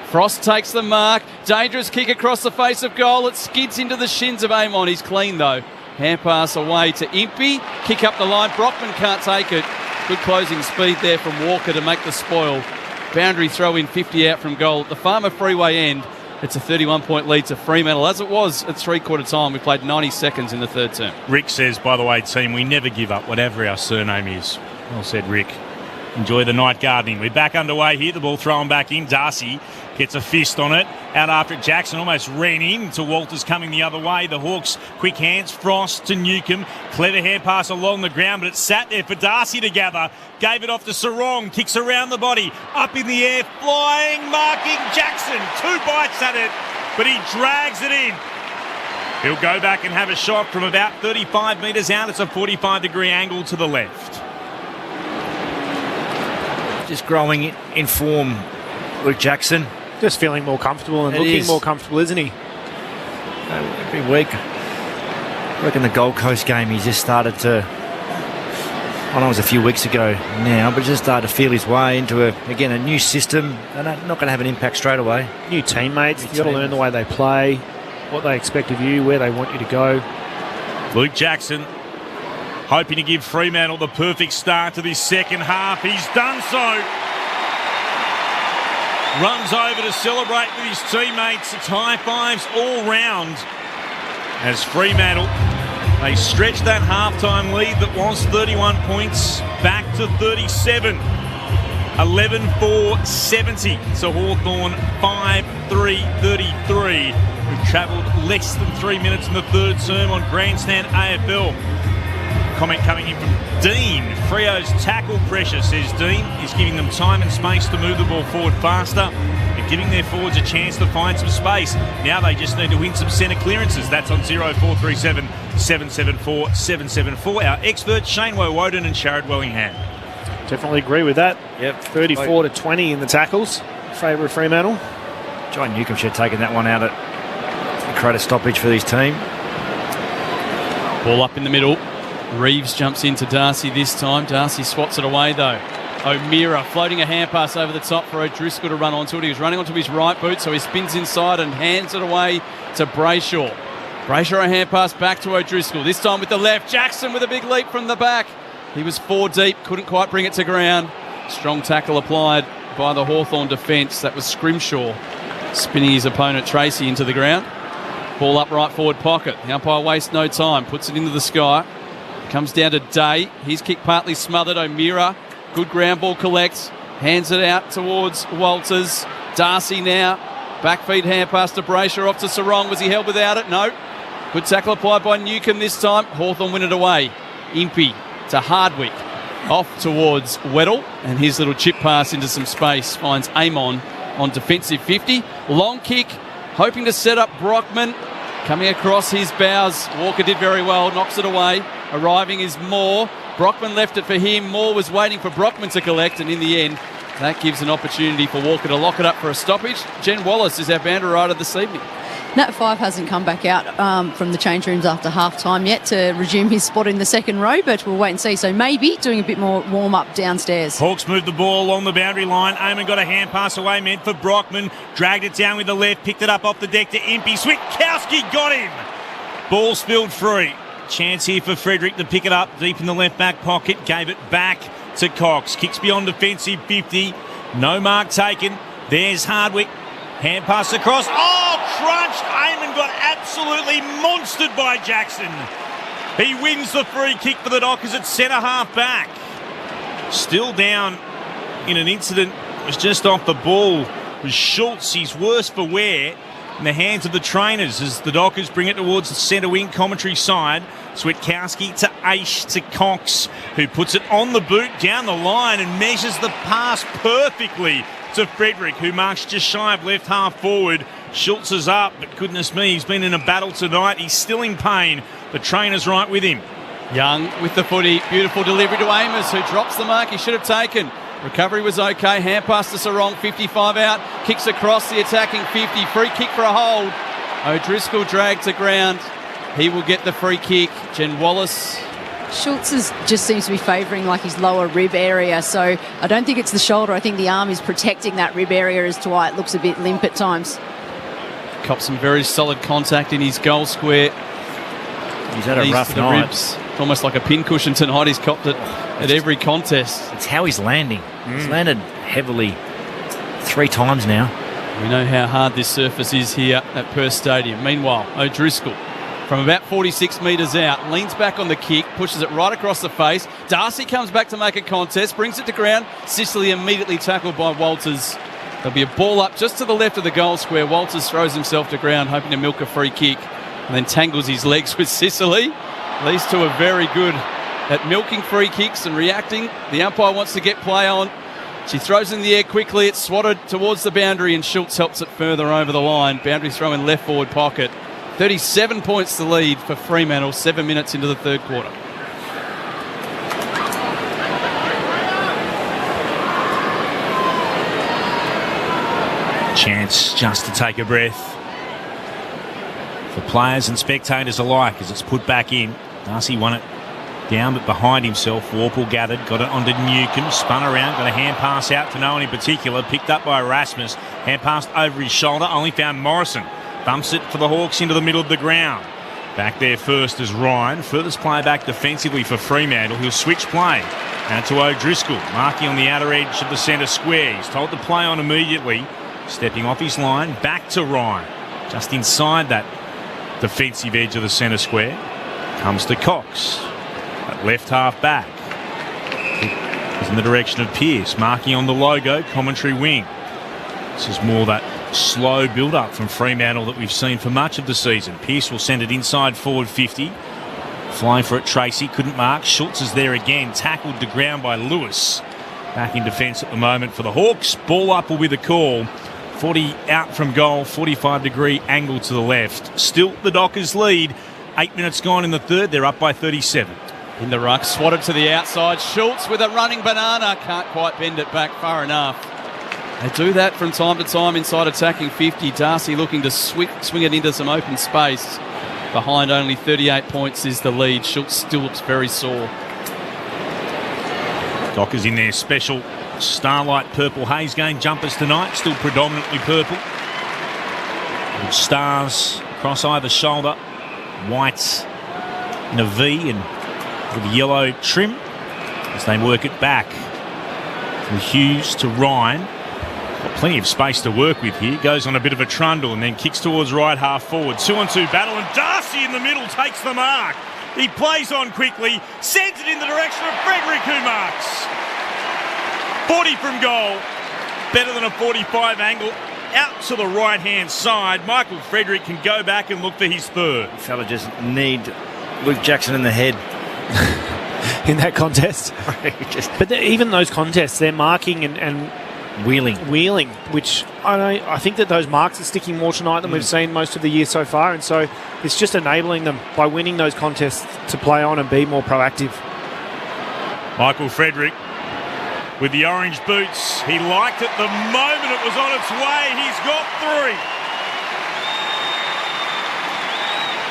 S5: Frost takes the mark. Dangerous kick across the face of goal. It skids into the shins of Amon. He's clean though. Hand pass away to Impey. Kick up the line. Brockman can't take it. Good closing speed there from Walker to make the spoil. Boundary throw in 50 out from goal. At the Farmer Freeway end, it's a 31-point lead to Fremantle, as it was at three-quarter time. We played 90 seconds in the third term.
S12: Rick says, by the way, team, we never give up, whatever our surname is. Well said, Rick. Enjoy the night gardening. We're back underway here. The ball thrown back in. Darcy gets a fist on it. Out after it. Jackson almost ran into Walters coming the other way. The Hawks, quick hands. Frost to Newcomb. Clever hand pass along the ground, but it sat there for Darcy to gather. Gave it off to Sarong. Kicks around the body. Up in the air. Flying, marking Jackson. 2 bites at it, but he drags it in. He'll go back and have a shot from about 35 metres out. It's a 45-degree angle to the left.
S6: Just growing in form, Luke Jackson.
S7: Just feeling more comfortable and looking more comfortable, isn't he?
S6: Every week. I reckon the Gold Coast game, he just started to, I know it was a few weeks ago now, but just started to feel his way into, a new system. And not going to have an impact straight away.
S7: New teammates. You've got to learn the way they play, what they expect of you, where they want you to go.
S12: Luke Jackson hoping to give Fremantle the perfect start to this second half. He's done so. Runs over to celebrate with his teammates. It's high fives all round as Fremantle
S3: They stretched that halftime lead that was 31 points back to 37. 11-4-70 to Hawthorn, 5-3-33. We've travelled less than 3 minutes in the third term on Grandstand AFL. Comment coming in from Dean. Freo's tackle pressure, says Dean, is giving them time and space to move the ball forward faster and giving their forwards a chance to find some space. Now they just need to win some centre clearances. That's on 0437 774 774. Our experts Shane Woden and Sharad Wellingham.
S7: Definitely agree with that.
S6: Yep.
S7: 34-20 in the tackles. Favour of Fremantle.
S6: John Newcombe should have taken that one out at create a stoppage for his team.
S5: Ball up in the middle. Reeves jumps into Darcy this time. Darcy swats it away though. O'Meara floating a hand pass over the top for O'Driscoll to run onto it. He was running onto his right boot, so he spins inside and hands it away to Brayshaw. Brayshaw a hand pass back to O'Driscoll. This time with the left. Jackson with a big leap from the back. He was 4 deep, couldn't quite bring it to ground. Strong tackle applied by the Hawthorn defence. That was Scrimshaw spinning his opponent Tracy into the ground. Ball up right forward pocket. The umpire wastes no time, puts it into the sky. Comes down to Day. His kick partly smothered. O'Meara, good ground ball collects. Hands it out towards Walters. Darcy now. Backfeed hand pass to Brayshaw off to Sarong. Was he held without it? No. Good tackle applied by Newcombe this time. Hawthorn win it away. Impey to Hardwick. Off towards Weddle. And his little chip pass into some space finds Amon on defensive 50. Long kick. Hoping to set up Brockman. Coming across his bows. Walker did very well. Knocks it away. Arriving is Moore. Brockman left it for him. Moore was waiting for Brockman to collect, and in the end, that gives an opportunity for Walker to lock it up for a stoppage. Jen Wallace is our boundary rider this evening.
S8: Nat 5 hasn't come back out from the change rooms after half-time yet to resume his spot in the second row, but we'll wait and see. So maybe doing a bit more warm-up downstairs.
S3: Hawks moved the ball along the boundary line. Eamon got a hand pass away meant for Brockman. Dragged it down with the left, picked it up off the deck to Impey. Switkowski got him. Ball spilled free. Chance here for Frederick to pick it up deep in the left back pocket. Gave it back to Cox. Kicks beyond defensive 50. No mark taken. There's Hardwick. Hand pass across. Oh, crunched. Eamon got absolutely monstered by Jackson. He wins the free kick for the Dockers at centre half back. Still down in an incident. Was just off the ball. It was Schultz. He's worse for wear. In the hands of the trainers as the Dockers bring it towards the centre wing commentary side. Switkowski to Aish to Cox, who puts it on the boot down the line and measures the pass perfectly to Frederick, who marks just shy of left half forward. Schultz is up, but goodness me, he's been in a battle tonight. He's still in pain. The trainer's right with him.
S5: Young with the footy. Beautiful delivery to Amos, who drops the mark he should have taken. Recovery was okay. Hand pass to Sarong, 55 out. Kicks across the attacking 50. Free kick for a hold. O'Driscoll dragged to ground. He will get the free kick. Jen Wallace.
S8: Schultz just seems to be favouring like his lower rib area, so I don't think it's the shoulder. I think the arm is protecting that rib area as to why it looks a bit limp at times.
S5: Copped some very solid contact in his goal square.
S6: He's had a rough night.
S5: Ribs. Almost like a pincushion tonight. He's copped it at every contest.
S6: It's how he's landing. He's landed heavily 3 times now.
S5: We know how hard this surface is here at Perth Stadium. Meanwhile, O'Driscoll from about 46 metres out, leans back on the kick, pushes it right across the face. Darcy comes back to make a contest, brings it to ground. Sicily immediately tackled by Walters. There'll be a ball up just to the left of the goal square. Walters throws himself to ground, hoping to milk a free kick, and then tangles his legs with Sicily. These two are very good at milking free kicks and reacting. The umpire wants to get play on. She throws in the air quickly. It's swatted towards the boundary, and Schultz helps it further over the line. Boundary throw in left forward pocket. 37 points to lead for Fremantle, 7 minutes into the third quarter.
S3: Chance just to take a breath for players and spectators alike as it's put back in. Darcy won it down but behind himself. Warple gathered, got it onto Newcombe, spun around, got a hand pass out to no one in particular, picked up by Erasmus, hand passed over his shoulder, only found Morrison. Bumps it for the Hawks into the middle of the ground. Back there first is Ryan. Furthest play back defensively for Fremantle. He'll switch play. Out to O'Driscoll, marking on the outer edge of the centre square. He's told to play on immediately. Stepping off his line, back to Ryan. Just inside that defensive edge of the centre square.
S12: Comes to Cox. At left half back. Is in the direction of Pearce. Marking on the logo. Commentary wing. This is more that slow build-up from Fremantle that we've seen for much of the season. Pearce will send it inside forward 50. Flying for it, Tracy. Couldn't mark. Schultz is there again. Tackled to ground by Lewis. Back in defence at the moment for the Hawks. Ball up will be the call. 40 out from goal. 45-degree angle to the left. Still the Dockers lead. 8 minutes gone in the third. They're up by 37.
S5: In the ruck, swatted to the outside. Schultz with a running banana. Can't quite bend it back far enough. They do that from time to time inside attacking 50. Darcy looking to swing it into some open space. Behind only 38 points is the lead. Schultz still looks very sore.
S12: Dockers in their special Starlight Purple Haze game jumpers tonight. Still predominantly purple. With stars across either shoulder. White in a V and with yellow trim as they work it back. From Hughes to Ryan. Got plenty of space to work with here. Goes on a bit of a trundle and then kicks towards right half forward. 2-on-2 battle and Darcy in the middle takes the mark. He plays on quickly, sends it in the direction of Frederick who marks. 40 from goal. Better than a 45 angle. Out to the right-hand side. Michael Frederick can go back and look for his third.
S6: The fella just need Luke Jackson in the head.
S7: In that contest. But even those contests, they're marking and
S6: wheeling,
S7: which I think that those marks are sticking more tonight than we've seen most of the year so far, and so it's just enabling them by winning those contests to play on and be more proactive.
S12: Michael Frederick with the orange boots. He liked it the moment it was on its way. He's got 3.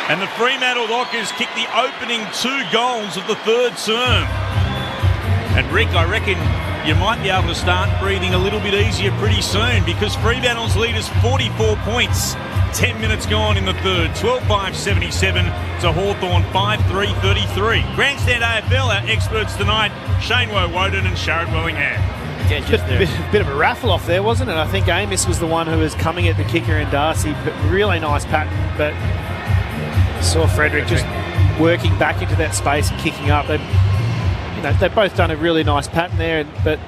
S12: And the Fremantle Dockers kick the opening 2 goals of the third term. And Rick, I reckon you might be able to start breathing a little bit easier pretty soon because Fremantle's lead is 44 points. 10 minutes gone in the third. 12-5-77 to Hawthorn 5-3-33. Grandstand AFL, our experts tonight, Shane Woden and Sharrod Wellingham.
S7: Yeah, just a bit of a raffle off there, wasn't it? I think Amos was the one who was coming at the kicker in Darcy. But really nice pattern, but saw Frederick just working back into that space and kicking up. They've both done a really nice pattern there, but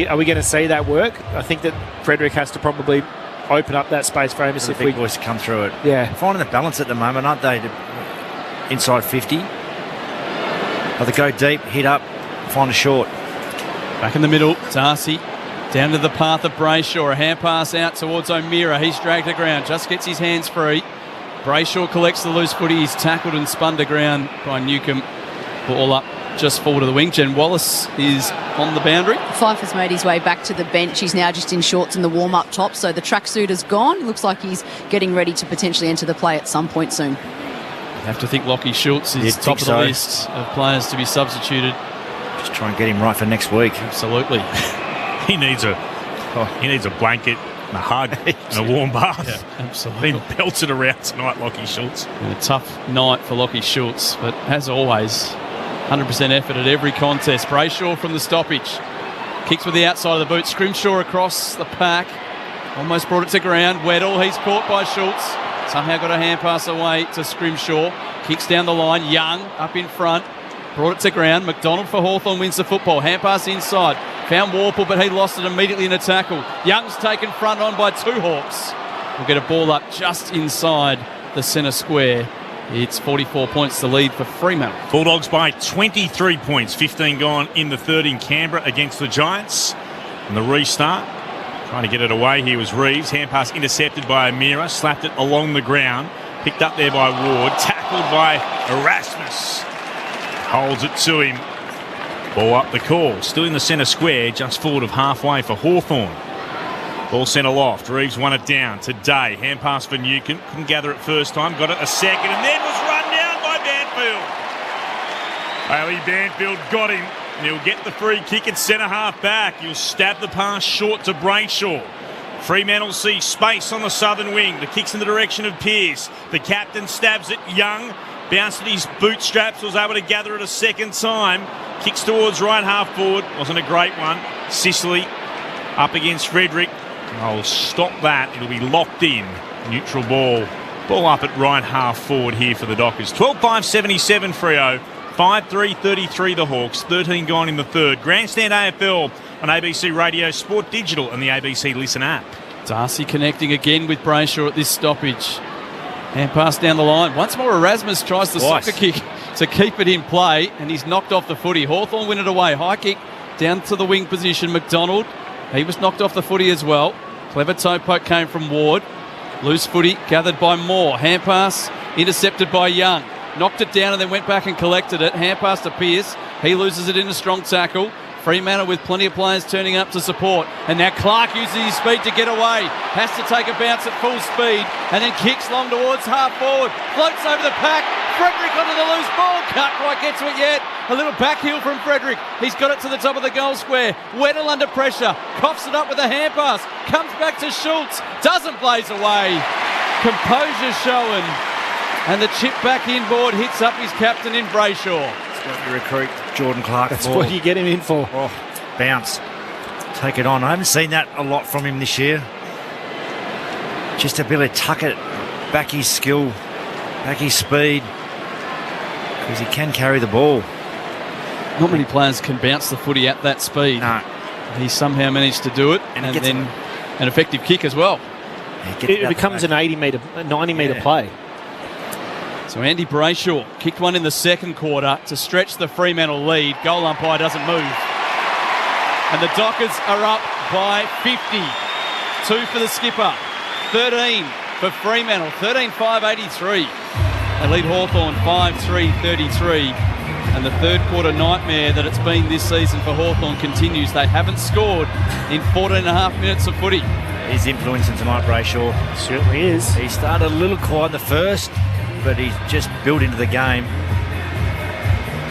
S7: are we going to see that work? I think that Frederick has to probably open up that space for Amos if
S6: big boys to come through it.
S7: Yeah,
S6: finding the balance at the moment, aren't they? Inside 50, but they go deep, hit up, find a short.
S5: Back in the middle, Darcy down to the path of Brayshaw. A hand pass out towards O'Meara. He's dragged to ground, just gets his hands free. Brayshaw collects the loose footy. He's tackled and spun to ground by Newcomb. Ball up just forward of the wing. Jen Wallace is on the boundary.
S8: Fife has made his way back to the bench. He's now just in shorts in the warm-up top, so the tracksuit is gone. Looks like he's getting ready to potentially enter the play at some point soon.
S5: I have to think Lockie Schultz is top of the list of players to be substituted.
S6: Just try and get him right for next week.
S5: Absolutely.
S12: He needs a blanket and a hug and a warm bath.
S5: Yeah, absolutely.
S12: Been belted around tonight, Lockie Schultz.
S5: And a tough night for Lockie Schultz, but as always, 100% effort at every contest. Brayshaw from the stoppage. Kicks with the outside of the boot. Scrimshaw across the pack. Almost brought it to ground. Weddle, he's caught by Schultz. Somehow got a hand pass away to Scrimshaw. Kicks down the line. Young up in front. Brought it to ground. McDonald for Hawthorn wins the football. Hand pass inside. Found Warple, but he lost it immediately in a tackle. Young's taken front on by 2 Hawks. We'll get a ball up just inside the centre square. It's 44 points the lead for Fremantle.
S12: Bulldogs by 23 points. 15 gone in the third in Canberra against the Giants. And the restart. Trying to get it away here was Reeves. Hand pass intercepted by O'Meara. Slapped it along the ground. Picked up there by Ward. Tackled by Erasmus. Holds it to him. Ball up the call. Still in the centre square. Just forward of halfway for Hawthorn. Ball centre loft. Reeves won it down to Day. Hand pass for Newcomb. Couldn't gather it first time. Got it a second and then was run down by Banfield. Bailey Banfield got him. And he'll get the free kick at centre half back. He'll stab the pass short to Brayshaw. Fremantle see space on the southern wing. The kick's in the direction of Pearce. The captain stabs it. Young bounced at his bootstraps. Was able to gather it a second time. Kicks towards right half forward. Wasn't a great one. Sicily up against Frederick. I'll stop that. It'll be locked in. Neutral ball
S3: Ball up at right half forward here for the Dockers. 12-5-77 Freo. 5-3-33 the Hawks. 13 gone in the third. Grandstand AFL on ABC Radio, Sport Digital and the ABC Listen app.
S5: Darcy connecting again with Brayshaw at this stoppage. Hand pass down the line. Once more Erasmus tries the soccer kick to keep it in play, and he's knocked off the footy. Hawthorn win it away. High kick down to the wing position. McDonald, he was knocked off the footy as well. Clever toe poke came from Ward. Loose footy gathered by Moore. Hand pass intercepted by Young. Knocked it down and then went back and collected it. Hand pass to Pearce. He loses it in a strong tackle. Fremantle with plenty of players turning up to support. And now Clark uses his speed to get away. Has to take a bounce at full speed and then kicks long towards half forward. Floats over the pack. Frederick onto the loose ball. Can't quite get to it yet. A little back heel from Frederick. He's got it to the top of the goal square. Weddle under pressure. Coughs it up with a hand pass. Comes back to Schultz. Doesn't blaze away. Composure showing. And the chip back inboard hits up his captain in Brayshaw.
S6: That's what you recruit Jordan Clark
S7: That's
S6: for.
S7: what you get him in for.
S6: Oh, bounce. Take it on. I haven't seen that a lot from him this year. Just to be able to tuck it, back his skill, back his speed, because he can carry the ball.
S5: Not many players can bounce the footy at that speed.
S6: No.
S5: He somehow managed to do it, and then an effective kick as well.
S7: It becomes an 90-metre play.
S5: So Andy Brayshaw kicked one in the second quarter to stretch the Fremantle lead. Goal umpire doesn't move. And the Dockers are up by 50. 2 for the skipper. 13 for Fremantle. 13-5-83. They lead Hawthorn 5-3-33. And the third quarter nightmare that it's been this season for Hawthorn continues. They haven't scored in 14.5 minutes of footy.
S6: He's influencing tonight, Brayshaw.
S7: Certainly is.
S6: He started a little quiet in the first, but he's just built into the game.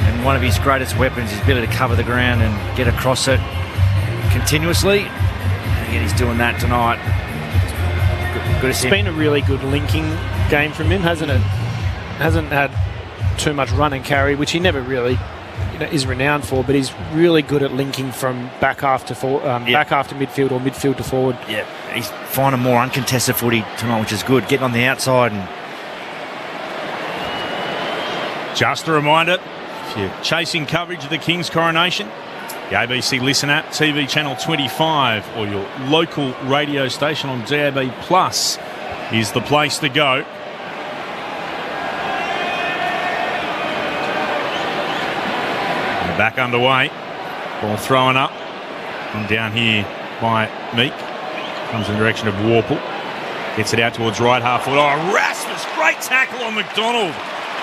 S6: And one of his greatest weapons is his ability to cover the ground and get across it continuously. And again, he's doing that tonight. Good to see him.
S7: It's been a really good linking game from him, hasn't it? Hasn't had too much run and carry, which he never really is renowned for, but he's really good at linking from back half to back half to midfield or midfield to forward.
S6: Yeah, he's finding more uncontested footy tonight, which is good. Getting on the outside and
S3: just a reminder, if you're chasing coverage of the King's coronation, the ABC Listen app, TV channel 25, or your local radio station on DAB Plus is the place to go. And back underway. Ball thrown up and down here by Meek. Comes in the direction of Warple. Gets it out towards right half forward. Oh, Rasmus, great tackle on McDonald.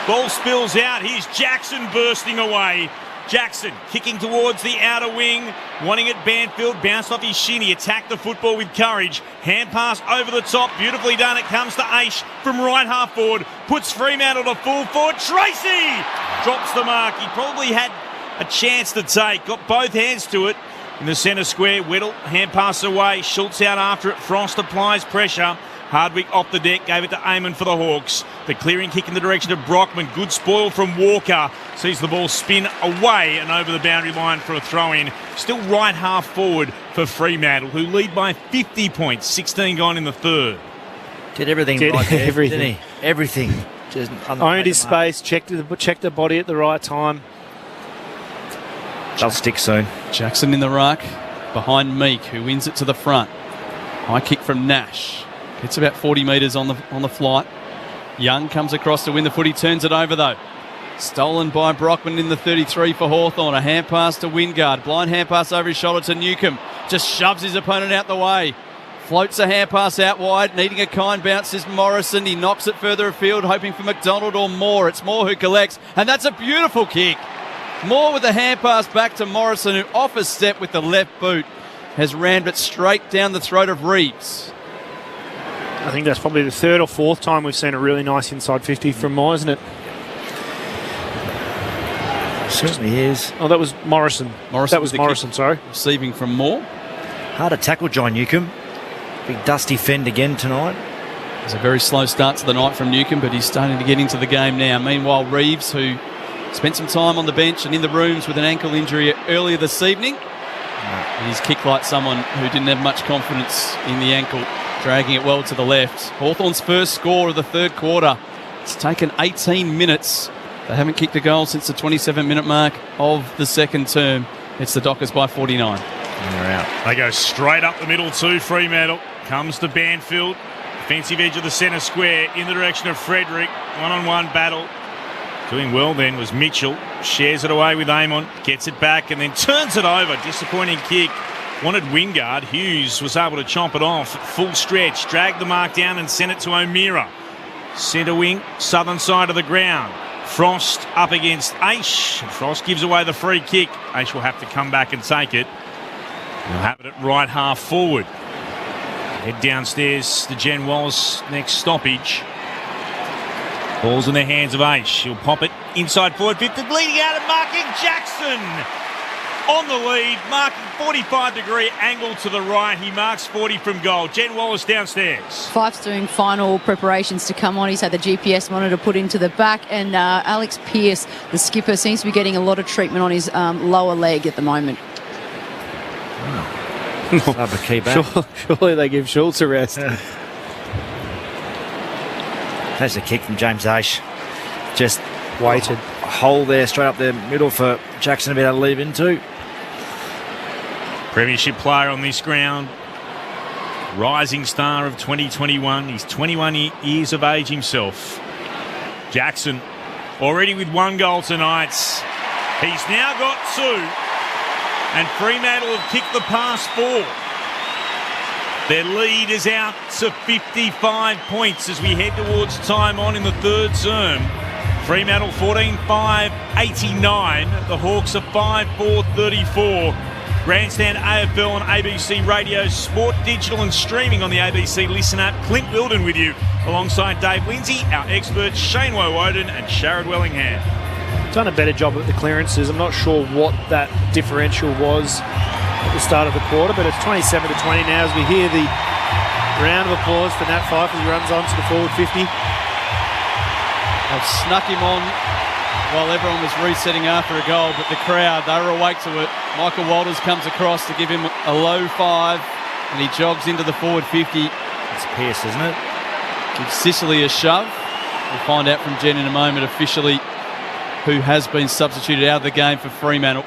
S3: Ball spills out. Here's Jackson bursting away. Jackson kicking towards the outer wing, wanting it Banfield, bounced off his shin. He attacked the football with courage. Hand pass over the top, beautifully done. It comes to Aish from right half forward, puts Fremantle to full forward. Tracy drops the mark. He probably had a chance to take, got both hands to it in the centre square. Weddle, hand pass away. Schultz out after it. Frost applies pressure. Hardwick off the deck, gave it to Eamon for the Hawks. The clearing kick in the direction of Brockman. Good spoil from Walker. Sees the ball spin away and over the boundary line for a throw-in. Still right half forward for Fremantle, who lead by 50 points. 16 gone in the third.
S6: Did everything right there, didn't he? Everything. Just
S7: owned his space, checked the body at the right time.
S6: They'll stick soon.
S5: Jackson in the ruck behind Meek, who wins it to the front. High kick from Nash. It's about 40 metres on the flight. Young comes across to win the footy, turns it over though. Stolen by Brockman in the 33 for Hawthorn. A hand pass to Wingard. Blind hand pass over his shoulder to Newcomb. Just shoves his opponent out the way. Floats a hand pass out wide. Needing a kind bounce is Morrison. He knocks it further afield, hoping for McDonald or Moore. It's Moore who collects, and that's a beautiful kick. Moore with a hand pass back to Morrison, who off a step with the left boot has rammed it straight down the throat of Reeves.
S7: I think that's probably the third or fourth time we've seen a really nice inside 50 from Moore, isn't it?
S6: Certainly is.
S7: Oh, that was Morrison. That was Morrison, sorry.
S5: Receiving from Moore.
S6: Hard to tackle John Newcomb. Big dusty fend again tonight.
S5: It's a very slow start to the night from Newcomb, but he's starting to get into the game now. Meanwhile, Reeves, who spent some time on the bench and in the rooms with an ankle injury earlier this evening, and he's kicked like someone who didn't have much confidence in the ankle. dragging it well to the left. Hawthorn's first score of the third quarter. It's taken 18 minutes. They haven't kicked a goal since the 27-minute mark of the second term. It's the Dockers by 49.
S12: And they're out. They go straight up the middle too. Fremantle comes to Banfield. Defensive edge of the centre square in the direction of Frederick. One-on-one battle. Doing well then was Mitchell. Shares it away with Amon. Gets it back and then turns it over. Disappointing kick. Wanted Wingard. Hughes was able to chomp it off. Full stretch. Dragged the mark down and sent it to O'Meara. Centre wing. Southern side of the ground. Frost up against Aish. Frost gives away the free kick. Aish will have to come back and take it. He'll have it at right half forward. Head downstairs to Jen Wallace. Next stoppage. Ball's in the hands of Aish. He'll pop it inside forward 50. Leading out and marking Jackson on the lead. Marking 45-degree angle to the right. He marks 40 from goal. Jen Wallace downstairs.
S8: Fife's doing final preparations to come on. He's had the GPS monitor put into the back. And Alex Pearce, the skipper, seems to be getting a lot of treatment on his lower leg at the moment.
S7: Surely they give Schultz a rest.
S6: That's a kick from James Aish. Just
S7: waited.
S6: A hole there straight up the middle for Jackson to be able to leave into.
S12: Premiership player on this ground. Rising star of 2021. He's 21 years of age himself. Jackson already with 1 goal tonight. He's now got 2. And Fremantle have kicked the past 4. Their lead is out to 55 points as we head towards time on in the third term. Fremantle 14-5, 89. The Hawks are 5-4, 34. Grandstand AFL on ABC Radio, Sport Digital and streaming on the ABC Listen app. Clint Wilden with you alongside Dave Lindsay, our experts Shane Woden and Sharad Wellingham.
S7: Done a better job at the clearances. I'm not sure what that differential was at the start of the quarter, but it's 27-20 now as we hear the round of applause for Nat Fyfe as he runs on to the forward 50.
S5: They've snuck him on while everyone was resetting after a goal, but the crowd, they were awake to it. Michael Walters comes across to give him a low 5, and he jogs into the forward 50.
S6: It's Pearce, isn't it?
S5: Gives Sicily a shove. We'll find out from Jen in a moment officially who has been substituted out of the game for Fremantle.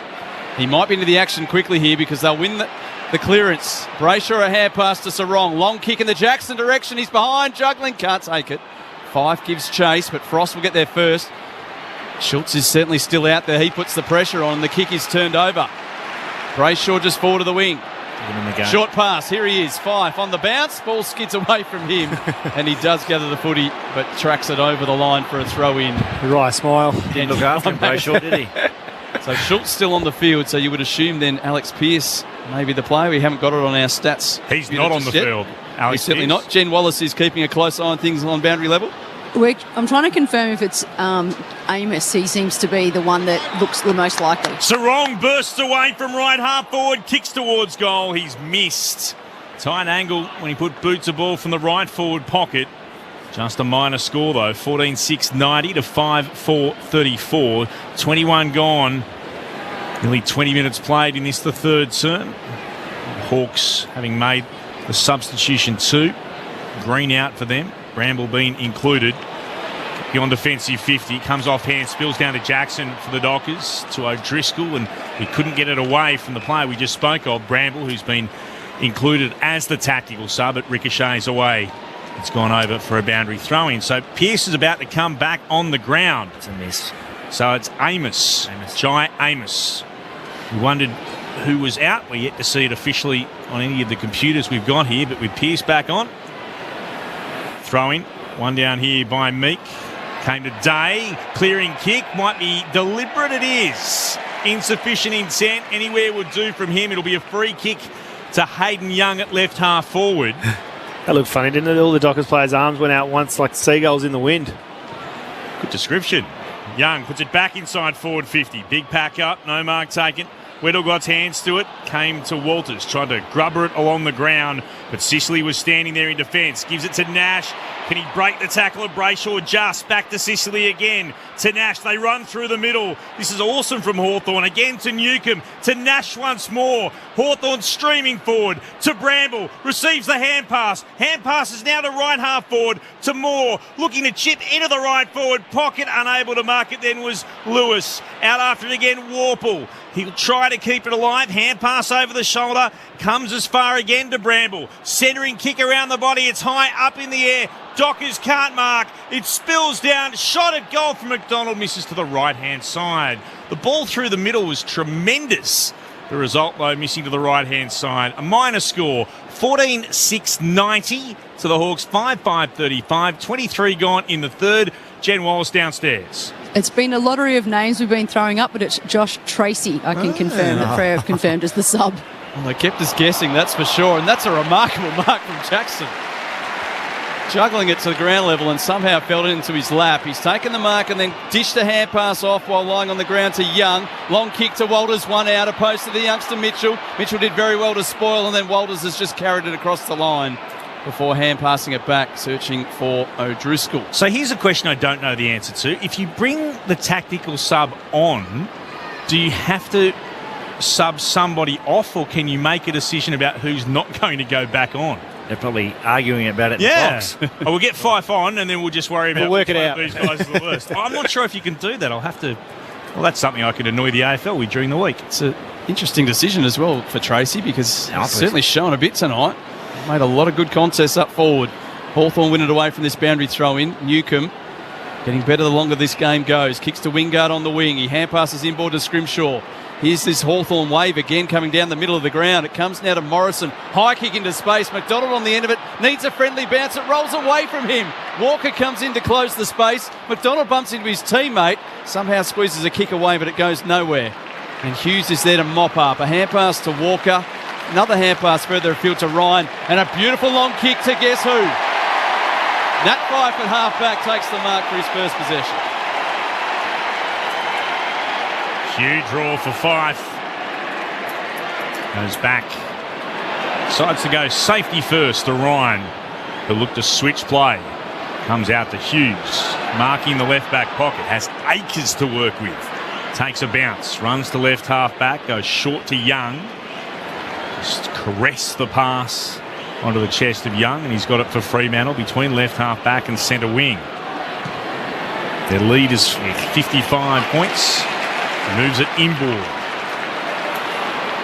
S5: He might be into the action quickly here because they'll win the clearance. Brayshaw a hair pass to Sarong. Long kick in the Jackson direction. He's behind, juggling, can't take it. Fyfe gives chase, but Frost will get there first. Schultz is certainly still out there. He puts the pressure on and the kick is turned over. Brayshaw just forward of the wing. Short pass, here he is, Fyfe on the bounce, ball skids away from him and he does gather the footy but tracks it over the line for a throw in.
S7: Right, smile.
S6: Didn't look after him, Brayshaw, did he?
S5: So Schultz still on the field, so you would assume then Alex Pearce maybe the player. We haven't got it on our stats.
S12: He's not on the field.
S5: He's certainly not. Jen Wallace is keeping a close eye on things on boundary level.
S8: I'm trying to confirm if it's Amos. He seems to be the one that looks the most likely.
S12: Sarong bursts away from right half forward, kicks towards goal. He's missed. Tight angle when he put boots a ball from the right forward pocket. Just a minor score though, 14-6, 90 to 5-4, 34. 21 gone. Nearly 20 minutes played in this, the third term. Hawks having made the substitution 2. Green out for them. Bramble being included. Beyond defensive 50. Comes off hand, spills down to Jackson for the Dockers, to O'Driscoll, and he couldn't get it away from the player we just spoke of, Bramble, who's been included as the tactical sub. It ricochets away. It's gone over for a boundary throw-in. So Pearce is about to come back on the ground.
S6: It's a miss.
S12: So it's Amos. Jai Amos. We wondered who was out. We're yet to see it officially on any of the computers we've got here, but with Pearce back on. Throw-in. One down here by Meek. Came to Day. Clearing kick. Might be deliberate. It is. Insufficient intent. Anywhere would do from him. It'll be a free kick to Hayden Young at left half forward.
S7: That looked funny, didn't it? All the Dockers players' arms went out once like seagulls in the wind.
S12: Good description. Young puts it back inside forward 50. Big pack up. No mark taken. Weddle got hands to it, came to Walters, tried to grubber it along the ground, but Sicily was standing there in defence. Gives it to Nash. Can he break the tackle of Brayshaw? Just back to Sicily again. To Nash, they run through the middle. This is awesome from Hawthorn. Again to Newcomb. To Nash once more. Hawthorn streaming forward. To Bramble. Receives the hand pass. Hand passes now to right half forward. To Moore. Looking to chip into the right forward pocket. Unable to mark it then was Lewis. Out after it again, Warple. He'll try to keep it alive. Hand pass over the shoulder. Comes as far again to Bramble. Centering kick around the body. It's high up in the air. Dockers can't mark. It spills down. Shot at goal from McDonald. Misses to the right-hand side. The ball through the middle was tremendous. The result, though, missing to the right-hand side. A minor score. 14-6-90 to the Hawks. 5-5-35. 23 gone in the third. Jen Wallace downstairs.
S8: It's been a lottery of names we've been throwing up, but it's Josh Tracy, I can confirm, that Freo have confirmed as the sub.
S5: Well, they kept us guessing, that's for sure. And that's a remarkable mark from Jackson. Juggling it to the ground level and somehow fell it into his lap. He's taken the mark and then dished the hand pass off while lying on the ground to Young. Long kick to Walters, one out, opposed to the youngster Mitchell. Mitchell did very well to spoil, and then Walters has just carried it across the line before hand passing it back, searching for O'Driscoll.
S12: So here's a question I don't know the answer to. If you bring the tactical sub on, do you have to sub somebody off, or can you make a decision about who's not going to go back on?
S6: They're probably arguing about it in the box.
S12: Oh, we'll get Fife on and then we'll just worry about
S7: we'll work it out.
S12: These guys are the worst. I'm not sure if you can do that. I'll have to... Well, that's something I could annoy the AFL with during the week.
S5: It's an interesting decision as well for Tracy, because he's certainly shown a bit tonight. Made a lot of good contests up forward. Hawthorn win it away from this boundary throw-in. Newcomb getting better the longer this game goes. Kicks to Wingard on the wing. He hand passes inboard to Scrimshaw. Here's this Hawthorn wave again coming down the middle of the ground. It comes now to Morrison. High kick into space. McDonald on the end of it. Needs a friendly bounce. It rolls away from him. Walker comes in to close the space. McDonald bumps into his teammate. Somehow squeezes a kick away, but it goes nowhere. And Hughes is there to mop up. A hand pass to Walker. Another hand pass further afield to Ryan. And a beautiful long kick to guess who? Nat Fife at half-back takes the mark for his first possession.
S12: Huge draw for Fife. Goes back. Decides to go safety first to Ryan, who looked to switch play. Comes out to Hughes, marking the left-back pocket. Has acres to work with. Takes a bounce. Runs to left half-back. Goes short to Young. Just caress the pass onto the chest of Young, and he's got it for Fremantle between left half-back and centre wing. Their lead is 55 points. Moves it inboard.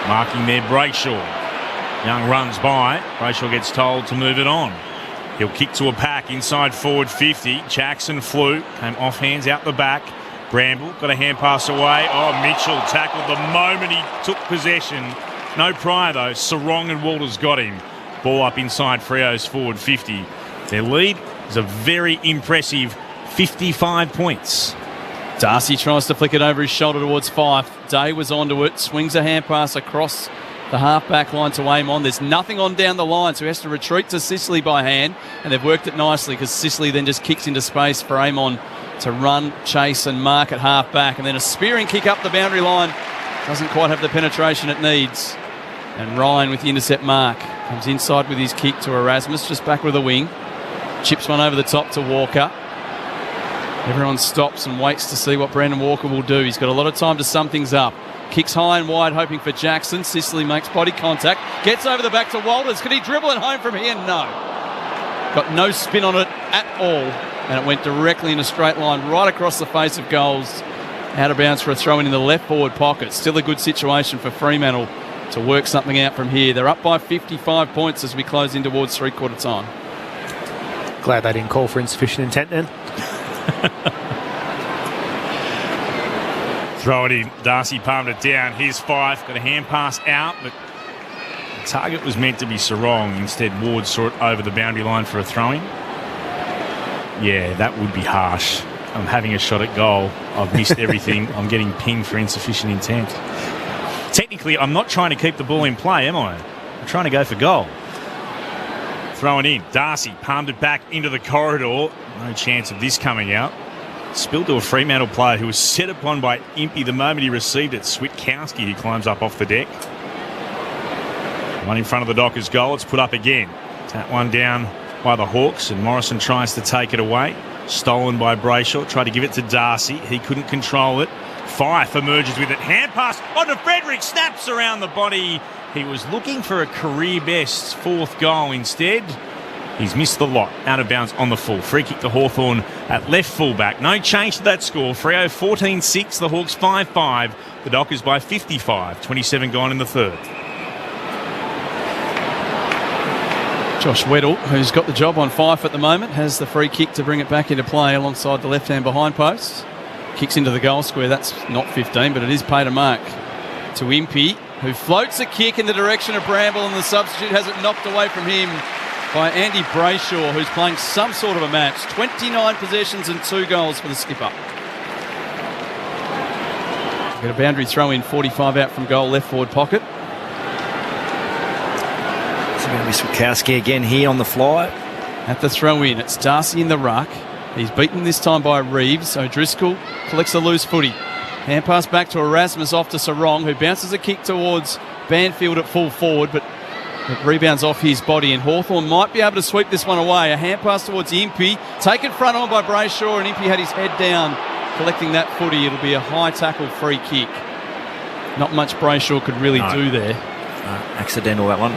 S12: Marking there Brayshaw. Young runs by. Brayshaw gets told to move it on. He'll kick to a pack inside forward 50. Jackson flew. Came off hands out the back. Bramble got a hand pass away. Oh, Mitchell tackled the moment he took possession. No prior though. Sarong and Walters got him. Ball up inside Freo's forward 50. Their lead is a very impressive 55 points.
S5: Darcy tries to flick it over his shoulder towards Fife. Day was onto it, swings a hand pass across the half-back line to Amon. There's nothing on down the line, so he has to retreat to Sicily by hand, and they've worked it nicely because Sicily then just kicks into space for Amon to run, chase and mark at half-back, and then a spearing kick up the boundary line. Doesn't quite have the penetration it needs. And Ryan with the intercept mark. Comes inside with his kick to Erasmus, just back with a wing. Chips one over the top to Walker. Everyone stops and waits to see what Brandon Walker will do. He's got a lot of time to sum things up. Kicks high and wide, hoping for Jackson. Sicily makes body contact. Gets over the back to Walters. Can he dribble it home from here? No. Got no spin on it at all. And it went directly in a straight line right across the face of goals. Out of bounds for a throw in the left forward pocket. Still a good situation for Fremantle to work something out from here. They're up by 55 points as we close in towards three-quarter time.
S7: Glad they didn't call for insufficient intent then.
S12: Throw it in. Darcy palmed it down. Here's Fife. Got a hand pass out, but the target was meant to be Sarong. Instead, Ward saw it over the boundary line for a throw-in. Yeah, that would be harsh. I'm having a shot at goal. I've missed everything. I'm getting pinged for insufficient intent. Technically, I'm not trying to keep the ball in play, am I? I'm trying to go for goal. Throw it in. Darcy palmed it back into the corridor. No chance of this coming out. spilled to a Fremantle player who was set upon by Impey the moment he received it. Switkowski, who climbs up off the deck. One in front of the Dockers goal. It's put up again. That one down by the Hawks, and Morrison tries to take it away. Stolen by Brayshaw. Tried to give it to Darcy. He couldn't control it. Fife emerges with it. Hand pass onto Frederick. Snaps around the body. He was looking for a career best 4th goal instead. He's missed the lot. Out of bounds on the full. Free kick to Hawthorn at left fullback. No change to that score. Freo 14-6. The Hawks 5-5. The Dockers by 55. 27 gone in the third.
S5: Josh Weddle, who's got the job on Fife at the moment, has the free kick to bring it back into play alongside the left-hand behind post. Kicks into the goal square. That's not 15, but it is paid a mark to Impey, who floats a kick in the direction of Bramble, and the substitute has it knocked away from him by Andy Brayshaw, who's playing some sort of a match. 29 possessions and 2 goals for the skipper. Get a boundary throw in, 45 out from goal, left forward pocket.
S6: It's going to be Switkowski again here on the fly.
S5: At the throw in, it's Darcy in the ruck. He's beaten this time by Reeves. O'Driscoll collects the loose footy. Hand pass back to Erasmus off to Sarong, who bounces a kick towards Banfield at full forward, but it rebounds off his body, and Hawthorn might be able to sweep this one away. A hand pass towards Impey, taken front on by Brayshaw, and Impey had his head down, collecting that footy. It'll be a high tackle free kick. Not much Brayshaw could really do there.
S6: Accidental, that one.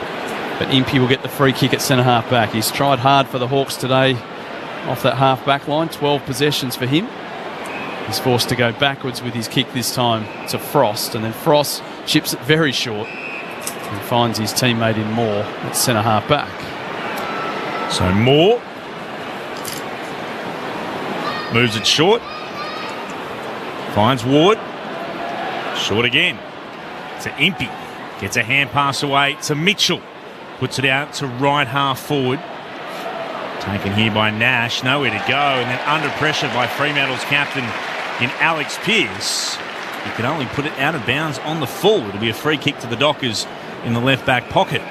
S5: But Impey will get the free kick at centre-half back. He's tried hard for the Hawks today off that half-back line. 12 possessions for him. He's forced to go backwards with his kick this time to Frost, and then Frost chips it very short and finds his teammate in Moore at centre-half back.
S12: So Moore moves it short. Finds Ward. Short again. To Impey. Gets a hand pass away to Mitchell. Puts it out to right half forward. Taken here by Nash. Nowhere to go. And then under pressure by Fremantle's captain in Alex Pearce. He can only put it out of bounds on the full. It'll be a free kick to the Dockers in the left back pocket.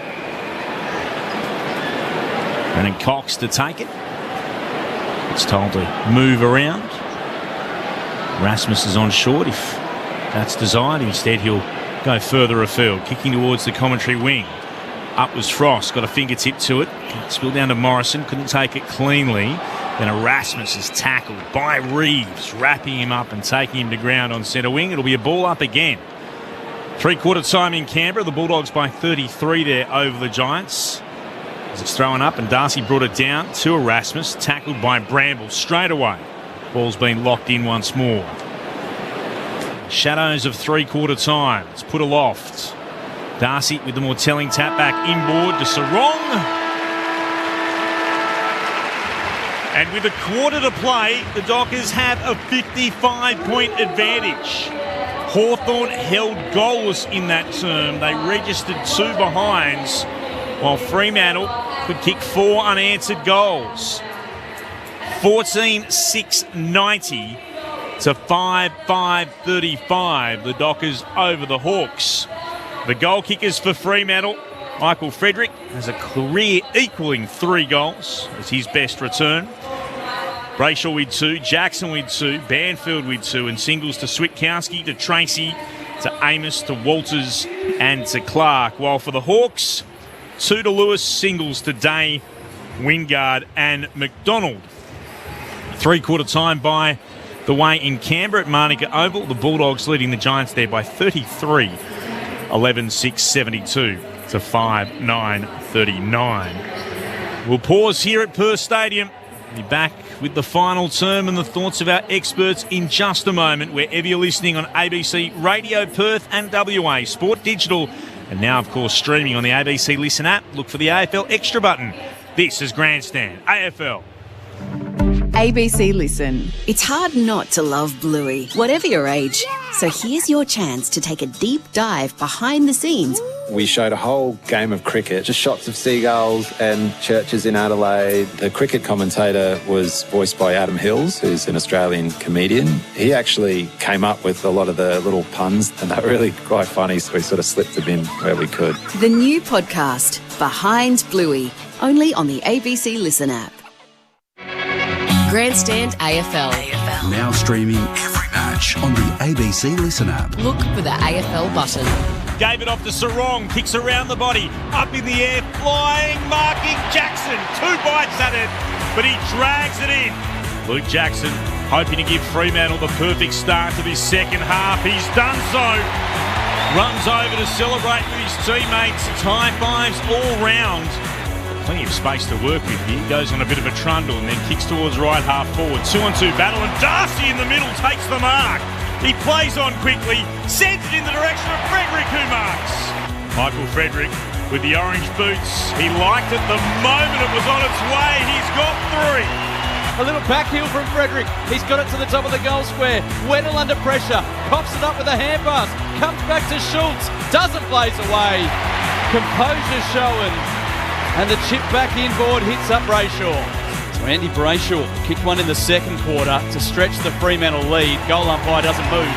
S12: And then Cox to take it. It's told to move around. Rasmus is on short if that's desired. Instead, he'll go further afield. Kicking towards the commentary wing. Up was Frost, got a fingertip to it. Spilled down to Morrison, couldn't take it cleanly. Then Erasmus is tackled by Reeves, wrapping him up and taking him to ground on centre wing. It'll be a ball up again. 3/4 time in Canberra. The Bulldogs by 33 there over the Giants. As it's thrown up, and Darcy brought it down to Erasmus, tackled by Bramble straight away. Ball's been locked in once more. Shadows of 3/4 time. It's put aloft. Darcy with the more telling tap back inboard to Sarong. And with a quarter to play, the Dockers have a 55-point advantage. Hawthorn held goalless in that term. They registered 2 behinds, while Fremantle could kick 4 unanswered goals. 14-6-90 to 5-5-35. The Dockers over the Hawks. The goal kickers for Fremantle, Michael Frederick has a career equaling 3 goals as his best return. Brayshaw with 2, Jackson with 2, Banfield with 2, and singles to Switkowski, to Tracy, to Amos, to Walters, and to Clark. While for the Hawks, 2 to Lewis, singles to Day, Wingard, and McDonald. 3/4 time by the way in Canberra at Manuka Oval. The Bulldogs leading the Giants there by 33. 11-6-72 to 5-9-39. We'll pause here at Perth Stadium. We'll be back with the final term and the thoughts of our experts in just a moment, wherever you're listening on ABC Radio Perth and WA Sport Digital, and now of course streaming on the ABC Listen app. Look for the AFL Extra button. This is Grandstand AFL.
S9: ABC Listen. It's hard not to love Bluey, whatever your age. So here's your chance to take a deep dive behind the scenes.
S11: We showed a whole game of cricket, just shots of seagulls and churches in Adelaide. The cricket commentator was voiced by Adam Hills, who's an Australian comedian. He actually came up with a lot of the little puns, and they were really quite funny, so we sort of slipped them in where we could.
S9: The new podcast, Behind Bluey, only on the ABC Listen app.
S10: Grandstand AFL.
S1: Now streaming every match on the ABC Listen app.
S10: Look for the AFL button.
S3: Gave it off to Sarong, kicks around the body, up in the air, flying, marking Jackson. 2 bites at it, but he drags it in. Luke Jackson hoping to give Fremantle the perfect start to this second half. He's done so. Runs over to celebrate with his teammates. It's high fives all round. Plenty of space to work with here. Goes on a bit of a trundle and then kicks towards right half forward. 2-on-2 battle and Darcy in the middle takes the mark. He plays on quickly, sends it in the direction of Frederick, who marks. Michael Frederick with the orange boots. He liked it the moment it was on its way. He's got 3.
S5: A little backheel from Frederick. He's got it to the top of the goal square. Weddle under pressure. Pops it up with a hand pass. Comes back to Schultz. Doesn't blaze away. Composure showing. And the chip back inboard hits up Brayshaw. So Andy Brayshaw kicked one in the second quarter to stretch the Fremantle lead. Goal umpire doesn't move.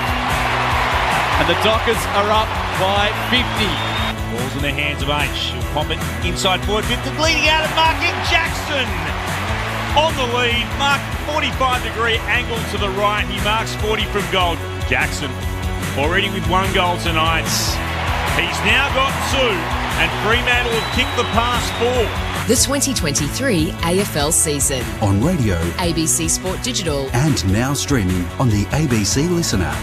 S5: And the Dockers are up by 50.
S3: Ball's in the hands of H. He'll pop it inside forward 50. Leading out and marking Jackson. On the lead, mark 45-degree angle to the right. He marks 40 from goal. Jackson already with 1 goal tonight. He's now got 2. And Fremantle have kicked the past 4.
S10: The 2023 AFL season.
S1: On radio,
S10: ABC Sport Digital.
S1: and now streaming on the ABC Listen app.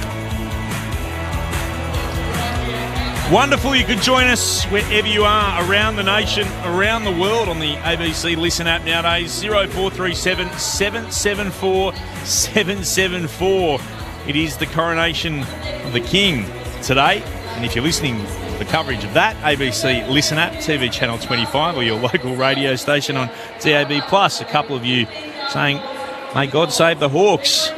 S3: Wonderful you could join us wherever you are around the nation, around the world on the ABC Listen app nowadays. 0437 774 774. It is the coronation of the King today. And if you're listening to the coverage of that, ABC Listen app, TV channel 25 or your local radio station on DAB+. A couple of you saying, may God save the Hawks.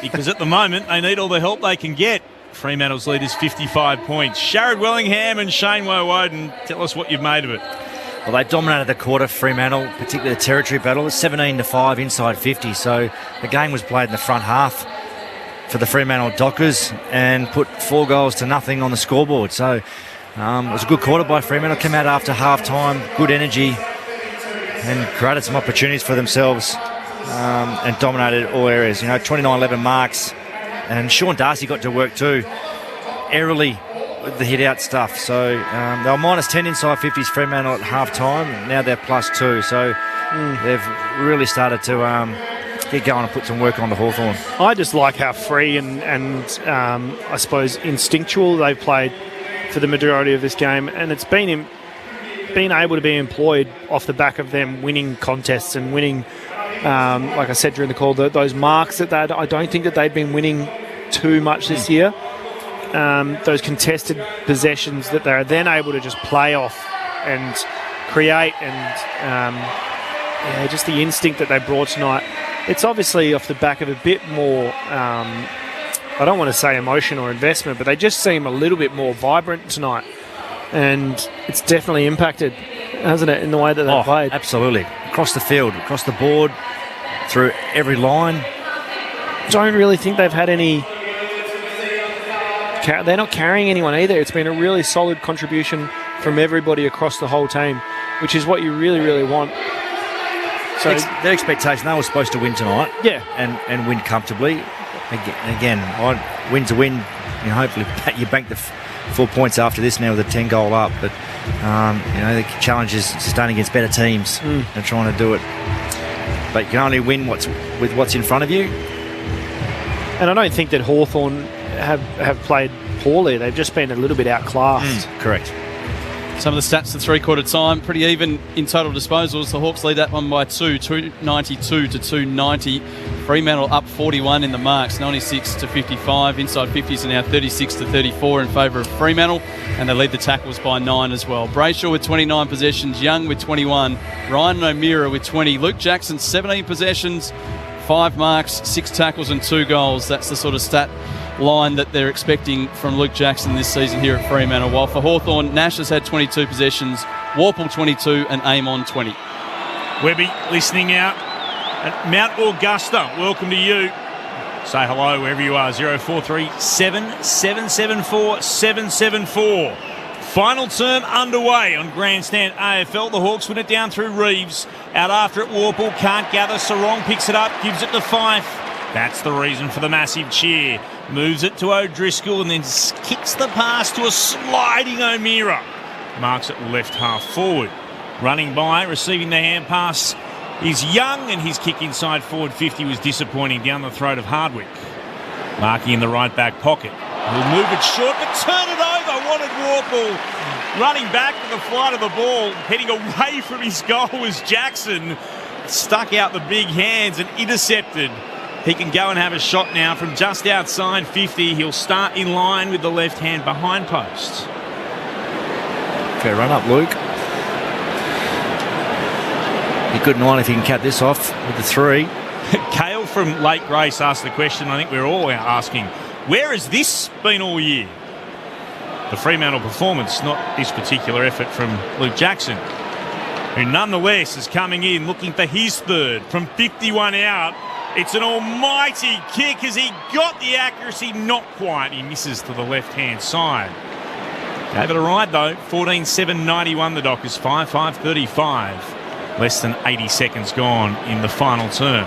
S3: Because at the moment, they need all the help they can get. Fremantle's lead is 55 points. Sharad Wellingham and Shane Woden, tell us what you've made of it.
S6: Well, they dominated the quarter, Fremantle, particularly the territory battle. It's 17-5 inside 50, so the game was played in the front half for the Fremantle Dockers and put 4 goals to nothing on the scoreboard. So it was a good quarter by Fremantle. Came out after half-time, good energy, and created some opportunities for themselves and dominated all areas. 29-11 marks. And Sean Darcy got to work too, airily with the hit-out stuff. So they were minus 10 inside 50s Fremantle at half-time. And now they're plus 2. So they've really started to get going and put some work on the Hawthorn.
S7: I just like how free and I suppose instinctual they've played for the majority of this game. And it's been able to be employed off the back of them winning contests and winning, like I said during the call, those marks that I don't think that they've been winning too much this year. Those contested possessions that they're then able to just play off and create, and just the instinct that they brought tonight. It's obviously off the back of a bit more, I don't want to say emotion or investment, but they just seem a little bit more vibrant tonight. And it's definitely impacted, hasn't it, in the way that they played?
S6: Absolutely. Across the field, across the board, through every line.
S7: Don't really think they've had any... They're not carrying anyone either. It's been a really solid contribution from everybody across the whole team, which is what you really, really want.
S6: So their expectation, they were supposed to win tonight.
S7: Yeah.
S6: And win comfortably. Again, win's a win. Hopefully you bank the 4 points after this now with a 10-goal up. But, the challenge is sustaining against better teams and trying to do it. But you can only win with what's in front of you.
S7: And I don't think that Hawthorn have played poorly. They've just been a little bit outclassed.
S6: Correct.
S5: Some of the stats at three-quarter time, pretty even in total disposals. The Hawks lead that one by 2, 292 to 290. Fremantle up 41 in the marks, 96 to 55. Inside 50s are now 36 to 34 in favour of Fremantle, and they lead the tackles by 9 as well. Brayshaw with 29 possessions, Young with 21, Ryan O'Meara with 20, Luke Jackson 17 possessions, 5 marks, 6 tackles and 2 goals. That's the sort of stat line that they're expecting from Luke Jackson this season here at Fremantle. While for Hawthorn, Nash has had 22 possessions, Warple 22 and Amon 20.
S3: Webby listening out at Mount Augusta. Welcome to you. Say hello wherever you are. 0437 774 774. Final term underway on Grandstand AFL. The Hawks win it down through Reeves. Out after it, Warple can't gather. Sarong picks it up, gives it to Fife. That's the reason for the massive cheer. Moves it to O'Driscoll and then kicks the pass to a sliding O'Meara. Marks it left half forward. Running by, receiving the hand pass is Young, and his kick inside forward 50 was disappointing down the throat of Hardwick. Marking in the right back pocket. He'll move it short, but turn it over. Wanted Warple. Running back with the flight of the ball, heading away from his goal was Jackson. Stuck out the big hands and intercepted. He can go and have a shot now from just outside 50. He'll start in line with the left hand behind post.
S6: Fair run up, Luke. Be good night if he can cap this off with the 3.
S3: Kale from Lake Grace asked the question I think we're all asking. Where has this been all year? The Fremantle performance, not this particular effort from Luke Jackson, who nonetheless is coming in looking for his third from 51 out. It's an almighty kick. Has he got the accuracy? Not quite. He misses to the left-hand side. Gave it a ride, though. 14.791 the Dockers, 5.535. Less than 80 seconds gone in the final term.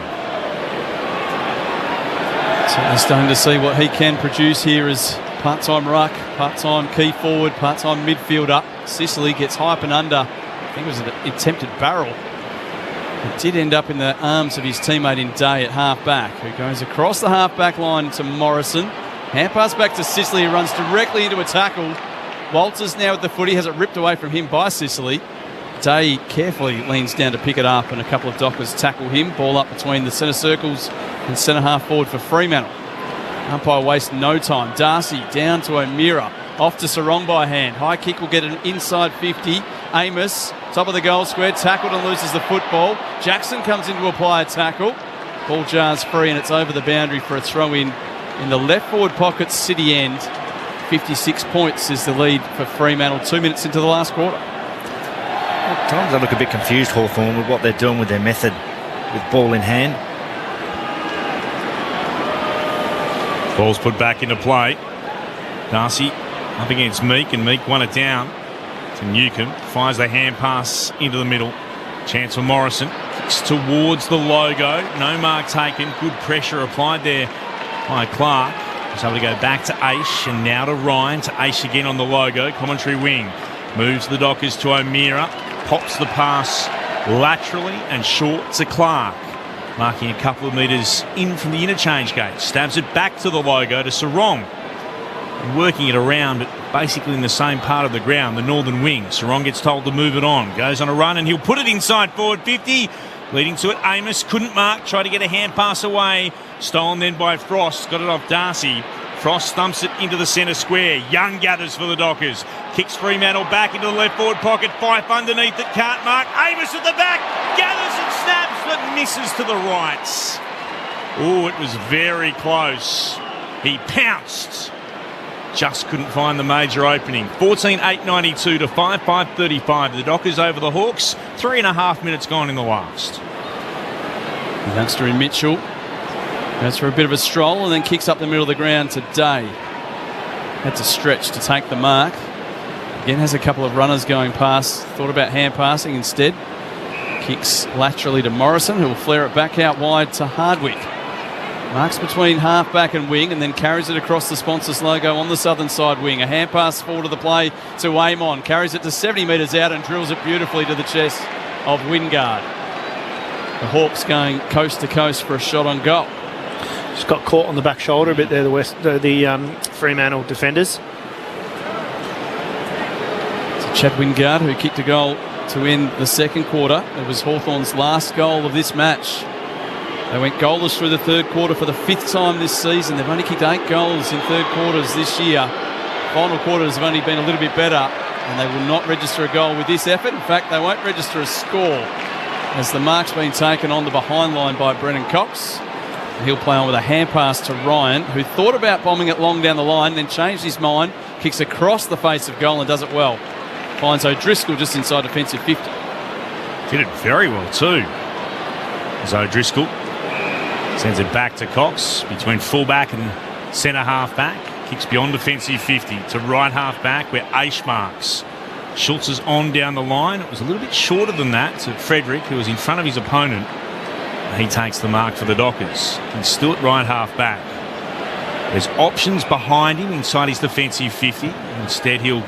S5: Certainly starting to see what he can produce here as part-time ruck, part-time key forward, part-time midfielder. Sicily gets hype and under. I think it was an attempted barrel. It did end up in the arms of his teammate in Day at half-back, who goes across the half-back line to Morrison. Hand pass back to Sicily, who runs directly into a tackle. Walters now with the footy, has it ripped away from him by Sicily. Day carefully leans down to pick it up, and a couple of Dockers tackle him. Ball up between the centre circles and centre half forward for Fremantle. Umpire wastes no time. Darcy down to O'Meara. Off to Sarong by hand. High kick will get an inside 50. Amos, top of the goal square, tackled and loses the football. Jackson comes in to apply a tackle. Ball jars free and it's over the boundary for a throw in the left forward pocket, City end. 56 points is the lead for Fremantle 2 minutes into the last quarter.
S6: At times they look a bit confused, Hawthorn, with what they're doing with their method with ball in hand.
S3: Ball's put back into play. Darcy up against Meek, and Meek won it down to Newcomb. Fires the hand pass into the middle. Chance for Morrison. Kicks towards the logo. No mark taken. Good pressure applied there by Clark. He's able to go back to Aish, and now to Ryan. To Aish again on the logo. Commentary wing. Moves the Dockers to O'Meara. Pops the pass laterally and short to Clark. Marking a couple of metres in from the interchange gate. Stabs it back to the logo to Sarong. And working it around, but basically in the same part of the ground, the northern wing. Sarong gets told to move it on. Goes on a run and he'll put it inside forward 50. Leading to it, Amos couldn't mark. Tried to get a hand pass away. Stolen then by Frost. Got it off Darcy. Frost stumps it into the centre square. Young gathers for the Dockers. Kicks Fremantle back into the left forward pocket. Fife underneath it. Can't mark. Amos at the back. Gathers and snaps, but misses to the right. Oh, it was very close. He pounced. Just couldn't find the major opening. 14.892 to 5.535. The Dockers over the Hawks. 3.5 minutes gone in the last.
S5: Youngster in Mitchell goes for a bit of a stroll and then kicks up the middle of the ground to Day. Had to stretch to take the mark. Again, has a couple of runners going past. Thought about hand passing instead. Kicks laterally to Morrison, who will flare it back out wide to Hardwick. Marks between half-back and wing and then carries it across the sponsors logo on the southern side wing. A hand pass forward to the play to Amon. Carries it to 70 metres out and drills it beautifully to the chest of Wingard. The Hawks going coast to coast for a shot on goal.
S7: Just got caught on the back shoulder a bit there, the Fremantle defenders.
S5: It's Chad Wingard who kicked a goal to end the second quarter. It was Hawthorn's last goal of this match. They went goalless through the third quarter for the 5th time this season. They've only kicked 8 goals in third quarters this year. Final quarters have only been a little bit better, and they will not register a goal with this effort. In fact, they won't register a score as the mark's been taken on the behind line by Brennan Cox. He'll play on with a hand pass to Ryan, who thought about bombing it long down the line, then changed his mind, kicks across the face of goal and does it well. Finds O'Driscoll just inside defensive 50.
S3: Did it very well too. As O'Driscoll sends it back to Cox between fullback and centre half back.
S12: Kicks beyond defensive 50 to right half back where Aish marks. Schultz is on down the line. It was a little bit shorter than that to Frederick, who was in front of his opponent. He takes the mark for the Dockers. He's still at right half back. There's options behind him inside his defensive 50. Instead, he'll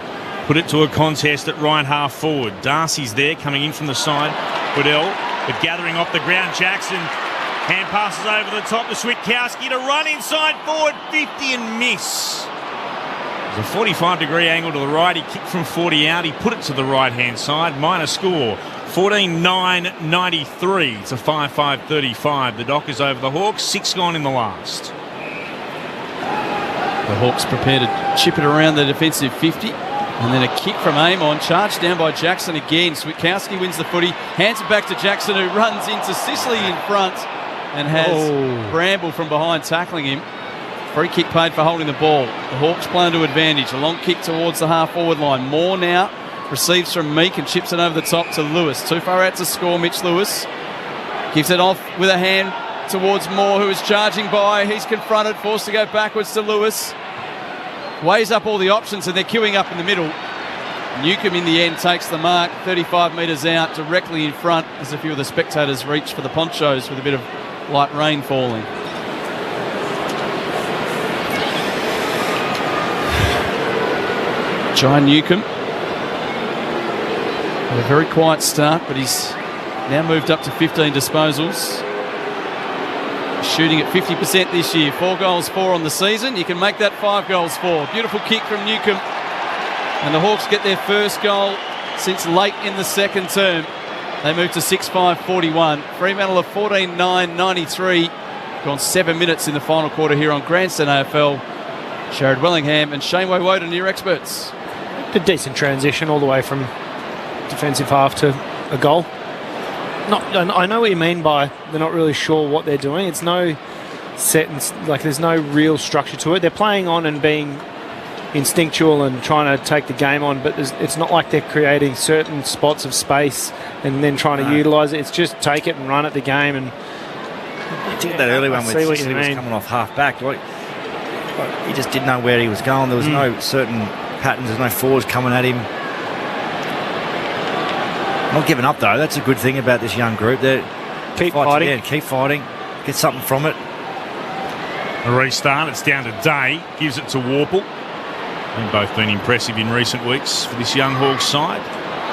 S12: put it to a contest at right half forward. Darcy's there coming in from the side. Waddell, but gathering off the ground. Jackson hand passes over the top to Switkowski to run inside forward 50 and miss. There's a 45-degree angle to the right. He kicked from 40 out. He put it to the right-hand side. Minor score, 14-9-93 to 5-5-35. The Dockers over the Hawks. 6 gone in the last.
S5: The Hawks prepare to chip it around the defensive 50. And then a kick from Amon, charged down by Jackson again. Switkowski wins the footy, hands it back to Jackson, who runs into Sicily in front and has Bramble from behind tackling him. Free kick paid for holding the ball. The Hawks play into advantage. A long kick towards the half-forward line. Moore now receives from Meek and chips it over the top to Lewis. Too far out to score, Mitch Lewis. Gives it off with a hand towards Moore, who is charging by. He's confronted, forced to go backwards to Lewis. Weighs up all the options and they're queuing up in the middle. Newcomb in the end takes the mark 35 metres out, directly in front as a few of the spectators reach for the ponchos with a bit of light rain falling. John Newcomb had a very quiet start, but he's now moved up to 15 disposals. Shooting at 50% this year. 4 goals, 4 on the season. You can make that 5 goals, 4. Beautiful kick from Newcomb. And the Hawks get their first goal since late in the second term. They move to 6-5-41. Fremantle of 14-9-93. Gone 7 minutes in the final quarter here on Grandstand AFL. Sharad Wellingham and Shane Woden, your experts.
S7: A decent transition all the way from defensive half to a goal. I know what you mean by they're not really sure what they're doing. It's no set and there's no real structure to it. They're playing on and being instinctual and trying to take the game on, but it's not like they're creating certain spots of space and then trying to utilise it. It's just take it and run at the game. And
S6: you did that early one when Sicily was coming off half back. He just didn't know where he was going. There was no certain patterns. There's no forwards coming at him. Not giving up though. That's a good thing about this young group. They
S7: keep fighting.
S6: Yeah, keep fighting. Get something from it.
S12: A restart. It's down to Day. Gives it to Warple. They've both been impressive in recent weeks for this young Hawks side.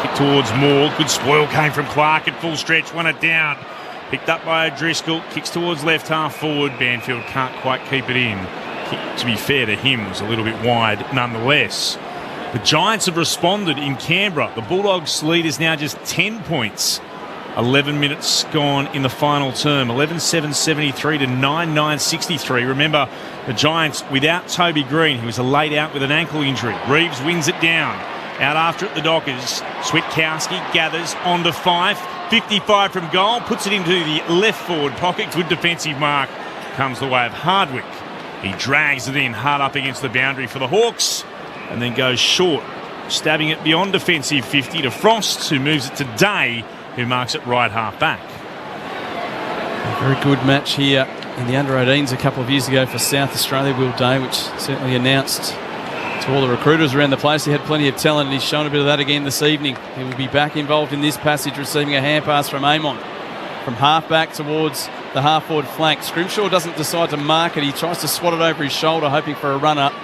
S12: Kick towards Moore. Good spoil came from Clark at full stretch. Won it down. Picked up by O'Driscoll. Kicks towards left half forward. Banfield can't quite keep it in. Kick, to be fair to him, was a little bit wide nonetheless. The Giants have responded in Canberra. The Bulldogs' lead is now just 10 points. 11 minutes gone in the final term. 11-7-73 to 9-9-63. Remember, the Giants without Toby Green, who was laid out with an ankle injury. Reeves wins it down. Out after it, the Dockers. Switkowski gathers onto Fife. 55 from goal. Puts it into the left forward pocket. Good defensive mark. Comes the way of Hardwick. He drags it in hard up against the boundary for the Hawks. And then goes short, stabbing it beyond defensive 50 to Frost, who moves it to Day, who marks it right half back.
S5: A very good match here in the under-18s a couple of years ago for South Australia, Will Day, which certainly announced to all the recruiters around the place he had plenty of talent, and he's shown a bit of that again this evening. He will be back involved in this passage, receiving a hand pass from Amon. From half-back towards the half-forward flank. Scrimshaw doesn't decide to mark it. He tries to swat it over his shoulder, hoping for a run-up.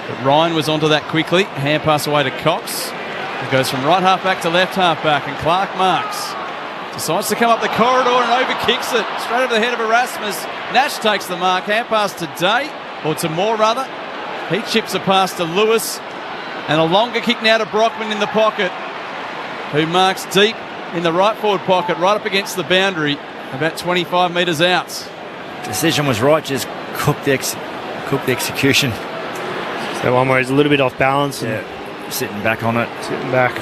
S5: But Ryan was onto that quickly. Hand pass away to Cox. It goes from right half-back to left half-back, and Clark marks. Decides to come up the corridor and overkicks it. Straight over the head of Erasmus. Nash takes the mark. Hand pass to Day, or to Moore rather. He chips a pass to Lewis. And a longer kick now to Brockman in the pocket, who marks deep in the right forward pocket, right up against the boundary, about 25 metres out.
S6: Decision was right, just cook the execution.
S7: That one where he's a little bit off balance.
S6: Yeah, sitting back on it.
S7: Sitting back.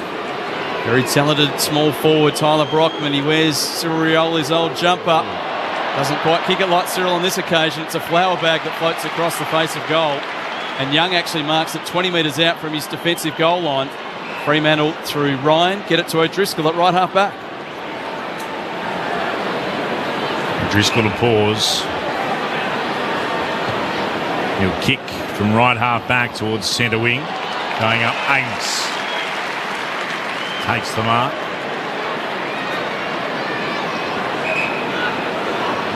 S5: Very talented small forward, Tyler Brockman. He wears Cyril Rioli's old jumper. Doesn't quite kick it like Cyril on this occasion. It's a flower bag that floats across the face of goal. And Young actually marks it 20 metres out from his defensive goal line. Fremantle through Ryan. Get it to O'Driscoll at right half back.
S12: O'Driscoll to pause. He'll kick from right half back towards centre wing. Going up, Amos. Takes the mark.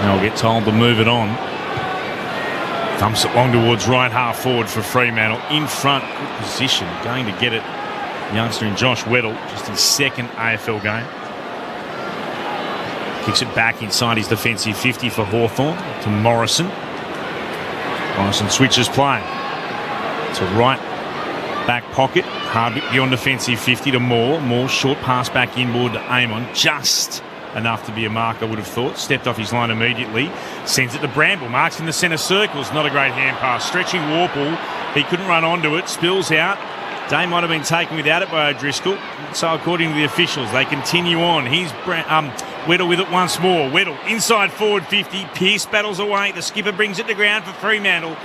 S12: They'll get told to move it on. Thumps it long towards right half forward for Fremantle. In front, good position. Going to get it. Youngster in Josh Weddle, just his second AFL game. Kicks it back inside his defensive 50 for Hawthorn to Morrison. Morrison switches play to right back pocket. Hard beyond defensive 50 to Moore. Moore short pass back inboard to Amon. Just enough to be a mark, I would have thought. Stepped off his line immediately. Sends it to Bramble. Marks in the centre circles. Not a great hand pass. Stretching Warple. He couldn't run onto it. Spills out. Day might have been taken without it by O'Driscoll. So according to the officials, they continue on. Here's Weddle with it once more. Weddle inside forward 50. Pearce battles away. The skipper brings it to ground for Fremantle.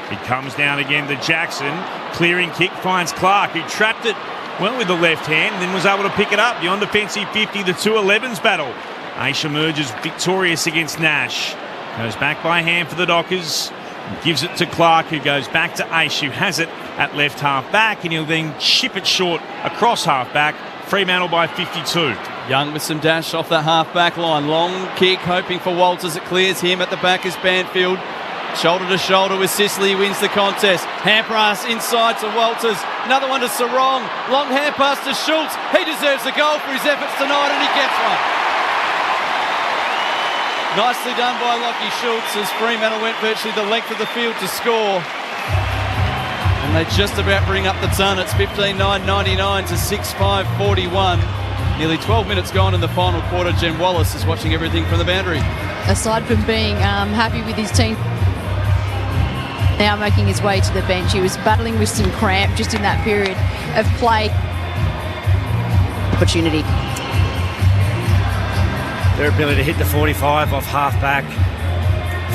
S12: It comes down again to Jackson. Clearing kick finds Clark, who trapped it well with the left hand, then was able to pick it up. Beyond defensive 50, the 2-11s battle. Aish emerges victorious against Nash. Goes back by hand for the Dockers. Gives it to Clark, who goes back to Aish, who has it at left half back, and he'll then chip it short across half back. Fremantle by 52.
S5: Young with some dash off the half back line. Long kick, hoping for Walters. It clears him. At the back is Banfield. Shoulder to shoulder with Sicily, wins the contest. Hand pass inside to Walters. Another one to Sarong. Long hand pass to Schultz. He deserves a goal for his efforts tonight, and he gets one. Nicely done by Lockie Schultz as Fremantle went virtually the length of the field to score. And they just about bring up the ton. It's 15-9-99 to 6-5-41. Nearly 12 minutes gone in the final quarter. Jen Wallace is watching everything from the boundary.
S8: Aside from being happy with his team, now making his way to the bench. He was battling with some cramp just in that period of play. Opportunity.
S6: Their ability to hit the 45 off half-back.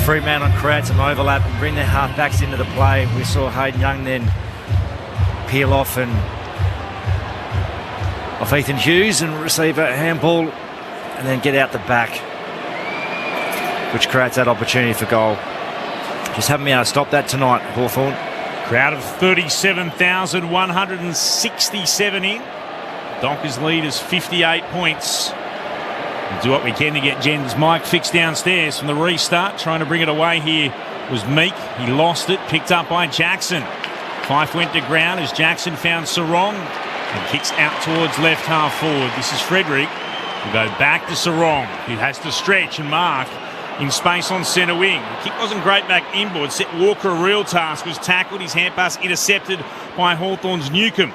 S6: Fremantle create some overlap and bring their half-backs into the play. We saw Hayden Young then peel off and off Ethan Hughes and receive a handball and then get out the back, which creates that opportunity for goal. Just haven't been able to stop that tonight, Hawthorn.
S12: Crowd of 37,167 in. Dockers lead is 58 points. We'll do what we can to get Jen's mic fixed downstairs from the restart. Trying to bring it away here was Meek. He lost it, picked up by Jackson. Fife went to ground as Jackson found Sarong and kicks out towards left half forward. This is Frederick. We'll go back to Sarong, who has to stretch and mark in space on centre wing. The kick wasn't great back inboard. Set Walker a real task. Was tackled. His hand pass intercepted by Hawthorn's Newcomb.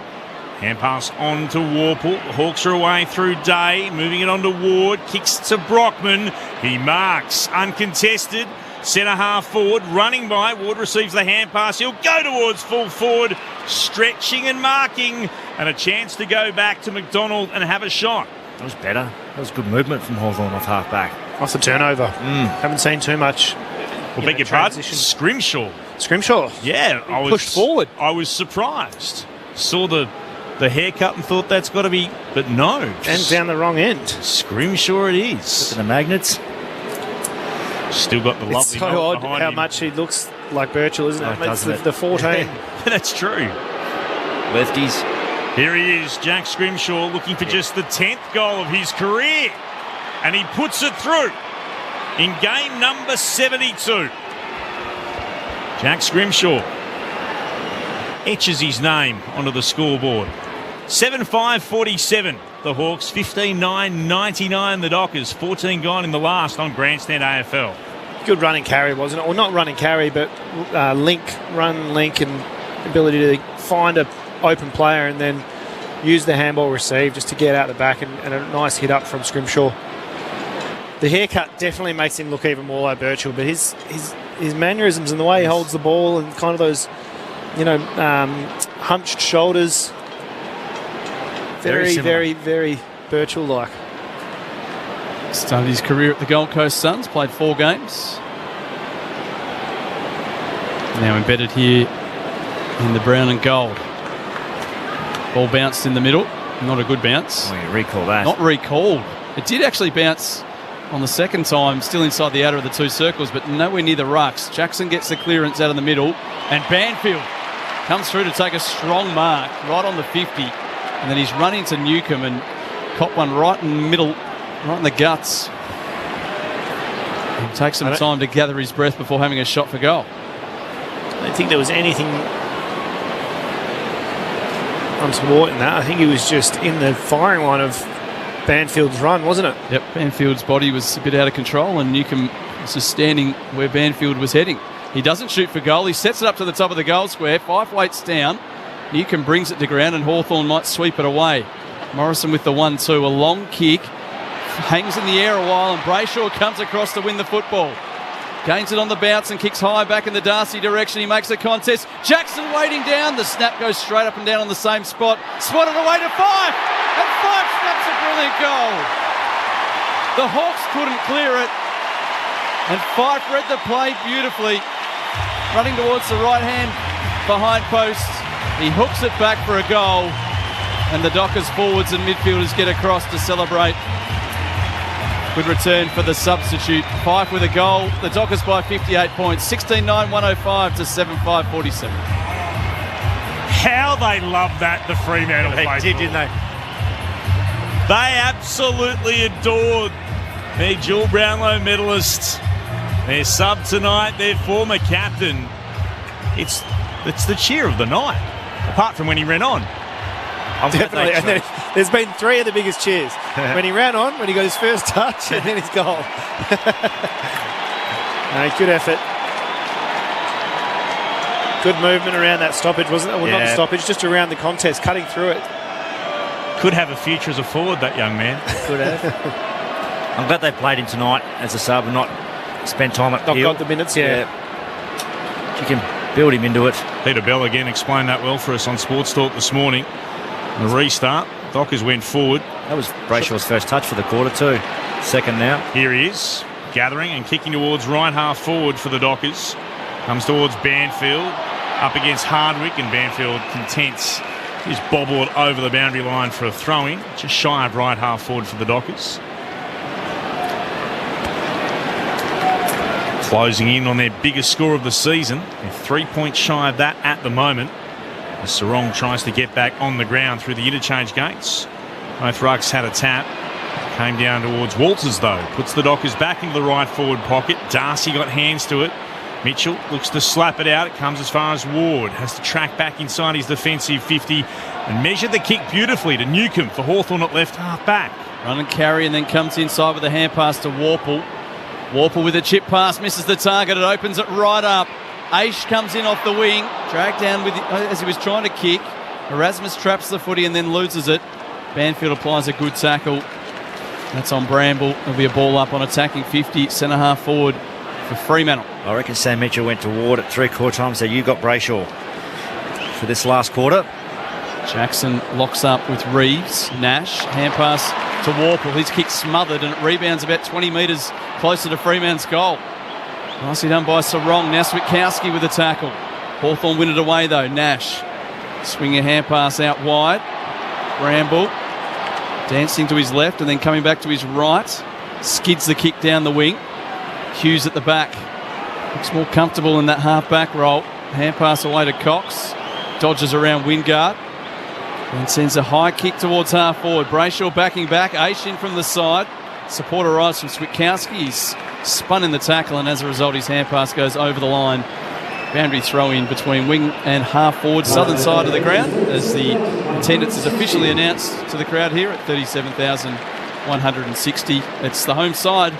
S12: Hand pass on to Warple. The Hawks are away through Day. Moving it on to Ward. Kicks to Brockman. He marks. Uncontested. Centre half forward. Running by. Ward receives the hand pass. He'll go towards full forward. Stretching and marking. And a chance to go back to McDonald and have a shot.
S6: That was better. That was good movement from Hawthorn off half back.
S7: Off the turnover. Haven't seen too much.
S12: Well, beg your pardon. Scrimshaw. Yeah, I was
S7: pushed forward.
S12: I was surprised. Saw the haircut and thought that's got to be, but no.
S7: And down the wrong end.
S12: Scrimshaw it is.
S6: Look at the magnets.
S12: Still got the lovely.
S7: It's so odd how
S12: him.
S7: much he looks like Birchall, isn't it? It's the 14.
S12: That's true.
S6: Lefties.
S12: Here he is, Jack Scrimshaw, looking for just the 10th goal of his career. And he puts it through in game number 72. Jack Scrimshaw etches his name onto the scoreboard. 7-5-47, the Hawks. 15-9-99, the Dockers. 14 gone in the last on Grandstand AFL.
S7: Good running carry, wasn't it? Well, not running carry, but link, and ability to find a open player and then use the handball receive just to get out the back and a nice hit up from Scrimshaw. The haircut definitely makes him look even more like Birchall, but his mannerisms and the way he holds the ball and kind of those, hunched shoulders, very Birchall-like.
S5: Started his career at the Gold Coast Suns, played 4 games. Now embedded here in the brown and gold. Ball bounced in the middle. Not a good bounce.
S6: Oh, you recall that.
S5: Not recalled. It did actually bounce on the second time, still inside the outer of the two circles, but nowhere near the rucks. Jackson gets the clearance out of the middle, and Banfield comes through to take a strong mark right on the 50, and then he's run into Newcomb and caught one right in the middle, right in the guts. He'll take some time to gather his breath before having a shot for goal.
S7: I don't think there was anything untoward in that. I think he was just in the firing line of Banfield's run, wasn't it?
S5: Yep, Banfield's body was a bit out of control, and Newcomb was just standing where Banfield was heading. He doesn't shoot for goal. He sets it up to the top of the goal square. Fife waits down. Newcomb brings it to ground, and Hawthorn might sweep it away. Morrison with the 1-2. A long kick. Hangs in the air a while, and Brayshaw comes across to win the football. Gains it on the bounce and kicks high back in the Darcy direction. He makes a contest. Jackson waiting down. The snap goes straight up and down on the same spot. Swatted away to Fife. And Fife snaps a brilliant goal. The Hawks couldn't clear it. And Fife read the play beautifully. Running towards the right-hand behind post. He hooks it back for a goal. And the Dockers forwards and midfielders get across to celebrate. Good return for the substitute. Fife with a goal. The Dockers by 58 points. 16-9-105 to 7-5-47.
S12: How they loved that, the Fremantle
S6: They did, didn't they?
S12: They absolutely adored their dual Brownlow medalists. Their sub tonight, their former captain. It's the cheer of the night, apart from when he ran on.
S7: Definitely. And there's been three of the biggest cheers. When he ran on, when he got his first touch, and then his goal. No, good effort. Good movement around that stoppage, wasn't it? Well, not the stoppage, just around the contest, cutting through it.
S12: Could have a future as a forward, that young man.
S6: Could have. I'm glad they played him tonight as a sub and not spent time at Peel.
S7: Got the minutes,
S6: You can build him into it.
S12: Peter Bell again explained that well for us on Sports Talk this morning. The restart, Dockers went forward.
S6: That was Brayshaw's first touch for the quarter too. Second now.
S12: Here he is, gathering and kicking towards right half forward for the Dockers. Comes towards Banfield, up against Hardwick, and Banfield contents. He's bobbled over the boundary line for a throw-in, just shy of right half forward for the Dockers. Closing in on their biggest score of the season. They're 3 points shy of that at the moment. As Sarong tries to get back on the ground through the interchange gates. Both rucks had a tap. Came down towards Walters though. Puts the Dockers back into the right forward pocket. Darcy got hands to it. Mitchell looks to slap it out. It comes as far as Ward. Has to track back inside his defensive 50 and measure the kick beautifully to Newcomb for Hawthorn at left half back.
S5: Run and carry, and then comes inside with a hand pass to Warple. Warple with a chip pass, misses the target. It opens it right up. Aish comes in off the wing, dragged down as he was trying to kick. Erasmus traps the footy and then loses it. Banfield applies a good tackle. That's on Bramble. There'll be a ball up on attacking 50, centre half forward for Fremantle.
S6: I reckon Sam Mitchell went to Ward at 3/4 time, so you got Brayshaw for this last quarter.
S5: Jackson locks up with Reeves. Nash, hand pass to Warple. His kick smothered and it rebounds about 20 metres closer to Fremantle's goal. Nicely done by Sarong. Now Switkowski with a tackle. Hawthorn win it away though. Nash swinging a hand pass out wide. Bramble dancing to his left and then coming back to his right. Skids the kick down the wing. Hughes at the back. Looks more comfortable in that half-back role. Hand pass away to Cox. Dodges around Wingard. And sends a high kick towards half forward. Brayshaw backing back. Aish in from the side. Support arrives from Switkowski. He's spun in the tackle, and as a result, his hand pass goes over the line. Boundary throw in between wing and half forward, southern side of the ground, as the attendance is officially announced to the crowd here at 37,160. It's the home side,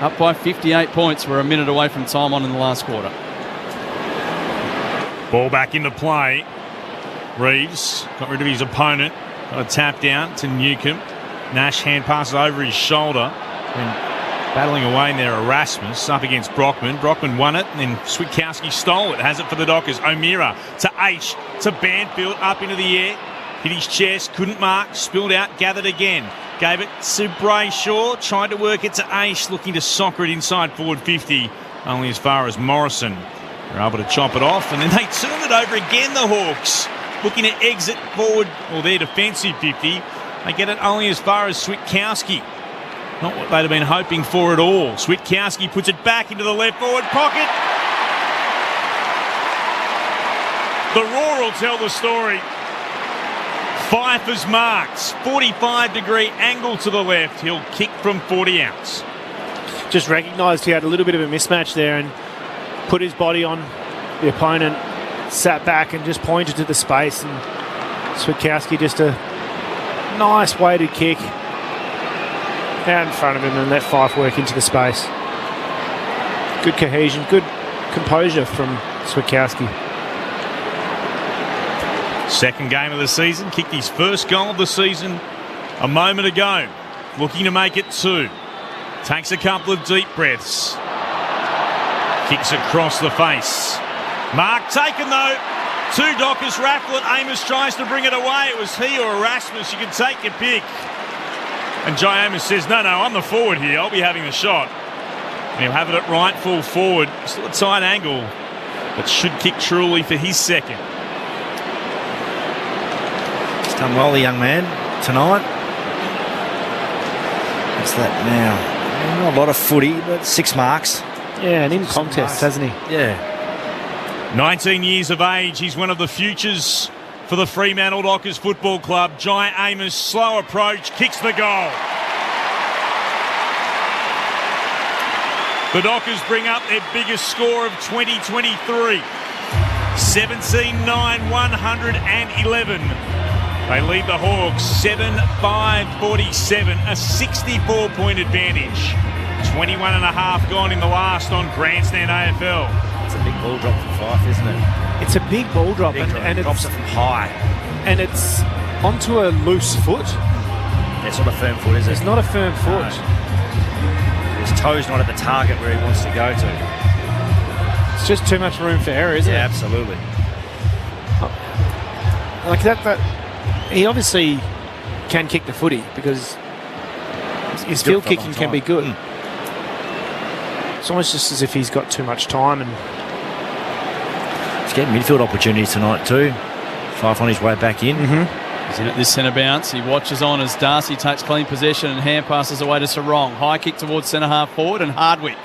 S5: up by 58 points. We're a minute away from time on in the last quarter.
S12: Ball back into play. Reeves got rid of his opponent. Got a tap down to Newcomb. Nash hand passes over his shoulder. And battling away in there, Erasmus up against Brockman. Brockman won it, and then Switkowski stole it. Has it for the Dockers. O'Meara to Aish to Banfield, up into the air. Hit his chest, couldn't mark, spilled out, gathered again. Gave it to Brayshaw, tried to work it to Aish, looking to soccer it inside forward 50, only as far as Morrison. They're able to chop it off, and then they turn it over again, the Hawks. Looking to exit forward, or their defensive 50. They get it only as far as Switkowski.
S3: Not what they'd have been hoping for at all. Switkowski puts it back into the left forward pocket. The roar will tell the story. Pfeiffer's marked. 45-degree angle to the left. He'll kick from 40 outs.
S7: Just recognised he had a little bit of a mismatch there and put his body on the opponent, sat back and just pointed to the space, and Switkowski just a nice weighted kick out in front of him and let Fife work into the space. Good cohesion, good composure from Switkowski.
S3: Second game of the season, kicked his first goal of the season a moment ago. Looking to make it 2. Takes a couple of deep breaths. Kicks across the face. Mark taken though. 2 Dockers raffle it. Amos tries to bring it away. It was he or Erasmus. You can take your pick. And Jai Amos says, no, I'm the forward here. I'll be having the shot. And he'll have it at right full forward. Still a tight angle, but should kick truly for his second.
S6: He's done well, the young man, tonight. What's that now? Not a lot of footy, but 6 marks.
S7: Yeah, and in contest, hasn't he?
S6: Yeah.
S3: 19 years of age, he's one of the futures for the Fremantle Dockers Football Club. Jai Amos, slow approach, kicks the goal. The Dockers bring up their biggest score of 2023. 17-9, 111. They lead the Hawks 7-5-47, a 64-point advantage. 21 and a half gone in the last on Grandstand AFL.
S6: It's a big ball drop from Fife, isn't it?
S7: It's a big ball drop,
S6: and it drops it from high.
S7: And it's onto a loose foot.
S6: It's not a firm foot, is it?
S7: It's not a firm foot.
S6: No. His toe's not at the target where he wants to go to.
S7: It's just too much room for error, isn't it?
S6: Yeah, absolutely.
S7: Like that, he obviously can kick the footy because his field kicking can be good. It's almost just as if he's got too much time, and
S6: he's getting midfield opportunities tonight too. Fife on his way back in.
S5: He's in at this centre bounce. He watches on as Darcy takes clean possession and hand passes away to Sarong. High kick towards centre half forward, and Hardwick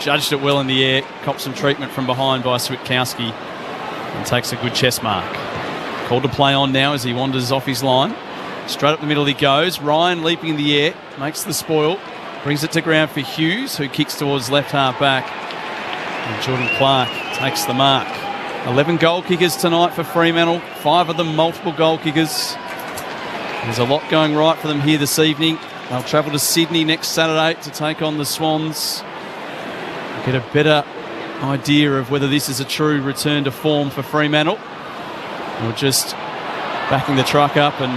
S5: judged it well in the air. Cops some treatment from behind by Switkowski and takes a good chest mark. Called to play on now as he wanders off his line. Straight up the middle he goes. Ryan leaping in the air, makes the spoil, brings it to ground for Hughes, who kicks towards left half back. And Jordan Clark takes the mark. 11 goal kickers tonight for Fremantle, 5 of them multiple goal kickers. There's a lot going right for them here this evening. They'll travel to Sydney next Saturday to take on the Swans. Get a better idea of whether this is a true return to form for Fremantle, or just backing the truck up and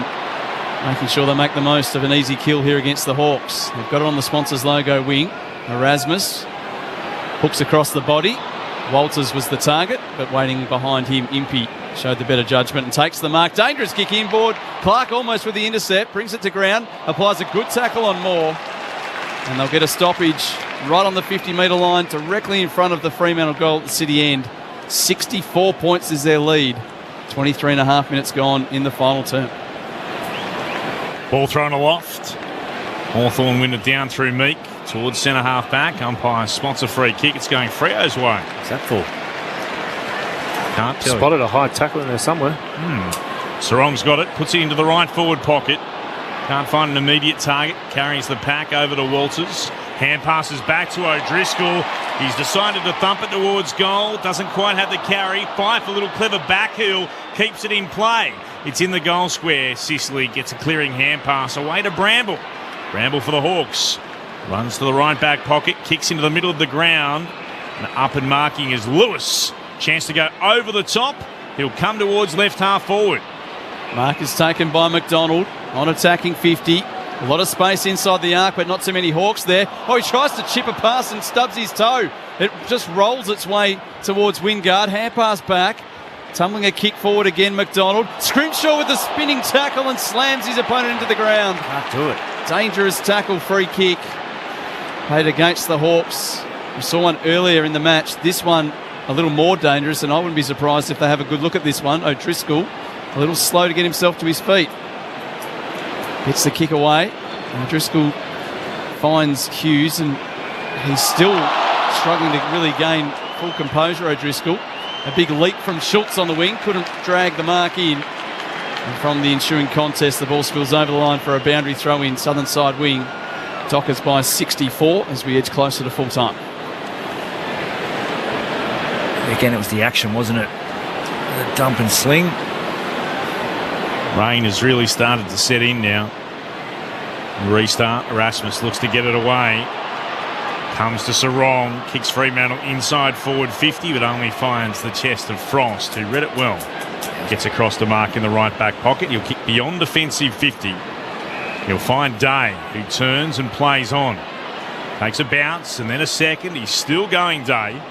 S5: making sure they make the most of an easy kill here against the Hawks. They've got it on the sponsors logo wing. Erasmus hooks across the body. Walters was the target, but waiting behind him, Impey showed the better judgment and takes the mark. Dangerous kick inboard. Clark almost with the intercept, brings it to ground, applies a good tackle on Moore, and they'll get a stoppage right on the 50-metre line, directly in front of the Fremantle goal at the city end. 64 points is their lead. 23 and a half minutes gone in the final term.
S3: Ball thrown aloft. Hawthorn win it down through Meek towards centre half back. Umpire spots a free kick. It's going Freo's way.
S6: What's that for?
S3: Can't tell.
S7: Spotted a high tackle in there somewhere.
S3: Sarong's got it. Puts it into the right forward pocket. Can't find an immediate target. Carries the pack over to Walters. Hand passes back to O'Driscoll. He's decided to thump it towards goal. Doesn't quite have the carry. Fife, a little clever backheel. Keeps it in play. It's in the goal square. Sicily gets a clearing hand pass away to Bramble. Bramble for the Hawks. Runs to the right back pocket. Kicks into the middle of the ground. And up and marking is Lewis. Chance to go over the top. He'll come towards left half forward.
S5: Mark is taken by McDonald on attacking 50. A lot of space inside the arc, but not too many Hawks there. Oh, he tries to chip a pass and stubs his toe. It just rolls its way towards Wingard. Hand pass back. Tumbling a kick forward again, McDonald. Scrimshaw with the spinning tackle and slams his opponent into the ground.
S6: Can't do it.
S5: Dangerous tackle, free kick. Paid against the Hawks. We saw one earlier in the match. This one a little more dangerous, and I wouldn't be surprised if they have a good look at this one. O'Driscoll, a little slow to get himself to his feet. Gets the kick away. O'Driscoll finds Hughes, and he's still struggling to really gain full composure, O'Driscoll. A big leap from Schultz on the wing, couldn't drag the mark in. And from the ensuing contest, the ball spills over the line for a boundary throw in southern side wing. Dockers by 64 as we edge closer to full time.
S6: Again, it was the action, wasn't it? The dump and sling.
S12: Rain has really started to set in now. Restart. Erasmus looks to get it away. Comes to Sarong. Kicks Fremantle inside forward 50, but only finds the chest of Frost, who read it well. Gets across the mark in the right back pocket. He'll kick beyond defensive 50. He'll find Day, who turns and plays on. Takes a bounce and then a second. He's still going, Day.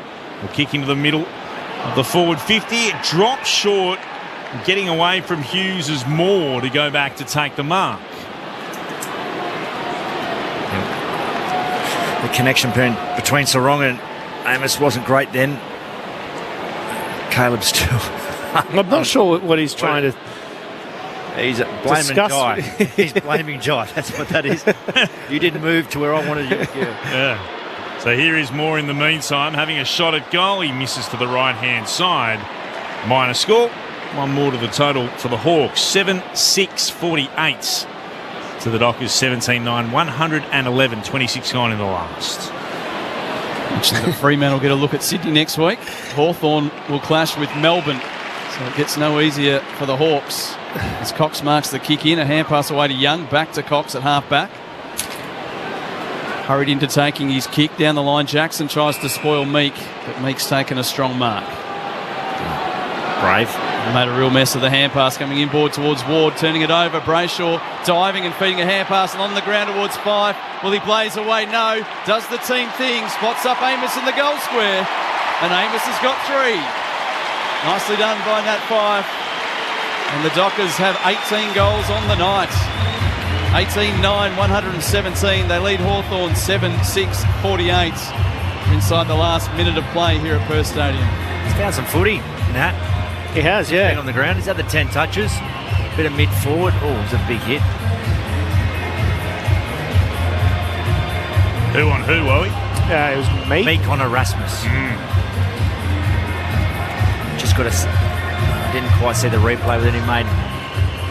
S12: He'll kick into the middle of the forward 50. It drops short. Getting away from Hughes is more to go back to take the mark.
S6: The connection between Sarong and Amos wasn't great then. Caleb still...
S7: I'm not sure what he's trying to...
S6: He's blaming Jai. He's blaming Jai. That's what that is. You didn't move to where I wanted you to go.
S12: Yeah. So here is Moore in the meantime, having a shot at goal. He misses to the right-hand side. Minor score. One more to the total for the Hawks. 7-6-48 to the Dockers. 17-9, 111, 26-9 in the last.
S5: Fremantle get a look at Sydney next week. Hawthorn will clash with Melbourne, so it gets no easier for the Hawks. As Cox marks the kick in, a hand pass away to Young, back to Cox at half-back. Hurried into taking his kick down the line. Jackson tries to spoil Meek, but Meek's taken a strong mark.
S6: Brave.
S5: Made a real mess of the hand pass coming inboard towards Ward, turning it over. Brayshaw diving and feeding a hand pass along the ground towards Fife. Will he blaze away? No. Does the team thing. Spots up Amos in the goal square. And Amos has got 3. Nicely done by Nat Fife. And the Dockers have 18 goals on the night. 18-9, 117. They lead Hawthorn 7-6-48 inside the last minute of play here at Perth Stadium.
S6: He's found some footy, Nat.
S7: He has, yeah.
S6: Been on the ground. He's had the 10 touches. Bit of mid-forward. Oh, it was a big hit.
S12: Who on who, Wowie?
S7: It was Meek.
S6: Meek on Erasmus. Just got to... I didn't quite see the replay that he made.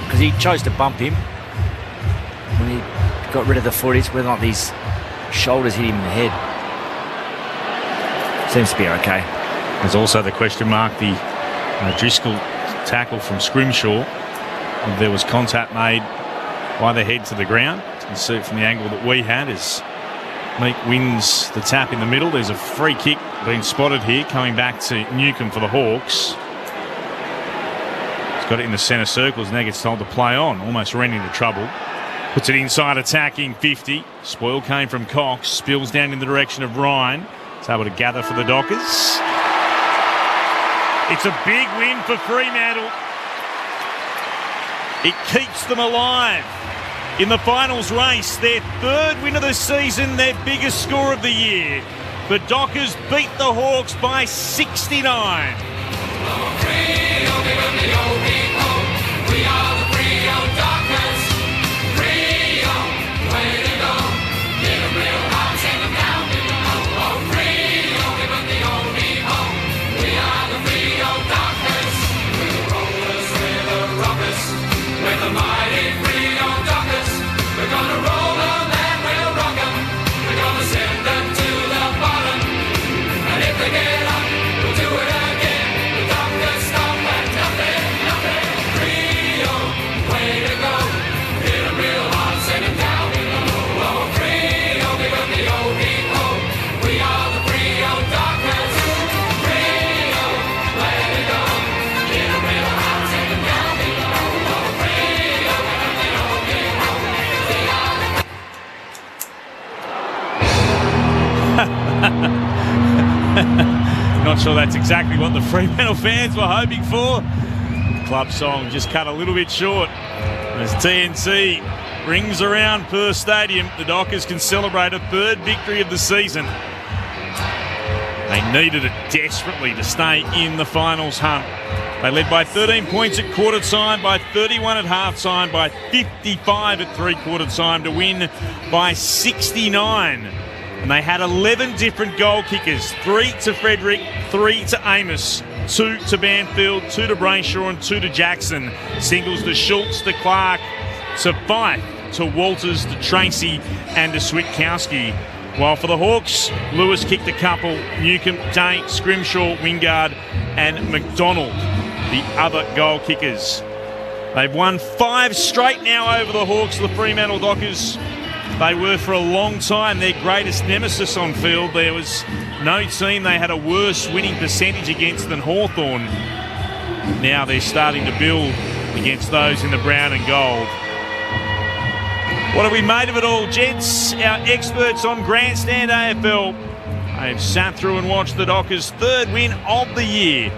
S6: Because he chose to bump him. When he got rid of the footage, whether or not these shoulders hit him in the head. Seems to be okay.
S12: There's also the question mark, the Driscoll tackle from Scrimshaw. There was contact made by the head to the ground. You can see it from the angle that we had as Meek wins the tap in the middle. There's a free kick being spotted here, coming back to Newcombe for the Hawks. He's got it in the centre circles, now gets told to play on. Almost ran into trouble. Puts it inside, attacking 50. Spoil came from Cox, spills down in the direction of Ryan. It's able to gather for the Dockers. It's a big win for Fremantle. It keeps them alive in the finals race. Their 3rd win of the season, their biggest score of the year. The Dockers beat the Hawks by 69. Not sure that's exactly what the Fremantle fans were hoping for. The club song just cut a little bit short. As TNC rings around Perth Stadium, the Dockers can celebrate a 3rd victory of the season. They needed it desperately to stay in the finals hunt.
S3: They led by 13 points at quarter time, by 31 at half time, by 55 at three-quarter time to win by 69. And they had 11 different goal kickers, 3 to Frederick, 3 to Amos, 2 to Banfield, 2 to Brayshaw and 2 to Jackson. Singles to Schultz, to Clark, to Fife, to Walters, to Tracy and to Switkowski. While for the Hawks, Lewis kicked a couple, Newcomb, Day, Scrimshaw, Wingard and McDonald, the other goal kickers. They've won 5 straight now over the Hawks, the Fremantle Dockers. They were for a long time their greatest nemesis on field. There was no team they had a worse winning percentage against than Hawthorn. Now they're starting to build against those in the brown and gold. What have we made of it all, gents? Our experts on Grandstand AFL. They've sat through and watched the Dockers' 3rd win of the year.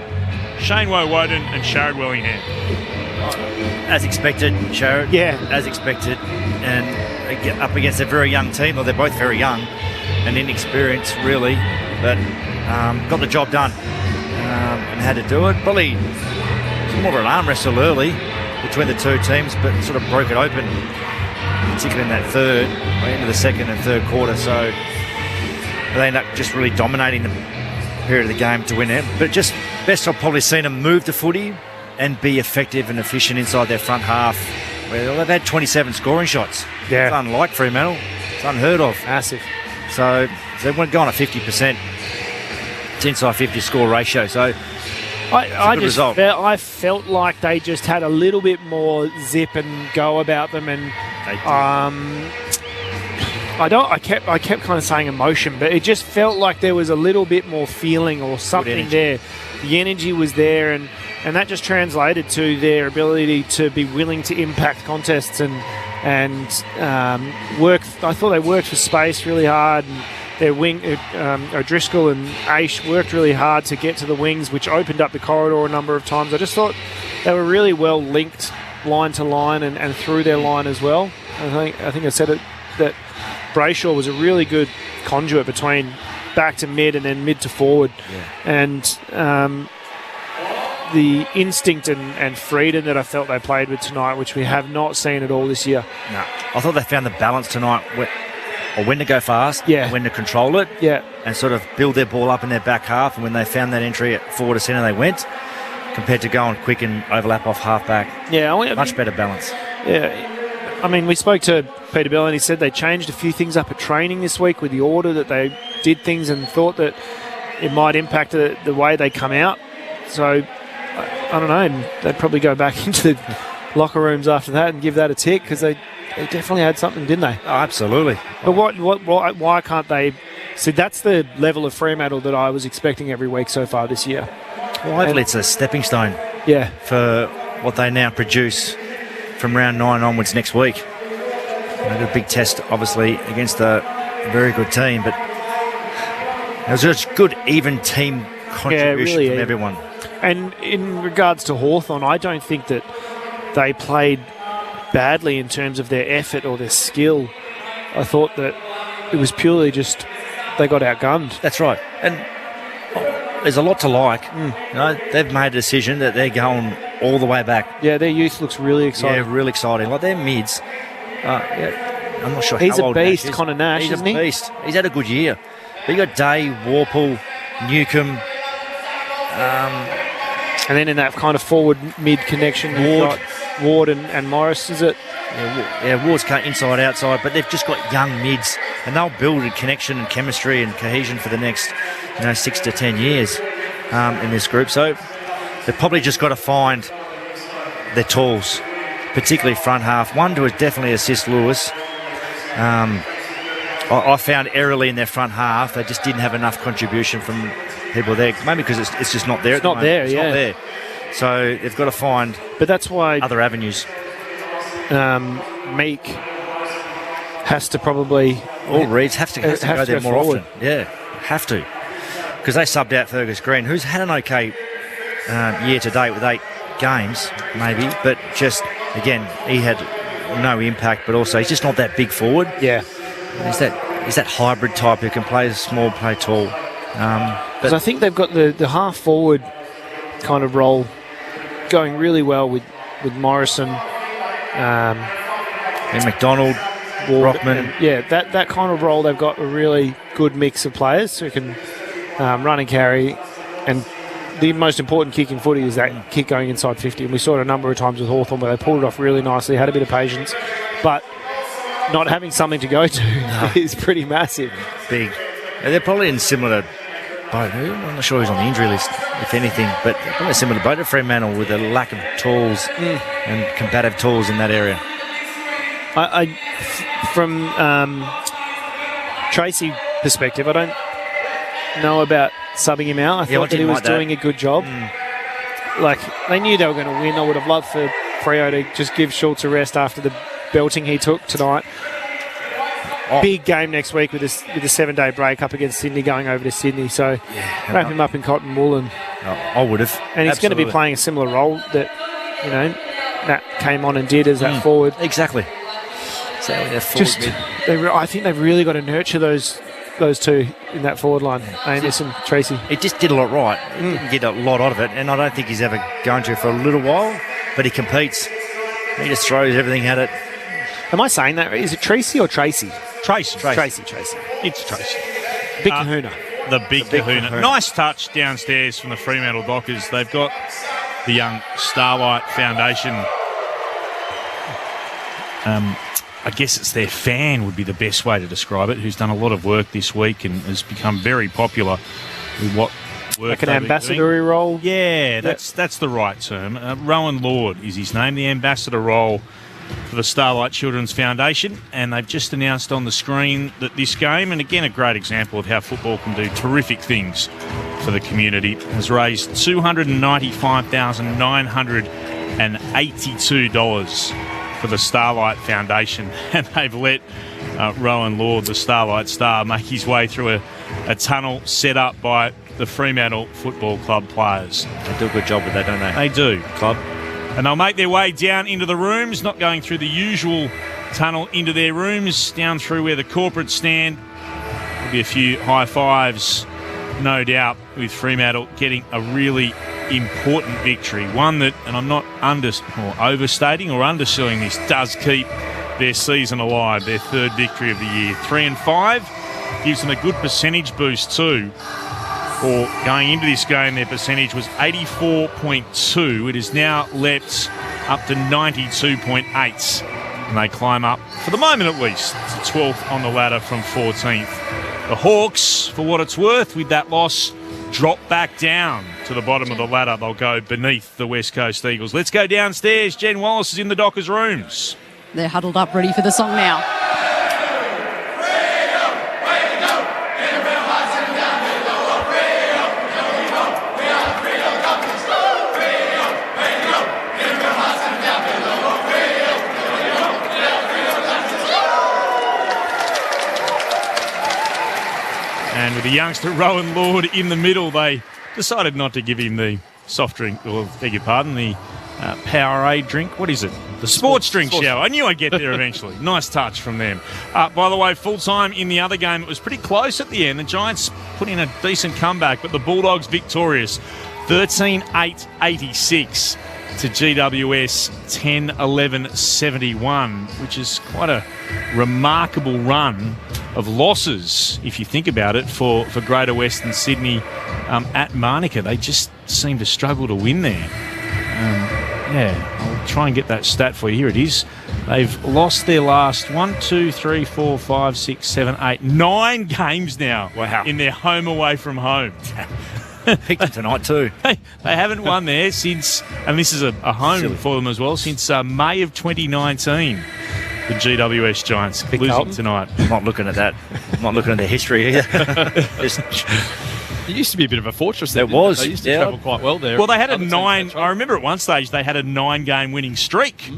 S3: Shane Woden and Sharad Wellingham.
S6: As expected, Sharad.
S7: Yeah.
S6: As expected. And up against a very young team. Well, they're both very young and inexperienced, really. But got the job done and had to do it. Probably more of an arm wrestle early between the two teams, but sort of broke it open, particularly in that third, into the second and third quarter. So they end up just really dominating the period of the game to win it. But just best I've probably seen them move the footy and be effective and efficient inside their front half. Well, they've had 27 scoring shots.
S7: Yeah.
S6: It's unlike Fremantle. It's unheard of.
S7: Massive.
S6: So they went going at 50%. It's inside 50 score ratio. So
S7: I felt like they just had a little bit more zip and go about them, and I kept kind of saying emotion, but it just felt like there was a little bit more feeling or something there. The energy was there, and that just translated to their ability to be willing to impact contests and work. I thought they worked for space really hard, and their wing, O'Driscoll and Aish worked really hard to get to the wings, which opened up the corridor a number of times. I just thought they were really well linked line to line and through their line as well. I think I said it that Brayshaw was a really good conduit between back to mid and then mid to forward. And the instinct and freedom that I felt they played with tonight, which we have not seen at all this year.
S6: No, I thought they found the balance tonight, when to go fast, and when to control it, and sort of build their ball up in their back half. And when they found that entry at forward to centre, they went, compared to going quick and overlap off half back. Much better balance.
S7: Yeah. I mean, we spoke to Peter Bell and he said they changed a few things up at training this week with the order that they did things, and thought that it might impact the way they come out. So, I don't know, they'd probably go back into the locker rooms after that and give that a tick, because they definitely had something, didn't they?
S6: Oh, absolutely.
S7: But why can't they? See, that's the level of Fremantle that I was expecting every week so far this year.
S6: Well, hopefully it's a stepping stone for what they now produce from round 9 onwards next week. A big test, obviously, against a very good team, but it was just good, even team contribution
S7: really
S6: from everyone.
S7: And in regards to Hawthorn, I don't think that they played badly in terms of their effort or their skill. I thought that it was purely just they got outgunned.
S6: That's right. And there's a lot to like. They've made a decision that they're going all the way back.
S7: Yeah, their youth looks really exciting.
S6: Yeah, really exciting. Like their mids. I'm not sure
S7: he's
S6: how old
S7: a beast,
S6: Nash is.
S7: Connor Nash, isn't he?
S6: He's a beast. He's had a good year. But you got Day, Warple, Newcomb,
S7: and then in that kind of forward mid connection, Ward and Morris, is it?
S6: Yeah, Ward's inside, outside, but they've just got young mids, and they'll build a connection and chemistry and cohesion for the next 6 to 10 years in this group. So they've probably just got to find their tools, particularly front half. One to definitely assist Lewis. I found early in their front half they just didn't have enough contribution from people there, maybe because it's just not there.
S7: It's not there.
S6: It's not there. So they've got to find.
S7: But that's why
S6: other avenues.
S7: Meek has to probably.
S6: All Reeds have to go there more
S7: forward.
S6: often. Yeah, have to, because they subbed out Fergus Green, who's had an okay year to date with 8 games, maybe, but just again he had no impact. But also he's just not that big forward.
S7: Yeah,
S6: he's that hybrid type who can play small, play tall.
S7: Because I think they've got the half forward kind of role going really well with Morrison,
S6: And McDonald, Brockman.
S7: That kind of role, they've got a really good mix of players who can run and carry. And the most important kick in footy is that kick going inside 50. And we saw it a number of times with Hawthorn where they pulled it off really nicely, had a bit of patience. But not having something to go to is pretty massive.
S6: Big. And they're probably in similar boat. I'm not sure who's on the injury list, if anything, but probably a similar boat to Fremantle with a lack of tools and combative tools in that area.
S7: From Tracy perspective, I don't know about subbing him out. I thought that he was doing a good job. Like, they knew they were going to win. I would have loved for Freo to just give Schultz a rest after the belting he took tonight. Big game next week with a 7-day break up against Sydney, going over to Sydney. So wrap him up in cotton wool, and
S6: I would have.
S7: And he's going to be playing a similar role that Nat came on and did as that forward.
S6: Exactly. So
S7: I think they've really got to nurture those two in that forward line, Amos and Tracy.
S6: He just did a lot right. He didn't get a lot out of it, and I don't think he's ever going to for a little while, but he competes. He just throws everything at it.
S7: Am I saying that? Is it Tracy or Tracy?
S12: Tracy.
S7: It's
S12: Tracy.
S7: Big kahuna.
S12: The big kahuna. Nice touch downstairs from the Fremantle Dockers. They've got the young Starlight Foundation. I guess it's their fan would be the best way to describe it, who's done a lot of work this week and has become very popular with what work
S7: like an ambassador role?
S12: Yeah, that's the right term. Rowan Lord is his name, the ambassador role for the Starlight Children's Foundation, and they've just announced on the screen that this game, and again a great example of how football can do terrific things for the community, has raised $295,982 for the Starlight Foundation, and they've let Rowan Lord, the Starlight Star, make his way through a tunnel set up by the Fremantle Football Club players.
S6: They do a good job with that, don't they?
S12: They do, Club. And they'll make their way down into the rooms, not going through the usual tunnel into their rooms, down through where the corporates stand. There'll be a few high fives, no doubt, with Fremantle getting a really important victory. One that, and I'm not overstating or underselling this, does keep their season alive, their third victory of the year. 3-5 gives them a good percentage boost too. Or going into this game, their percentage was 84.2. It is now leapt up to 92.8. And they climb up, for the moment at least, to 12th on the ladder from 14th. The Hawks, for what it's worth, with that loss, drop back down to the bottom of the ladder. They'll go beneath the West Coast Eagles. Let's go downstairs. Jen Wallace is in the Dockers' rooms.
S8: They're huddled up ready for the song now.
S12: And with the youngster Rowan Lord in the middle, they decided not to give him the soft drink, or beg your pardon, the Powerade drink. What is it? The sports drink shower. I knew I'd get there eventually. Nice touch from them. By the way, full-time in the other game. It was pretty close at the end. The Giants put in a decent comeback, but the Bulldogs victorious. 13-8-86 to GWS 10-11-71, which is quite a remarkable run of losses, if you think about it, for Greater Western Sydney at Manuka. They just seem to struggle to win there. I'll try and get that stat for you. Here it is. They've lost their last 9 games now.
S6: Wow.
S12: In their home away from home.
S6: Picked them tonight too.
S12: They haven't won there since, and this is a home for them as well, since May of 2019. The GWS Giants losing tonight.
S6: I'm not looking at that. I'm not looking at their history either.
S5: It used to be a bit of a fortress there.
S6: It was.
S5: They used to travel quite well there.
S12: Well, they had I remember at one stage they had a 9-game winning streak.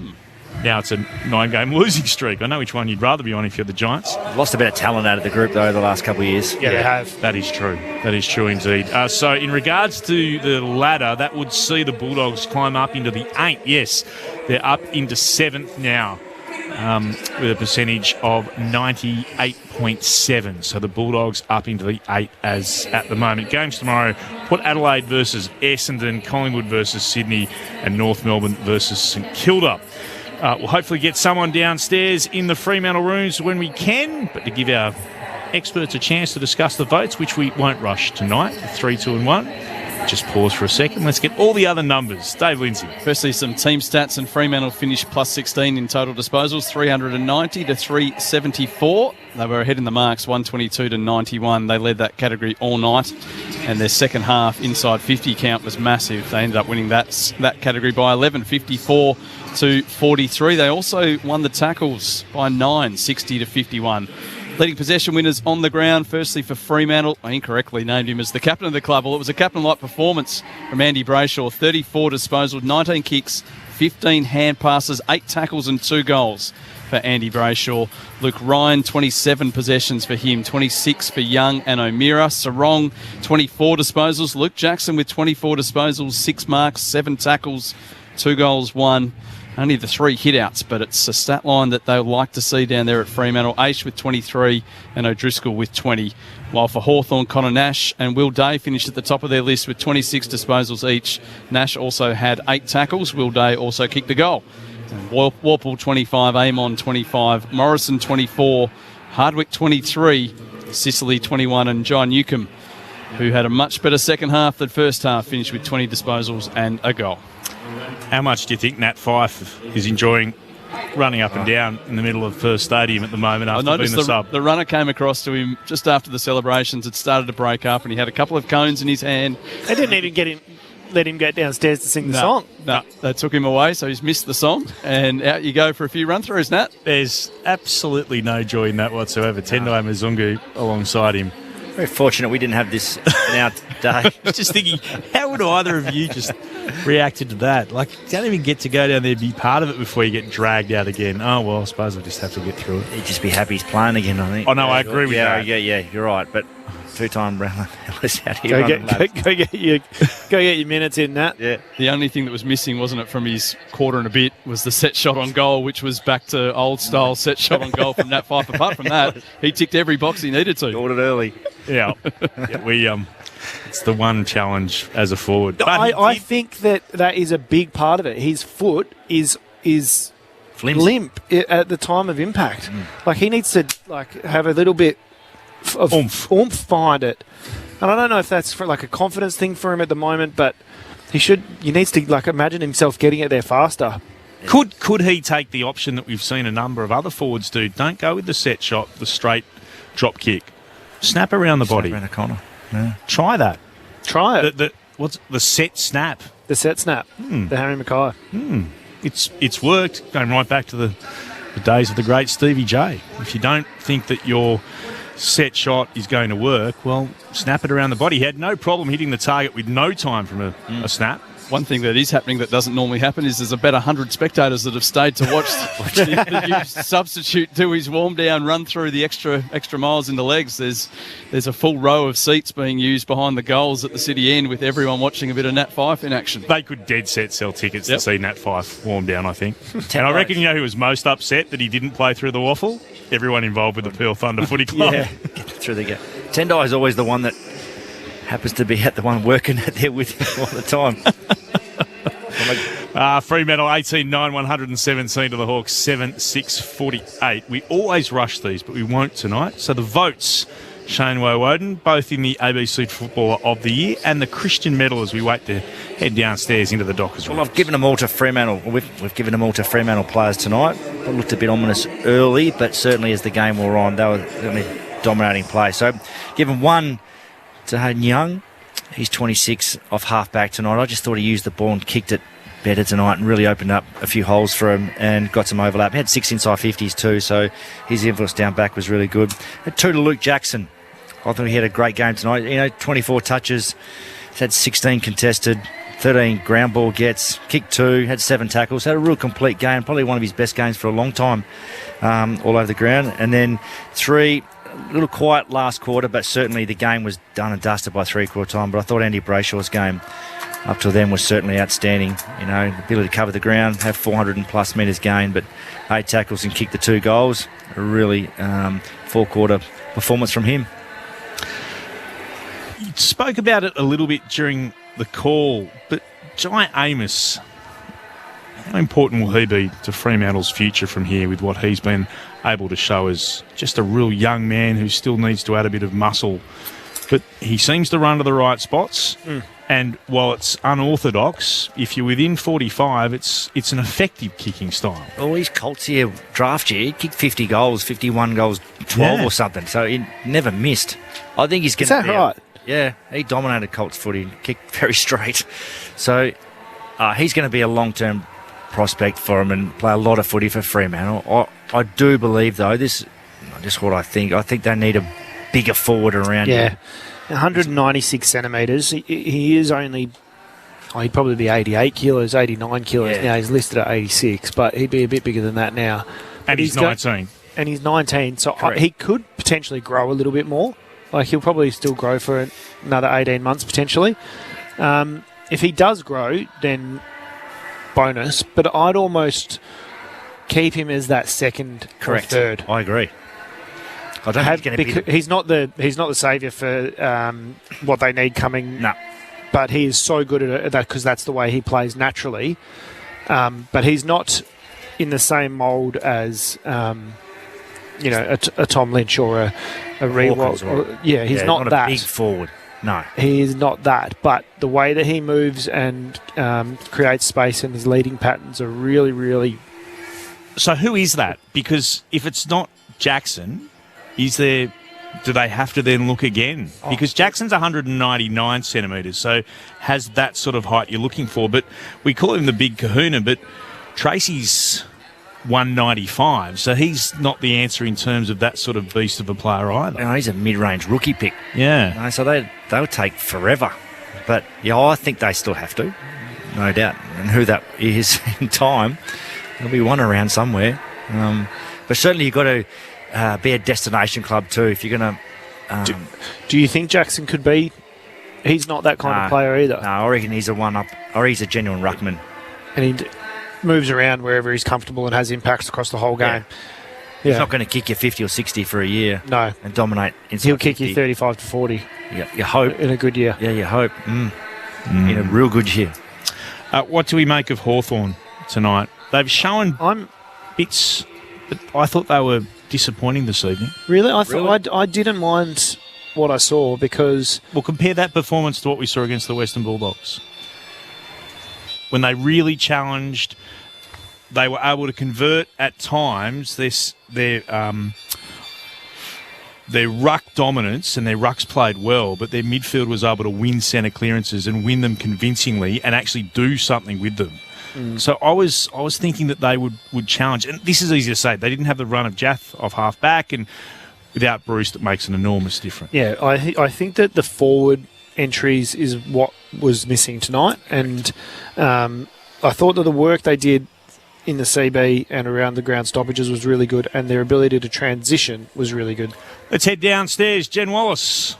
S12: Now it's a 9-game losing streak. I know which one you'd rather be on if you're the Giants.
S6: Lost a bit of talent out of the group, though, the last couple of years.
S12: Yeah, they have. That is true. That is true indeed. So in regards to the ladder, that would see the Bulldogs climb up into the 8th. Yes, they're up into 7th now. with a percentage of 98.7. So the Bulldogs up into the 8 as at the moment. Games tomorrow, Port Adelaide versus Essendon, Collingwood versus Sydney, and North Melbourne versus St Kilda. We'll hopefully get someone downstairs in the Fremantle rooms when we can, but to give our experts a chance to discuss the votes, which we won't rush tonight, 3, 2 and 1. Just pause for a second. Let's get all the other numbers. Dave Lindsay.
S5: Firstly, some team stats, and Fremantle finished plus 16 in total disposals, 390 to 374. They were ahead in the marks, 122 to 91. They led that category all night, and their second half inside 50 count was massive. They ended up winning that category by 11, 54 to 43. They also won the tackles by 9, 60 to 51. Leading possession winners on the ground. Firstly for Fremantle, I incorrectly named him as the captain of the club. Well, it was a captain-like performance from Andy Brayshaw. 34 disposals, 19 kicks, 15 hand passes, 8 tackles and 2 goals for Andy Brayshaw. Luke Ryan, 27 possessions for him, 26 for Young and O'Meara. Sarong, 24 disposals. Luke Jackson with 24 disposals, 6 marks, 7 tackles, 2 goals, 1. Only the 3 hit-outs, but it's a stat line that they'll like to see down there at Fremantle. Aish with 23 and O'Driscoll with 20. While for Hawthorn, Connor Nash and Will Day finished at the top of their list with 26 disposals each. Nash also had 8 tackles. Will Day also kicked a goal. And Warple 25, Amon 25, Morrison 24, Hardwick 23, Sicily 21 and John Newcomb, who had a much better second half than first half, finished with 20 disposals and a goal.
S12: How much do you think Nat Fyfe is enjoying running up and down in the middle of First Stadium at the moment after being the sub?
S5: The runner came across to him just after the celebrations. It started to break up and he had a couple of cones in his hand.
S7: They didn't even let him go downstairs to sing the song.
S5: No, they took him away, so he's missed the song. And out you go for a few run-throughs, Nat.
S12: There's absolutely no joy in that whatsoever. Tendai Mzungu alongside him.
S6: Very fortunate we didn't have this in our day.
S12: I was just thinking, how would either of you just reacted to that? Like, you don't even get to go down there and be part of it before you get dragged out again. Oh, well, I suppose we'll just have to get through it.
S6: He'd just be happy he's playing again, I think.
S12: Oh, no, I agree with that.
S6: Yeah, you're right. But 2-time Brown Ellis out here.
S7: Go get your minutes in, Nat.
S6: Yeah.
S5: The only thing that was missing, wasn't it, from his quarter and a bit, was the set shot on goal, which was back to old-style set shot on goal from Nat Fyfe. Apart from that, he ticked every box he needed to.
S6: Got it early.
S12: Yeah. It's the one challenge as a forward. But
S7: I think that is a big part of it. His foot is limp at the time of impact. Like, he needs to have a little bit of oomph behind it. And I don't know if that's for a confidence thing for him at the moment, but he needs to imagine himself getting it there faster.
S12: Could he take the option that we've seen a number of other forwards do? Don't go with the set shot, the straight drop kick. Snap around the body.
S6: Snap around the corner. Yeah.
S12: Try that.
S7: Try it.
S12: What's the set snap?
S7: The set snap. The Harry Mackay.
S12: It's worked. Going right back to the days of the great Stevie J. If you don't think that your set shot is going to work, well, snap it around the body. He had no problem hitting the target with no time from a snap.
S5: One thing that is happening that doesn't normally happen is there's about 100 spectators that have stayed to watch the new substitute do his warm down, run through the extra miles in the legs. There's a full row of seats being used behind the goals at the city end with everyone watching a bit of Nat Fyfe in action.
S12: They could dead set sell tickets to see Nat Fyfe warm down, I think. And I reckon who was most upset that he didn't play through the waffle? Everyone involved with the Peel Thunder Footy Club.
S6: Yeah, get through the gate. Tendai is always the one that happens to be the one working out there with him all the time.
S12: Fremantle 18-9, 117 to the Hawks, 7-6, 48. We always rush these, but we won't tonight. So the votes, Shane Woden, both in the ABC Footballer of the Year and the Christian Medal as we wait to head downstairs into the Dockers room.
S6: Well, I've given them all to Fremantle. We've given them all to Fremantle players tonight. It looked a bit ominous early, but certainly as the game wore on, they were certainly dominating play. So given one to Hayden Young. He's 26 off half-back tonight. I just thought he used the ball and kicked it better tonight and really opened up a few holes for him and got some overlap. He had 6 inside 50s too, so his influence down back was really good. And 2 to Luke Jackson. I thought he had a great game tonight. 24 touches. He's had 16 contested, 13 ground ball gets, kicked 2, had 7 tackles. Had a real complete game. Probably one of his best games for a long time all over the ground. And then 3... a little quiet last quarter, but certainly the game was done and dusted by 3/4 time. But I thought Andy Brayshaw's game up till then was certainly outstanding. The ability to cover the ground, have 400 and plus metres gained, but 8 tackles and kick the 2 goals. A really four-quarter performance from him.
S12: You spoke about it a little bit during the call, but Jai Amos, how important will he be to Fremantle's future from here with what he's been able to show as just a real young man who still needs to add a bit of muscle? But he seems to run to the right spots. And while it's unorthodox, if you're within 45, it's an effective kicking style.
S6: Well, his Colts here draft year, he kicked 50 goals, 51 goals, 12 or something. So he never missed. I think he's going to be...
S7: Is that right?
S6: Yeah, he dominated Colts footy, kicked very straight. So he's going to be a long-term prospect for him and play a lot of footy for Fremantle. I do believe, though, this is just what I think. I think they need a bigger forward around him.
S7: 196 centimetres. He is only... he'd probably be 88 kilos, 89 kilos now. He's listed at 86, but he'd be a bit bigger than that now.
S12: And he's 19.
S7: And he's 19, so he could potentially grow a little bit more. He'll probably still grow for another 18 months, potentially. If he does grow, then bonus. But I'd almost keep him as that second or third.
S6: I agree. I don't think he's going to be...
S7: He's not the saviour for what they need coming.
S6: No.
S7: But he is so good at that because that's the way he plays naturally. But he's not in the same mould as a Tom Lynch or a Rewalt. He's not that
S6: a big forward. No,
S7: he is not that. But the way that he moves and creates space and his leading patterns are really, really.
S12: So who is that? Because if it's not Jackson, do they have to then look again? Because Jackson's 199 centimetres, so has that sort of height you're looking for. But we call him the big kahuna, but Tracy's 195, so he's not the answer in terms of that sort of beast of a player either.
S6: No, he's a mid-range rookie pick.
S12: Yeah.
S6: So they'll take forever. But, I think they still have to, no doubt. And who that is in time, there'll be one around somewhere. But certainly you've got to be a destination club too if you're going to...
S7: Do you think Jackson could be... He's not that kind of player either.
S6: No, I reckon he's a one-up, or he's a genuine ruckman.
S7: And he moves around wherever he's comfortable and has impacts across the whole game.
S6: He's not going to kick you 50 or 60 for a year.
S7: No.
S6: And dominate.
S7: He'll kick you 35 to 40.
S6: Yeah, you hope.
S7: In a good year.
S6: Yeah, you hope. In a real good year.
S12: What do we make of Hawthorn tonight? They've shown bits, but I thought they were disappointing this evening.
S7: Really? I didn't mind what I saw because...
S12: Well, compare that performance to what we saw against the Western Bulldogs. When they really challenged, they were able to convert at times their ruck dominance, and their rucks played well, but their midfield was able to win centre clearances and win them convincingly and actually do something with them. So I was thinking that they would challenge, and this is easy to say. They didn't have the run of Jath off half back, and without Bruce, that makes an enormous difference.
S7: Yeah, I think that the forward entries is what was missing tonight, and I thought that the work they did in the CB and around the ground stoppages was really good, and their ability to transition was really good.
S12: Let's head downstairs. Jen Wallace.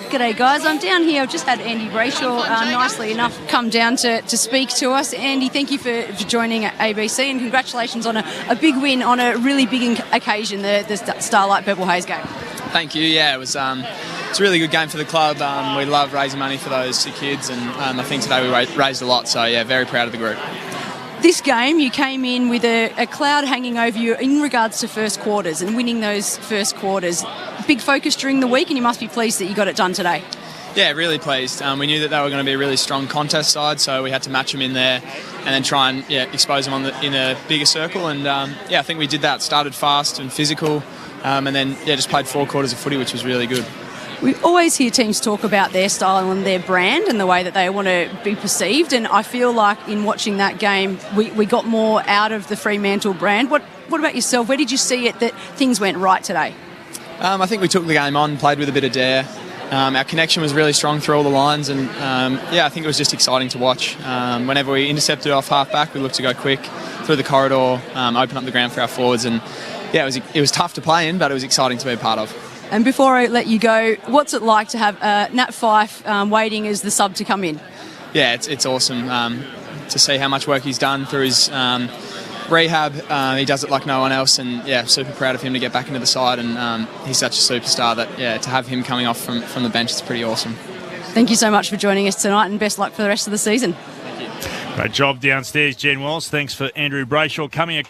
S8: G'day guys, I'm down here. I've just had Andy Brayshaw, nicely enough, come down to speak to us. Andy, thank you for joining ABC, and congratulations on a big win on a really big occasion, the Starlight Purple Haze game.
S13: Thank you. Yeah, it's a really good game for the club. We love raising money for those kids, and I think today we raised a lot. So yeah, very proud of the group.
S8: This game, you came in with a cloud hanging over you in regards to first quarters and winning those first quarters. Big focus during the week, and you must be pleased that you got it done today.
S13: Yeah, really pleased. We knew that they were going to be a really strong contest side, so we had to match them in there and then try and expose them in a bigger circle. And I think we did that. Started fast and physical, and then just played 4 quarters of footy, which was really good.
S8: We always hear teams talk about their style and their brand and the way that they want to be perceived, and I feel like in watching that game we got more out of the Fremantle brand. What about yourself? Where did you see it that things went right today?
S13: I think we took the game on, played with a bit of dare. Our connection was really strong through all the lines, and I think it was just exciting to watch. Whenever we intercepted off half back, we looked to go quick through the corridor, open up the ground for our forwards, and it was tough to play in, but it was exciting to be a part of.
S8: And before I let you go, what's it like to have Nat Fyfe waiting as the sub to come in?
S13: yeah, it's awesome to see how much work he's done through his rehab. He does it like no one else, and yeah, super proud of him to get back into the side. And he's such a superstar that to have him coming off from the bench is pretty awesome.
S8: Thank you so much for joining us tonight, and best luck for the rest of the season.
S12: Great job downstairs, Jen Wells. Thanks for Andrew Brayshaw coming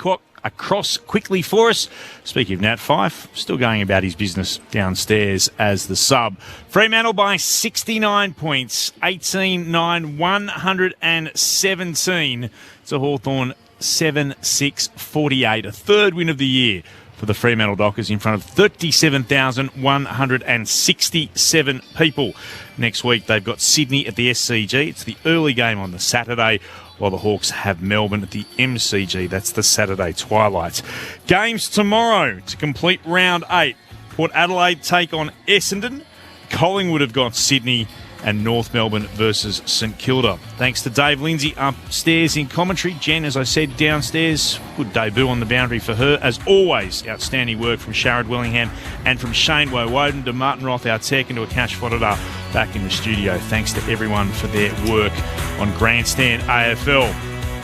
S12: across quickly for us. Speaking of Nat Fyfe, still going about his business downstairs as the sub. Fremantle by 69 points, 18-9, 117 to Hawthorn 7-6-48. A third win of the year for the Fremantle Dockers in front of 37,167 people. Next week, they've got Sydney at the SCG. It's the early game on the Saturday, while the Hawks have Melbourne at the MCG. That's the Saturday twilight. Games tomorrow to complete round 8. Port Adelaide take on Essendon. Collingwood have got Sydney, and North Melbourne versus St Kilda. Thanks to Dave Lindsay upstairs in commentary. Jen, as I said, downstairs. Good debut on the boundary for her. As always, outstanding work from Sharad Wellingham and from Shane Woden to Martin Roth, our tech, and to Akash Fodder back in the studio. Thanks to everyone for their work on Grandstand AFL.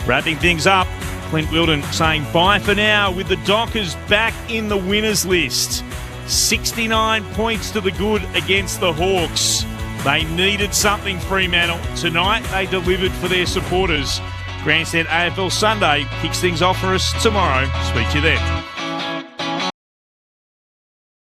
S12: Wrapping things up, Clint Wilden saying bye for now with the Dockers back in the winners list. 69 points to the good against the Hawks. They needed something, Fremantle. Tonight, they delivered for their supporters. Grandstand AFL Sunday kicks things off for us tomorrow. Speak to you then.